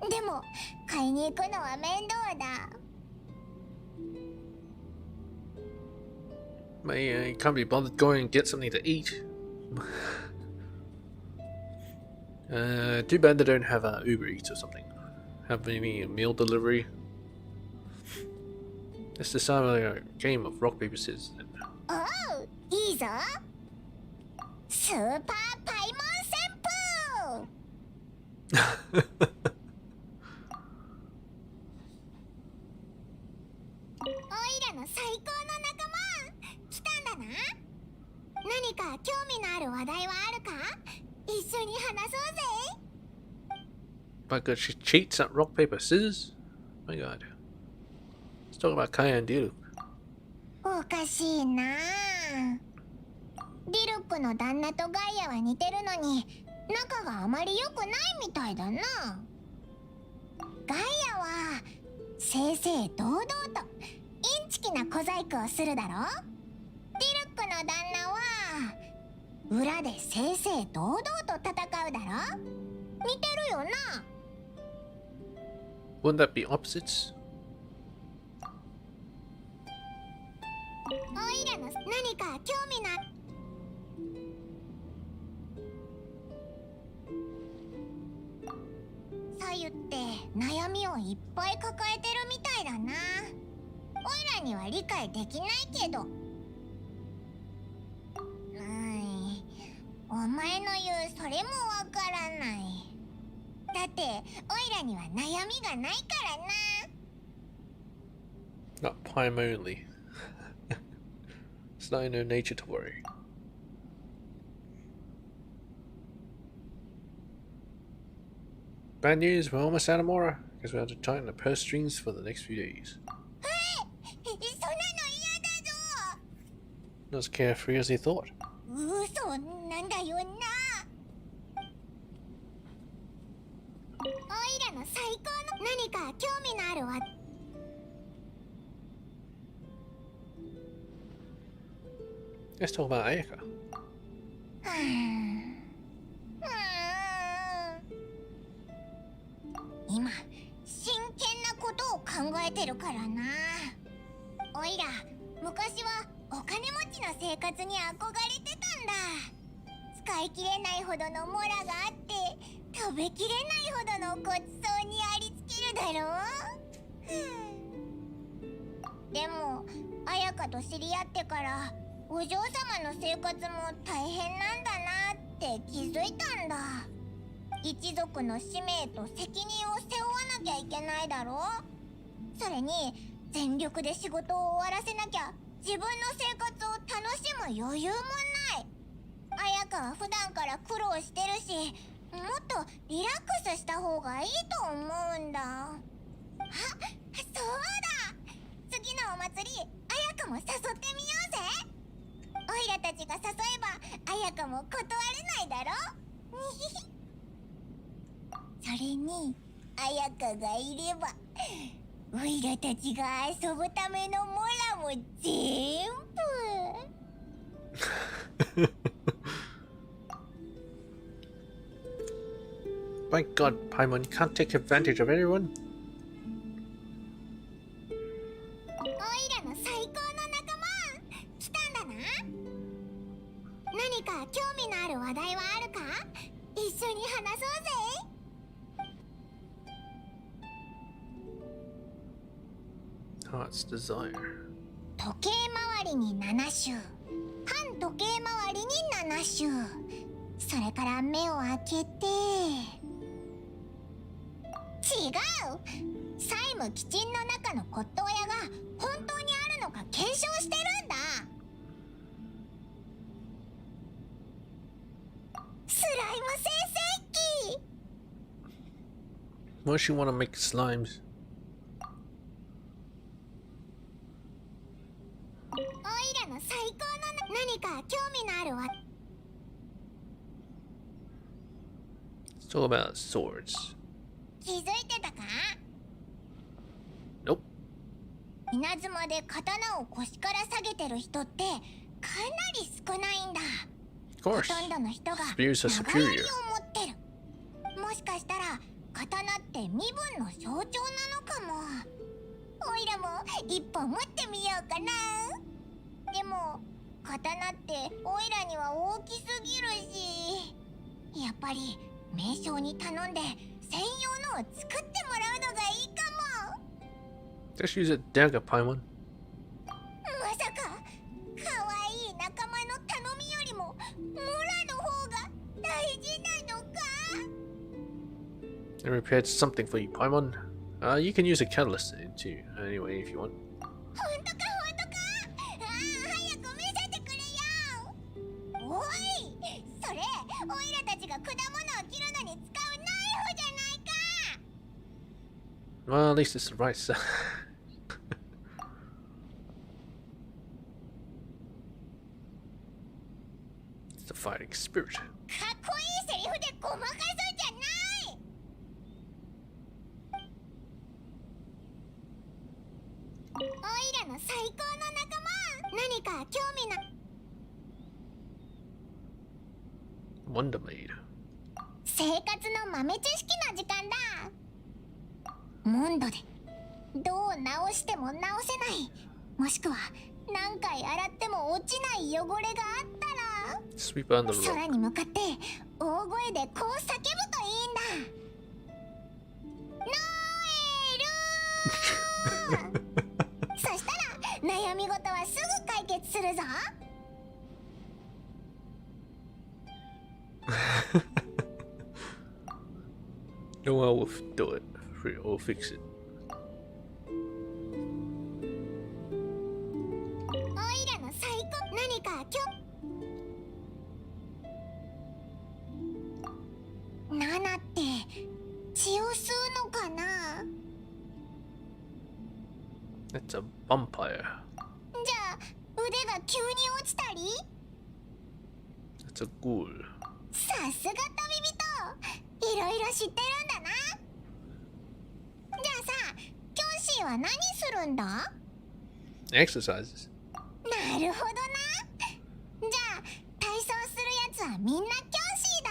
い。でも買いに行くのは面倒だ。
You can't be bothered going and get something to eat. Too bad they don't have Uber Eats or something. Have any meal delivery. Let's decide on a game of rock, paper, scissors.
おう、いいぞ。スーパーパイモン旋風。オイラの最高の仲間来たんだな。何か興味のある話題はあるか？一緒に話そうぜ。
My god, she cheats at rock, paper, scissors? My god. Let's talk about Kaya and Dilu.
おかしいな。ディルックの旦那とガイアは似てるのに仲があまり良くないみたいだな。ガイアは正々堂々とインチキな小細工をするだろ。ディルックの旦那は裏で正々堂々と戦うだろ。似てるよな。
Wouldn't that be opposites?
オイラの何か興味のある。さゆって悩みをいっぱい抱えてるみたいだな。オイラには理解できないけど。お前の言うそれもわからない。だってオイラには悩みがないからな。
Not Prime only. It's not in her nature to worry. Bad news, we're almost out of Mora, because we have to tighten the purse strings for the next few days.
そんなの嫌だぞ。
Not as carefree as he thought.
嘘なんだよな。オイラの最高の何か興味のあるわ。
Let's talk about Ayaka.
今真剣なことを考えてるからな。おいら昔はお金持ちの生活に憧れてたんだ。使い切れないほどのモラがあって食べきれないほどのごちそうにありつけるだろう。でも綾香と知り合ってからお嬢様の生活も大変なんだなって気づいたんだ。一族の使命と責任を背負わなきゃいけないだろう。それに全力で仕事を終わらせなきゃ自分の生活を楽しむ余裕もない。綾香は普段から苦労してるし、もっとリラックスした方がいいと思うんだ。あ、そうだ、次のお祭り綾香も誘ってみようぜ。オイラたちが誘えば綾香も断れないだろ。それに綾香がいればオイラたちが遊ぶためのモラも全部
My god, Paimon, you can't take advantage of everyone.
オイラの最高の仲間来たんだな。何か興味のある話題はあるか？一緒に話そうぜ。
Heart's desire.
時計回りに7周、反時計回りに7周、それから目を開けて。違う、債務基金の中の骨董屋が本当にあるのか検証してるんだ。スライム生成器。
Why does she want to make slimes?
オイラの最高の何か興味のあるわ。
It's all about swords.
気づいてたか？
Nope.
稲妻で刀を腰から下げてる人ってかなり少ないんだ。
Of
ほ
course.
とんどの人が
Spears are
長槍を
superior.
持ってる。もしかしたら刀って身分の象徴なのかも。オイラも一本持ってみようかな。でも刀ってオイラには大きすぎるし、やっぱり名匠に頼んで専用のを作ってもらうのがいいかも。
Just use a dagger, Paimon.
まさか可愛い仲間の頼みよりもモラの方が大事なのか？
I repaired something for you, Paimon. You can use a catalyst too, anyway, if you want.
ほんとかほんとか。早く見せてくれよ。おい、それオイラたちが果物を切るのに使うナイフじゃないか。
Well, at least it's the right size. It's the fighting spirit.
かっこいいセリフでごまかすんじゃない。オイラの最高の仲間、何か興味な。
Wonder Maid.
生活の豆知識の時間だ。モンドでどう直しても直せない、もしくは何回洗っても落ちない汚れがあったら
Sweep under the
空
rock.
に向かって大声でこう叫ぶといいんだ。ノエルそしたら悩み事はすぐ解決するぞ。
No one will do it or fix it.
オイラの最高、何か7って血を吸うのかな。
That's a vampire.
じゃあ腕が急に落ちたり。
That's a ghoul.
さすが旅人、いろいろ知ってるんだな。じゃあさ、キョンシーは何するんだ？
Exercises.
なるほどな。じゃあ体操するやつはみんなキョンシーだ。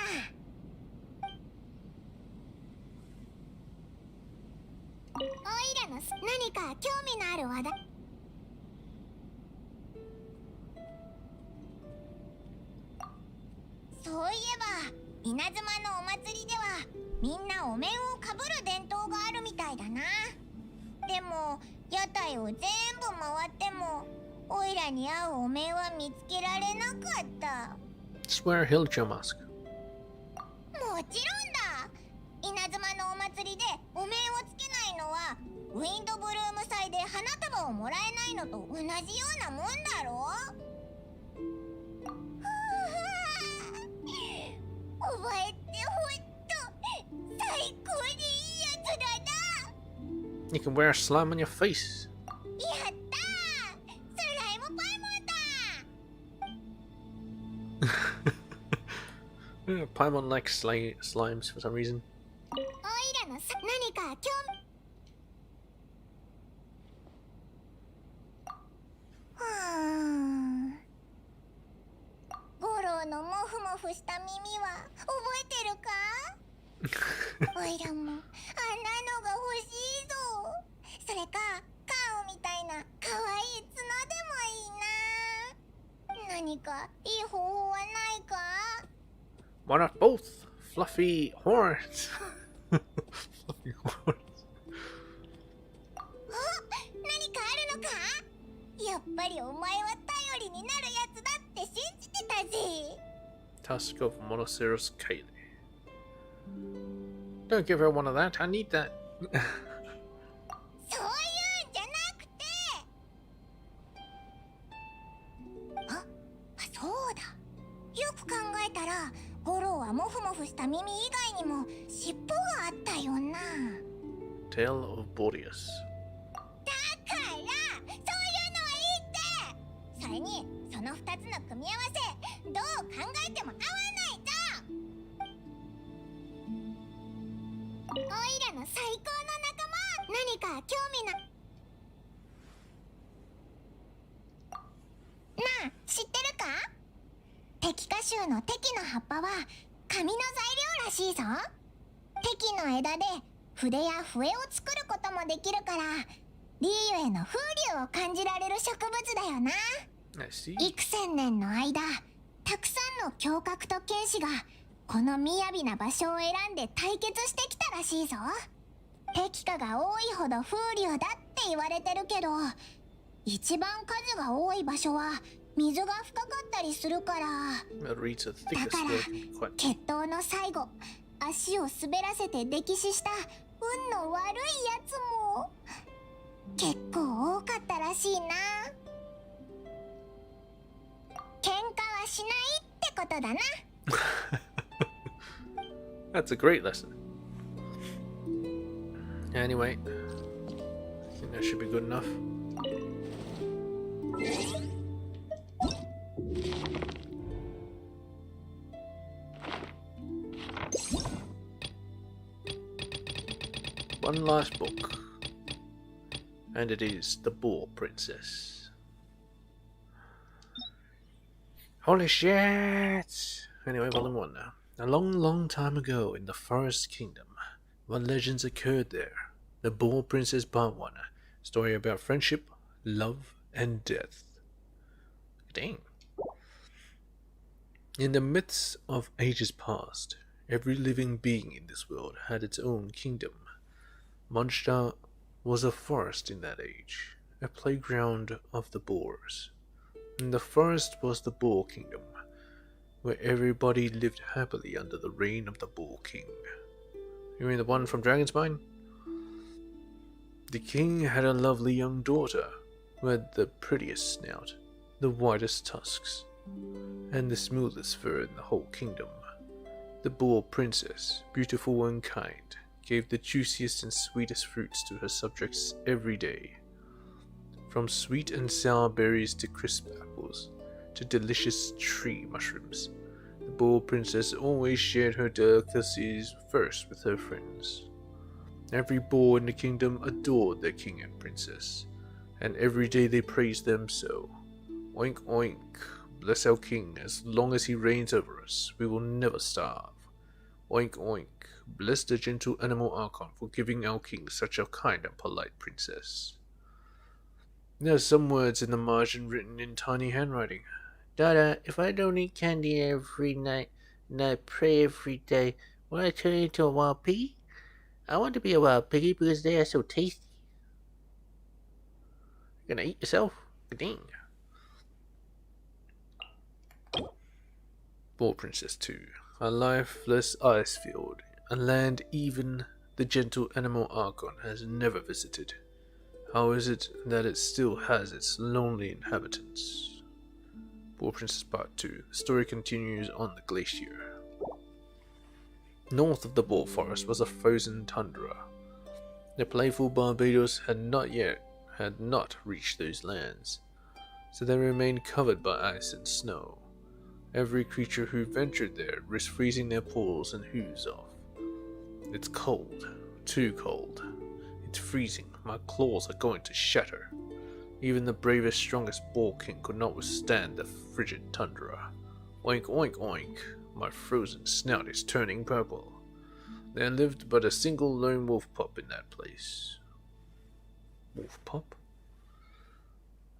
オイラの何か興味のある話題。そうい界を全部回ってもオイラに合うお面は見つけられなかった。
Just wear a Hillja mask.
もちろんだ。稲妻のお祭りでお面をつけないのはウィンドブルーム祭で花束をもらえないのと同じようなもんだろ。お前ってほんと最高にいいやつだな。
You can wear a slime on your face.
やったー、スライムパイモンだ。
Paimon likes slimes for some reason.
おいらの何か興味。ゴローのモフモフした耳は覚えてるか？おいらもあんなのが欲しいぞ。それかカオみたいな可愛い角でもいいな。何かいい方法はないか？
Why not both? Fluffy horns. Fluffy horns.
何かあるのか？やっぱりお前は頼りになるやつだって信じてたぜ。
Tusk of Monoceros Kaylee. Don't give her one of that. I need that.
そういうんじゃなくて。そうだ。よく考えたらゴローはモフモフした耳以外にも尻尾があったよな。
Tale of Boreas.
だからそういうのはいいって。それにその2つの組み合わせどう考えても合わないぞ。おいらの最高の仲間、何か興味なあ知ってるか？摘果集の摘の葉っぱは紙の材料らしいぞ。摘の枝で筆や笛を作ることもできるからリーユへの風流を感じられる植物だよな。
I see.
幾千年の間たくさんの侠客と剣士がこの雅な場所を選んで対決してきたらしいぞ。摘果が多いほど風流だって言われてるけど一番数が多い場所は水が深かったりするから。
That reads the
だ
thickest
から
word. Quite.
決闘の最後足を滑らせて溺死した運の悪いやつも結構多かったらしいな。喧嘩はしないってことだな。
That's a great lesson. Anyway, I think that should be good enough. One last book, and it is The Boar Princess. Holy shit! Anyway, volume 1 now. A long, long time ago in the Forest Kingdom, what legends occurred there? The Boar Princess Part 1. Story about friendship, love, and death. Dang. In the midst of ages past, every living being in this world had its own kingdom. Munchta was a forest in that age, a playground of the boars. And the forest was the Boar Kingdom, where everybody lived happily under the reign of the Boar King. You mean the one from Dragon's Mine? The king had a lovely young daughter, who had the prettiest snout, the whitest tusks, and the smoothest fur in the whole kingdom. The Boar Princess, beautiful and kind, gave the juiciest and sweetest fruits to her subjects every day. From sweet and sour berries to crisp apples, to delicious tree mushrooms, the Boar Princess always shared her delicacies first with her friends. Every boar in the kingdom adored their king and princess, and every day they praised them so. Oink oink, bless our king, as long as he reigns over us, we will never starve. Oink oink, bless the gentle animal Archon for giving our king such a kind and polite princess. There are some words in the margin written in tiny handwriting. Dada, if I don't eat candy every night and I pray every day, will I turn into a wild piggy? I want to be a wild piggy because they are so tasty. Gonna eat yourself? Ding. Ball Princess 2. A lifeless ice field, a land even the gentle animal Archon has never visited. How is it that it still has its lonely inhabitants? Ball Princess Part 2. The story continues on the glacier. North of the Ball Forest was a frozen tundra. The playful Barbados had not reached those lands, so they remained covered by ice and snow. Every creature who ventured there risked freezing their paws and hooves off. It's cold, too cold. It's freezing, my claws are going to shatter. Even the bravest, strongest Ball King could not withstand the frigid tundra. Oink, oink, oink, my frozen snout is turning purple. There lived but a single lone wolf pup in that place. Wolf pup?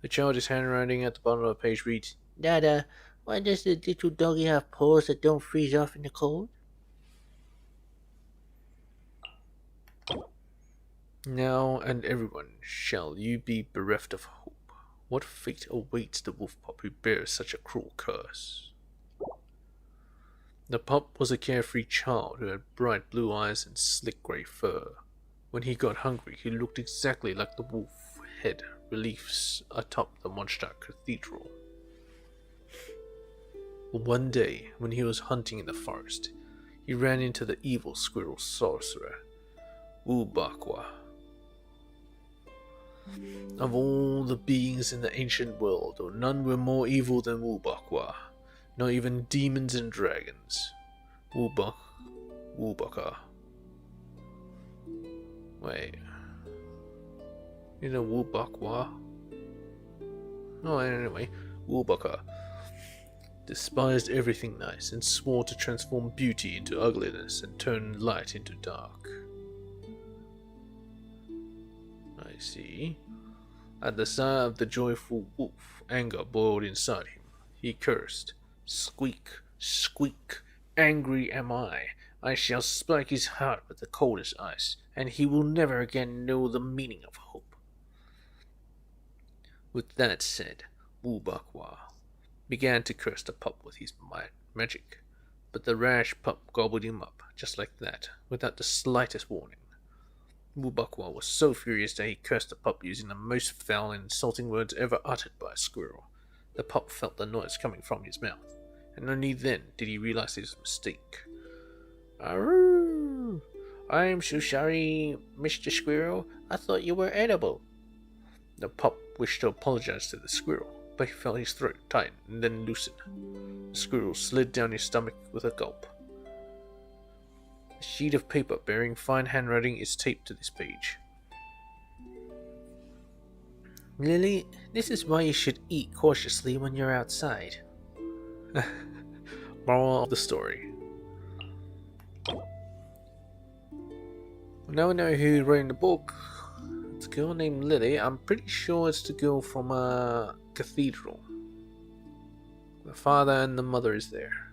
The childish handwriting at the bottom of the page reads, Dada, why does the little doggy have paws that don't freeze off in the cold? Now and everyone shall you be bereft of hope. What fate awaits the wolf pup who bears such a cruel curse? The pup was a carefree child who had bright blue eyes and slick grey fur. When he got hungry, he looked exactly like the wolf head reliefs atop the Mondstadt Cathedral. One day, when he was hunting in the forest, he ran into the evil squirrel sorcerer, Ubakwa. Of all the beings in the ancient world, none were more evil than Ubakwa. Not even demons and dragons. Wubaka. Wait. You know Wubakwa? Oh, anyway, Wubaka despised everything nice and swore to transform beauty into ugliness and turn light into dark. I see. At the sight of the joyful wolf, anger boiled inside him. He cursed. Squeak, squeak, angry am I. I shall spike his heart with the coldest ice, and he will never again know the meaning of hope. With that said, Wubakwa began to curse the pup with his magic, but the rash pup gobbled him up, just like that, without the slightest warning. Wubakwa was so furious that he cursed the pup using the most foul and insulting words ever uttered by a squirrel. The pup felt the noise coming from his mouth, and only then did he realize his mistake. Arroo! I am so sorry, Mr. Squirrel. I thought you were edible. The pup wished to apologize to the squirrel, but he felt his throat tighten and then loosen. The squirrel slid down his stomach with a gulp. A sheet of paper bearing fine handwriting is taped to this page. Lily, this is why you should eat cautiously when you're outside. Moral of the story. Now we know who wrote the book. It's a girl named Lily. I'm pretty sure it's the girl from a cathedral. The father and the mother is there.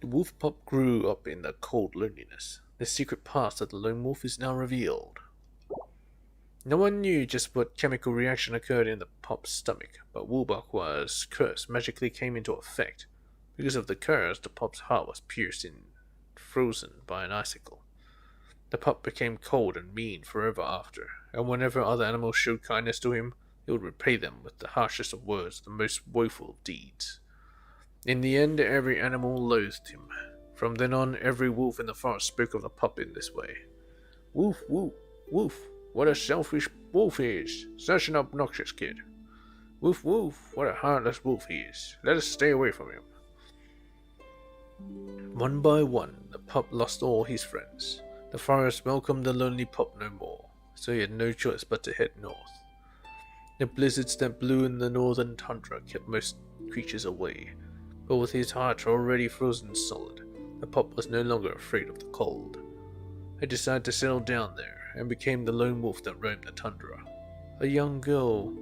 The wolf pup grew up in the cold loneliness. The secret past of the lone wolf is now revealed. No one knew just what chemical reaction occurred in the pup's stomach, but Wubakwa's curse magically came into effect. Because of the curse, the pup's heart was pierced and frozen by an icicle. The pup became cold and mean forever after, and whenever other animals showed kindness to him, he would repay them with the harshest of words, the most woeful of deeds. In the end, every animal loathed him. From then on, every wolf in the forest spoke of the pup in this way. Woof, woof, woof. What a selfish wolf he is. Such an obnoxious kid. Woof woof, what a heartless wolf he is. Let us stay away from him. One by one, the pup lost all his friends. The forest welcomed the lonely pup no more, so he had no choice but to head north. The blizzards that blew in the northern tundra kept most creatures away, but with his heart already frozen solid, the pup was no longer afraid of the cold. He decided to settle down there, and became the lone wolf that roamed the tundra. A young girl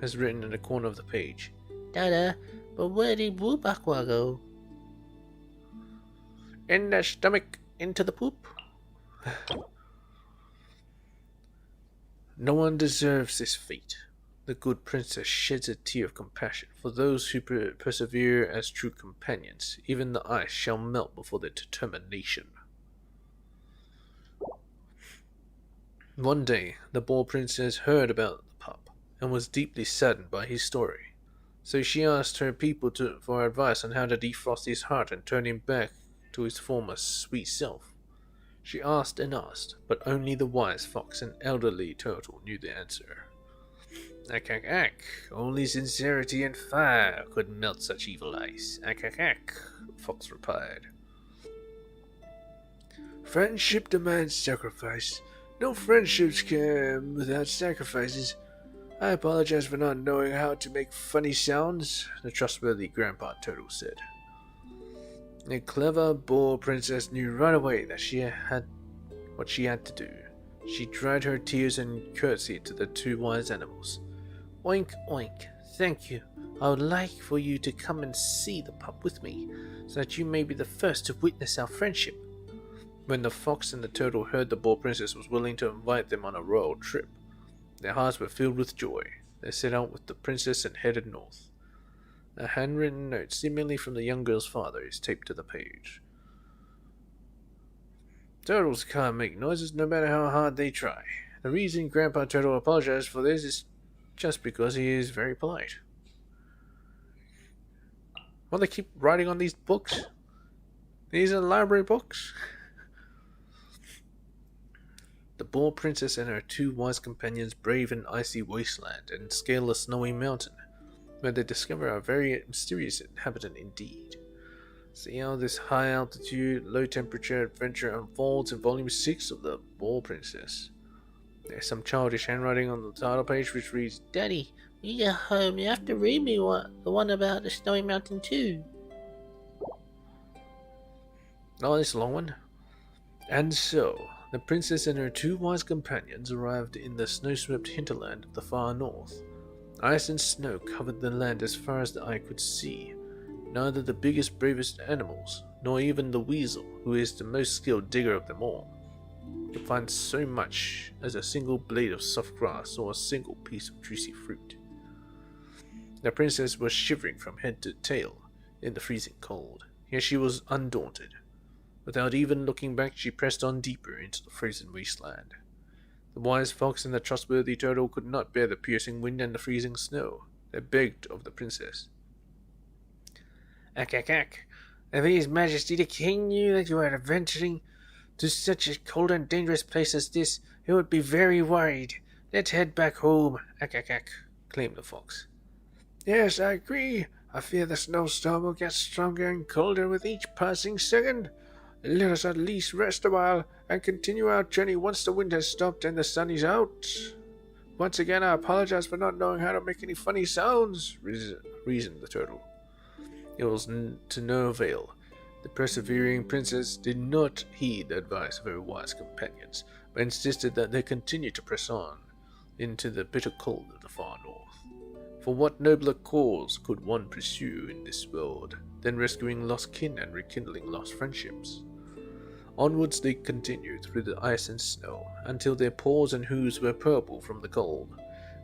has written in the corner of the page, Dada, but where did Wubakwa go? In the stomach, into the poop. No one deserves this fate. The good princess sheds a tear of compassion for those who persevere as true companions. Even the ice shall melt before their determination. One day, the boar princess heard about the pup and was deeply saddened by his story. So she asked her people for advice on how to defrost his heart and turn him back to his former sweet self. She asked and asked, but only the wise fox and elderly turtle knew the answer. Ack, ack, ack. Only sincerity and fire could melt such evil ice. Ack, ack, ack, the fox replied. Friendship demands sacrifice. No friendships can without sacrifices. I apologize for not knowing how to make funny sounds, the trustworthy Grandpa Turtle said. The clever boar princess knew right away that she had what she had to do. She dried her tears and curtsied to the two wise animals. Oink, oink, thank you. I would like for you to come and see the pup with me, so that you may be the first to witness our friendship. When the fox and the turtle heard the boar princess was willing to invite them on a royal trip, their hearts were filled with joy. They set out with the princess and headed north. A handwritten note, seemingly from the young girl's father, is taped to the page. Turtles can't make noises no matter how hard they try. The reason Grandpa Turtle apologized for this is just because he is very polite. Well, they keep writing on these books. These are library books. The boar princess and her two wise companions brave an icy wasteland and scale a snowy mountain, where they discover a very mysterious inhabitant indeed. See how this high altitude, low temperature adventure unfolds in volume 6 of the Boar Princess. There's some childish handwriting on the title page which reads, Daddy, when you get home you have to read me the one about the snowy mountain too. Oh, this long one. And so, the princess and her two wise companions arrived in the snow-swept hinterland of the far north. Ice and snow covered the land as far as the eye could see. Neither the biggest, bravest animals, nor even the weasel, who is the most skilled digger of them all, could find so much as a single blade of soft grass or a single piece of juicy fruit. The princess was shivering from head to tail in the freezing cold, yet she was undaunted. Without even looking back, she pressed on deeper into the frozen wasteland. The wise fox and the trustworthy turtle could not bear the piercing wind and the freezing snow. They begged of the princess. Ack, ack, ack. If His Majesty the King knew that you are venturing to such a cold and dangerous place as this, he would be very worried. Let's head back home. Ack, ack, ack, claimed the fox. Yes, I agree. I fear the snowstorm will get stronger and colder with each passing second. Let us at least rest a while and continue our journey once the wind has stopped and the sun is out. Once again, I apologize for not knowing how to make any funny sounds, reasoned the turtle. It was to no avail. The persevering princess did not heed the advice of her wise companions, but insisted that they continue to press on into the bitter cold of the far north. For what nobler cause could one pursue in this world than rescuing lost kin and rekindling lost friendships? Onwards they continued through the ice and snow, until their paws and hooves were purple from the cold,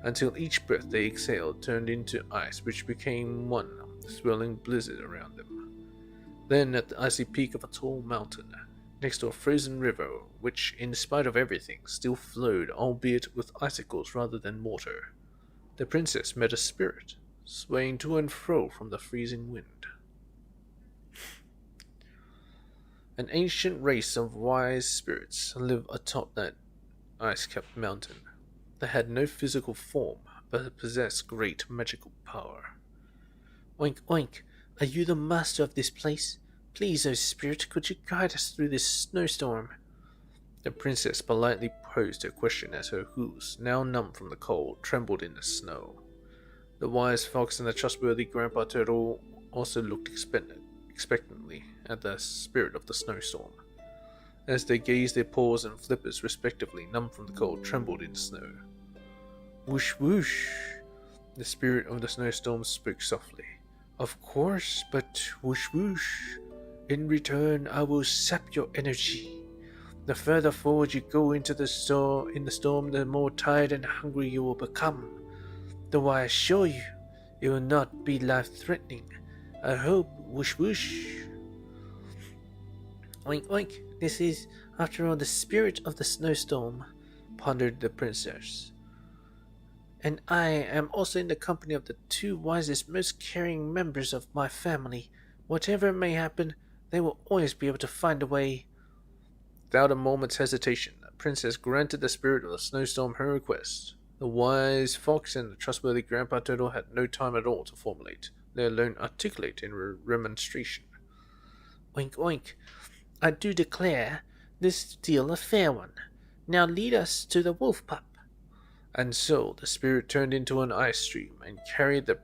until each breath they exhaled turned into ice which became one swirling blizzard around them. Then at the icy peak of a tall mountain, next to a frozen river which, in spite of everything, still flowed, albeit with icicles rather than water, the princess met a spirit, swaying to and fro from the freezing wind. An ancient race of wise spirits live atop that ice-capped mountain. They had no physical form, but possessed great magical power. Oink, oink, are you the master of this place? Please, O spirit, could you guide us through this snowstorm? The princess politely posed her question as her hooves, now numb from the cold, trembled in the snow. The wise fox and the trustworthy Grandpa Turtle also looked expectantly at the spirit of the snowstorm. As they gazed, their paws and flippers, respectively, numb from the cold, trembled in the snow. Whoosh, whoosh! The spirit of the snowstorm spoke softly. Of course, but whoosh, whoosh. In return, I will sap your energy. The further forward you go into the storm, the more tired and hungry you will become. Though I assure you, it will not be life-threatening. I hope. Whoosh whoosh. Oink oink. This is, after all, the spirit of the snowstorm, pondered the princess. And I am also in the company of the two wisest, most caring members of my family. Whatever may happen, they will always be able to find a way. Without a moment's hesitation, the princess granted the spirit of the snowstorm her request. The wise fox and the trustworthy Grandpa Turtle had no time at all to formulate, let alone articulate in remonstration. Oink oink. I do declare this deal a fair one. Now lead us to the wolf pup. And so the spirit turned into an ice stream and carried the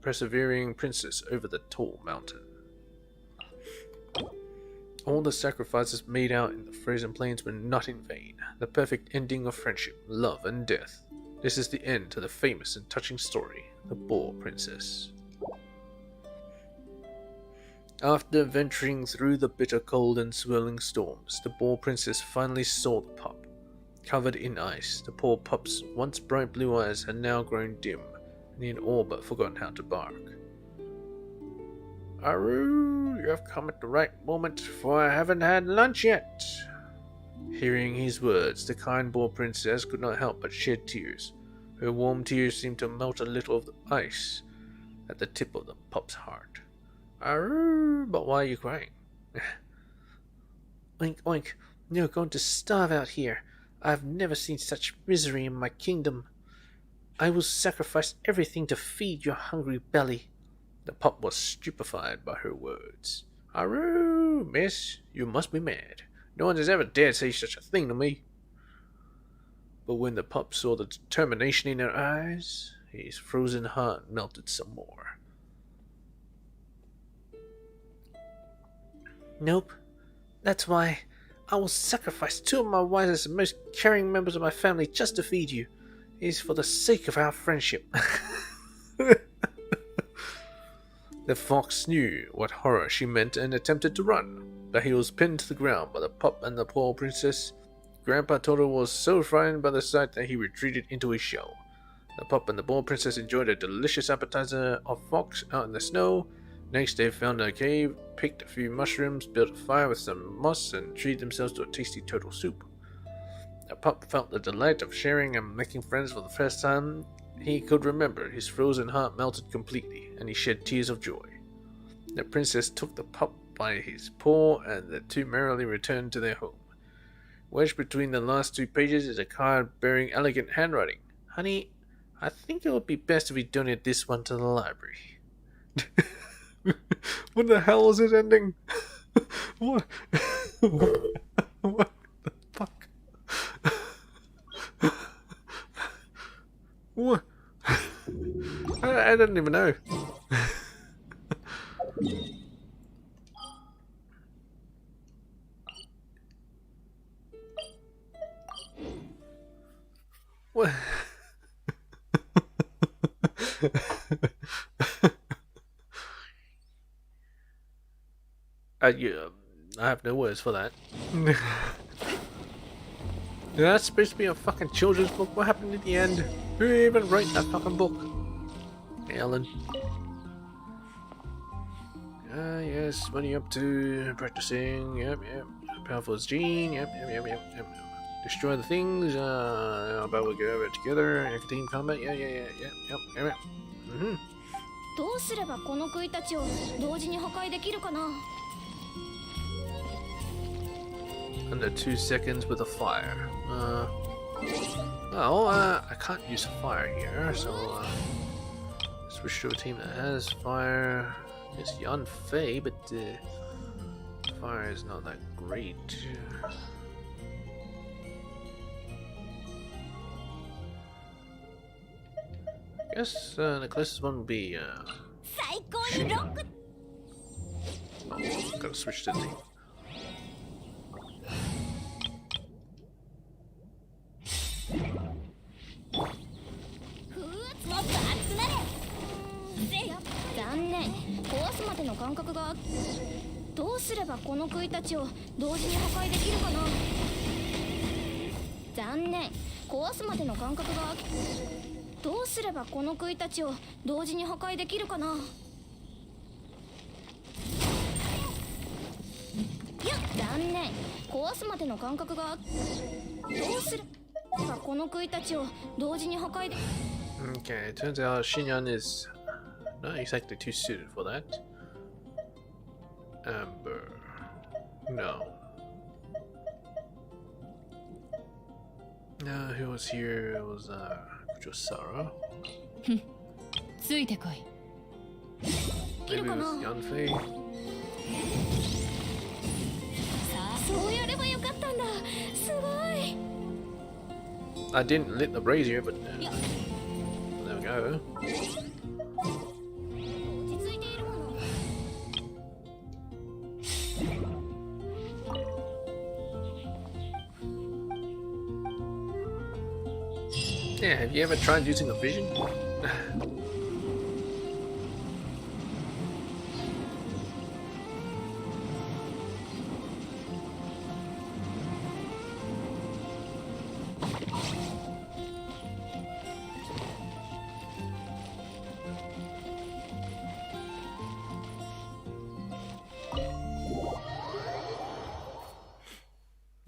persevering princess over the tall mountain. All the sacrifices made out in the frozen plains were not in vain. The perfect ending of friendship, love, and death. This is the end to the famous and touching story, The Boar Princess. After venturing through the bitter cold and swirling storms, the Boar Princess finally saw the pup. Covered in ice, the poor pup's once bright blue eyes had now grown dim, and he had all but forgotten how to bark. Aroo, you have come at the right moment, for I haven't had lunch yet. Hearing his words, the kind Boar Princess could not help but shed tears. Her warm tears seemed to melt a little of the ice at the tip of the pup's heart. Aroo, but why are you crying? Oink oink, you're going to starve out here. I've never seen such misery in my kingdom. I will sacrifice everything to feed your hungry belly. The pup was stupefied by her words. Aroo, miss, you must be mad. No one has ever dared say such a thing to me. But when the pup saw the determination in her eyes, his frozen heart melted some more. Nope, that's why I will sacrifice two of my wisest and most caring members of my family just to feed you. It is for the sake of our friendship. The fox knew what horror she meant and attempted to run, but he was pinned to the ground by the pup and the poor princess. Grandpa Turtle was so frightened by the sight that he retreated into his shell. The pup and the poor princess enjoyed a delicious appetizer of fox out in the snow. Next they found a cave, picked a few mushrooms, built a fire with some moss, and treated themselves to a tasty turtle soup. The pup felt the delight of sharing and making friends for the first time he could remember. His frozen heart melted completely, and he shed tears of joy. The princess took the pup by his paw, and the two merrily returned to their home. Wedged between the last two pages is a card bearing elegant handwriting. Honey, I think it would be best if we donate this one to the library. What the hell is this ending? What? What the fuck? What? I don't even know. What? I have no words for that. That's supposed to be a fucking children's book. What happened at the end? Who even wrote that fucking book? Hey, Ellen. Yes, what are you up to? Practicing, yep. Powerful as Gene, yep. Destroy the things, about we go over it together, team combat, yep. Mm-hmm.
どうすればこの杭たちを同時に破壊できるかな
Under 2 seconds with a fire. I can't use fire here, so switch to a team that has fire. It's Yan Fei, but fire is not that great. I guess the closest one would be Shin. Oh, gotta switch to the team.
どうすればこの杭たちを同時に破壊できるかな。残念、壊すまでの間隔が。どうすればこの杭たちを同時に破壊できるかな。いや、残念、壊すまでの間隔が。どうすればこの杭たちを同時に破壊で。
Okay, it turns out Shinyan is not exactly too suited for that. Amber. No. Who was here? It was Josara.
ついてこい。
Maybe it was Yanfei.
そうやればよかったんだ。すごい。
I didn't lit the brazier, but there we go.
落ち着いているもの。
Yeah, have you ever tried using a vision?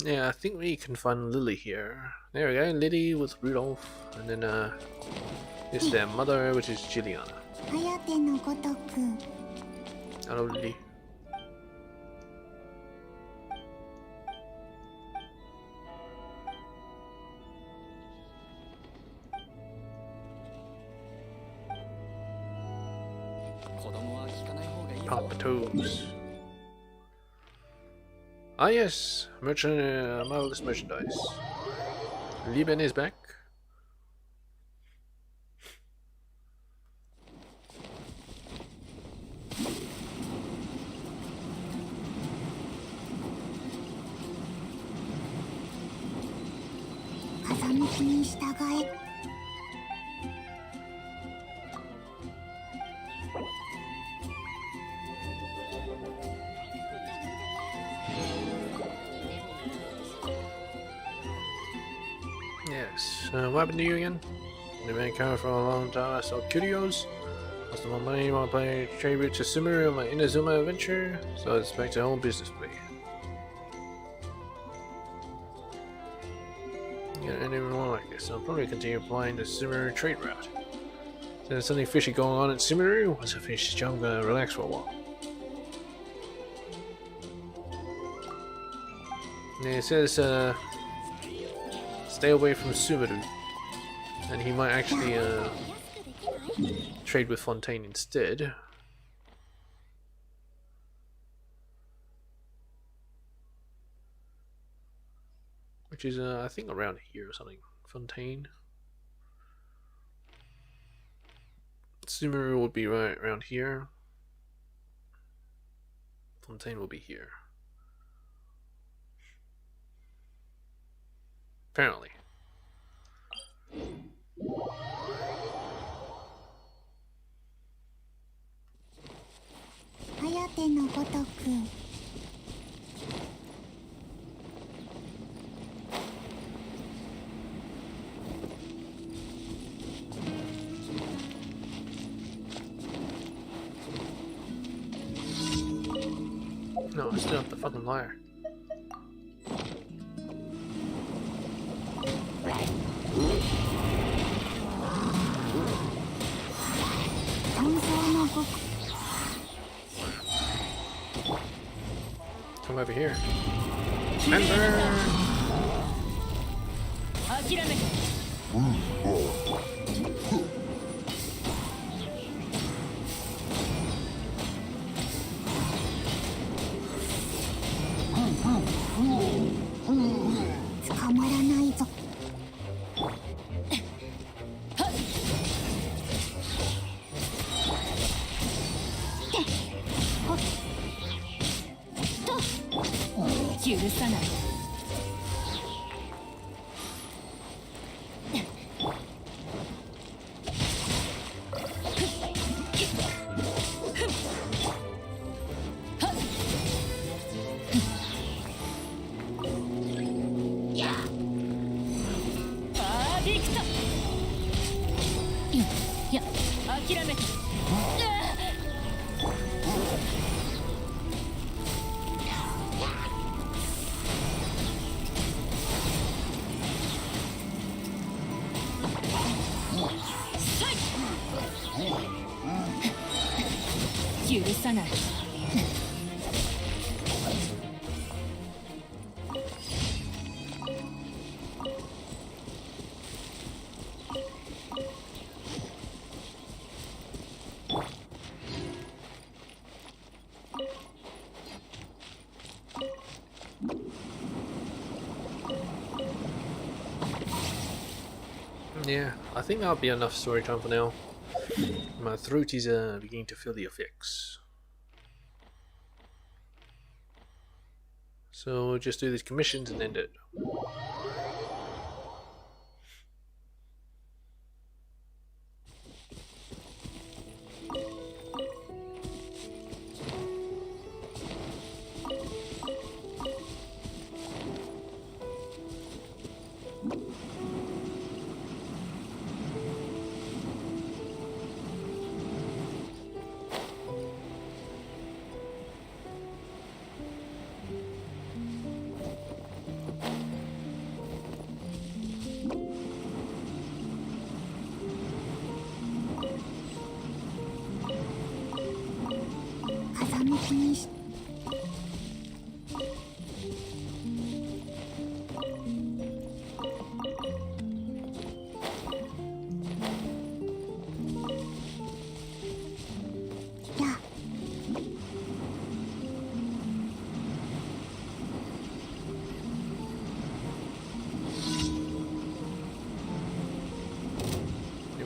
Yeah, I think we can find Lily here. There we go, Lily with Rudolph, and then this is their mother, which is Juliana.
颯のごとく
Hello, Lily.
子供は聞かない方がいいよ。
Pop toes. Ah yes, marvelous merchandise. Lieben is back.
風向きに従え。
Yes. What happened to you again? You've been coming for a long time. I sold curios. Lost my money while playing tribute to Sumeru on my Inazuma adventure. So it's back to home business play. Yeah, anything more like this. I'll probably continue applying the Sumeru trade route. So there's something fishy going on in Sumeru. Once I finish this job, I'm gonna relax for a while. Yeah, it says stay away from Sumeru, and he might actually trade with Fontaine instead. Which is I think around here or something. Fontaine. Sumeru will be right around here. Fontaine will be here. Apparently.
颯のごとく
No, it's still not the fucking liar. Come over here. Remember!
諦めて。
捕まらないぞ。
許さない。
こパーフェクト。いや諦めて。許さない。
Yeah, I think that'll be enough story time for now. My throat is beginning to feel the effects. So we'll just do these commissions and end it.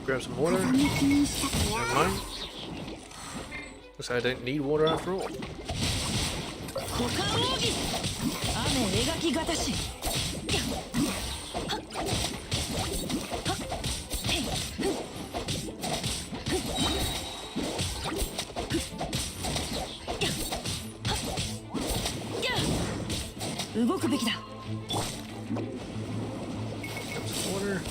Grab some water. Never mind. Looks like I don't need water after all. Water.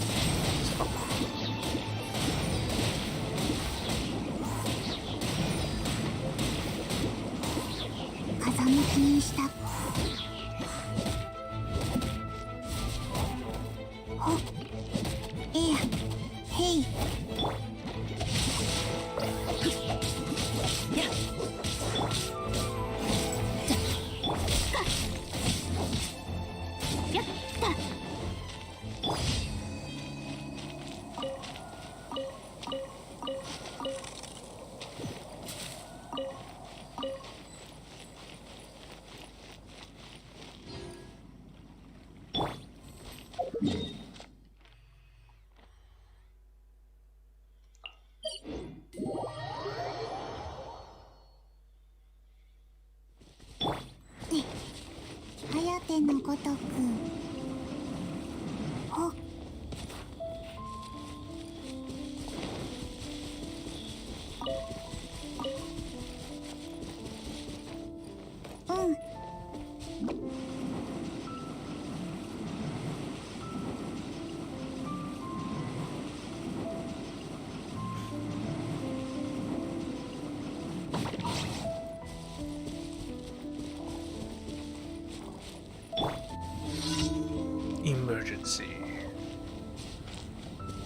Emergency.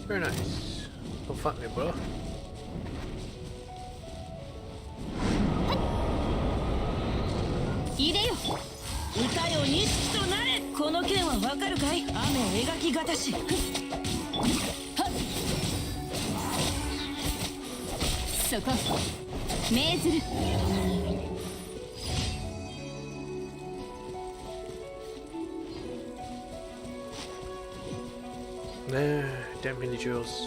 Very nice. Don't fuck me, bro.
いでよ。歌よ錦となれ。この剣はわかるかい？雨描きがたし。はっ。そこ。命ずる。
Nah, damn mini jewels.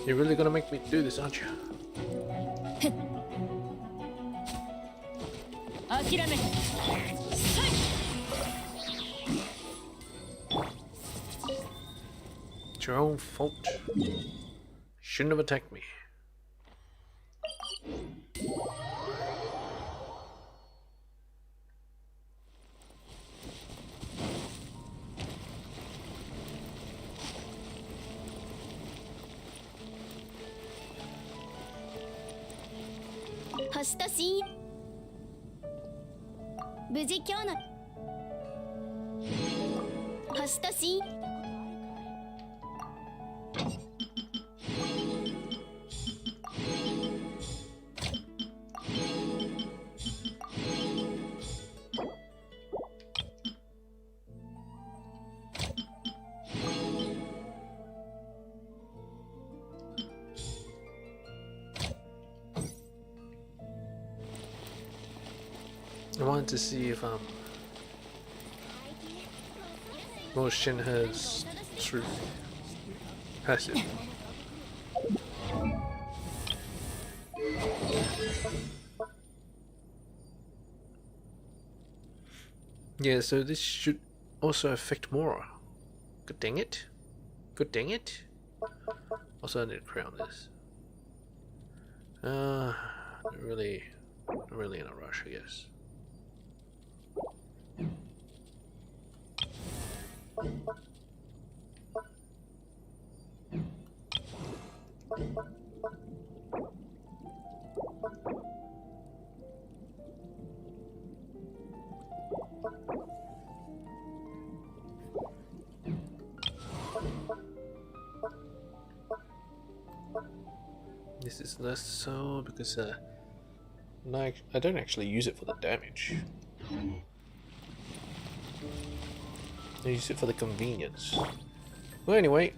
You're really gonna make me do this, aren't you?
諦めて。
It's your own fault. Shouldn't have attacked me.
星と新無事今日の星と新
I wanted to see if Shinha's true passive. Yeah, so this should also affect Mora. Good dang it. Good dang it. Also, I need to crown this. Really in a rush, I guess. This is less so because I don't actually use it for the damage. I use it for the convenience. Well, anyway,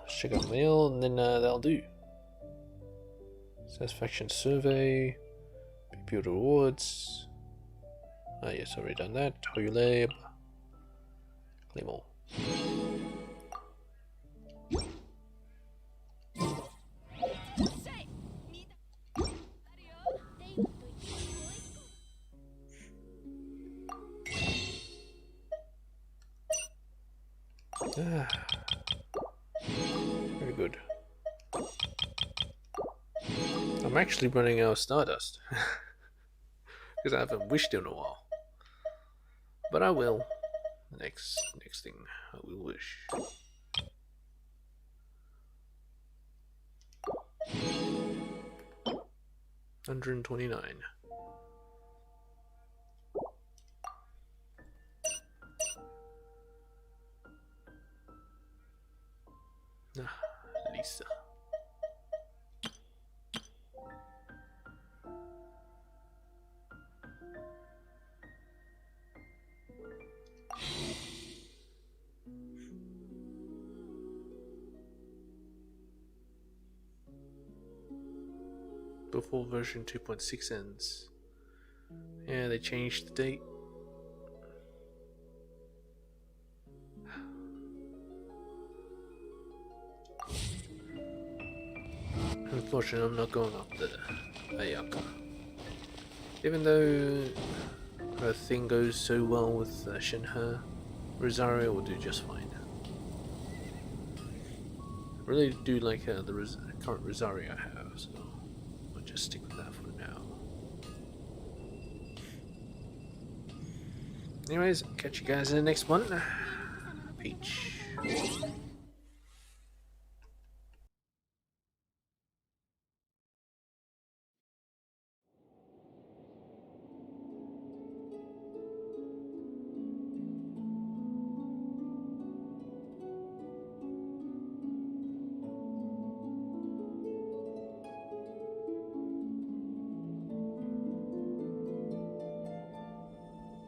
check out mail, and then that'll do. Satisfaction survey, computer rewards. Ah, yes, already done that. Toilet, claim all. Very good. I'm actually running out of Stardust because I haven't wished in a while. But I will. Next thing I will wish. $129. Lisa. Before version 2.6 ends. Yeah, they changed the date. Unfortunately, I'm not going up the Ayaka. Even though her thing goes so well with Shinha, Rosario will do just fine. I really do like the current Rosario I have, so I'll just stick with that for now. Anyways, catch you guys in the next one. Peach.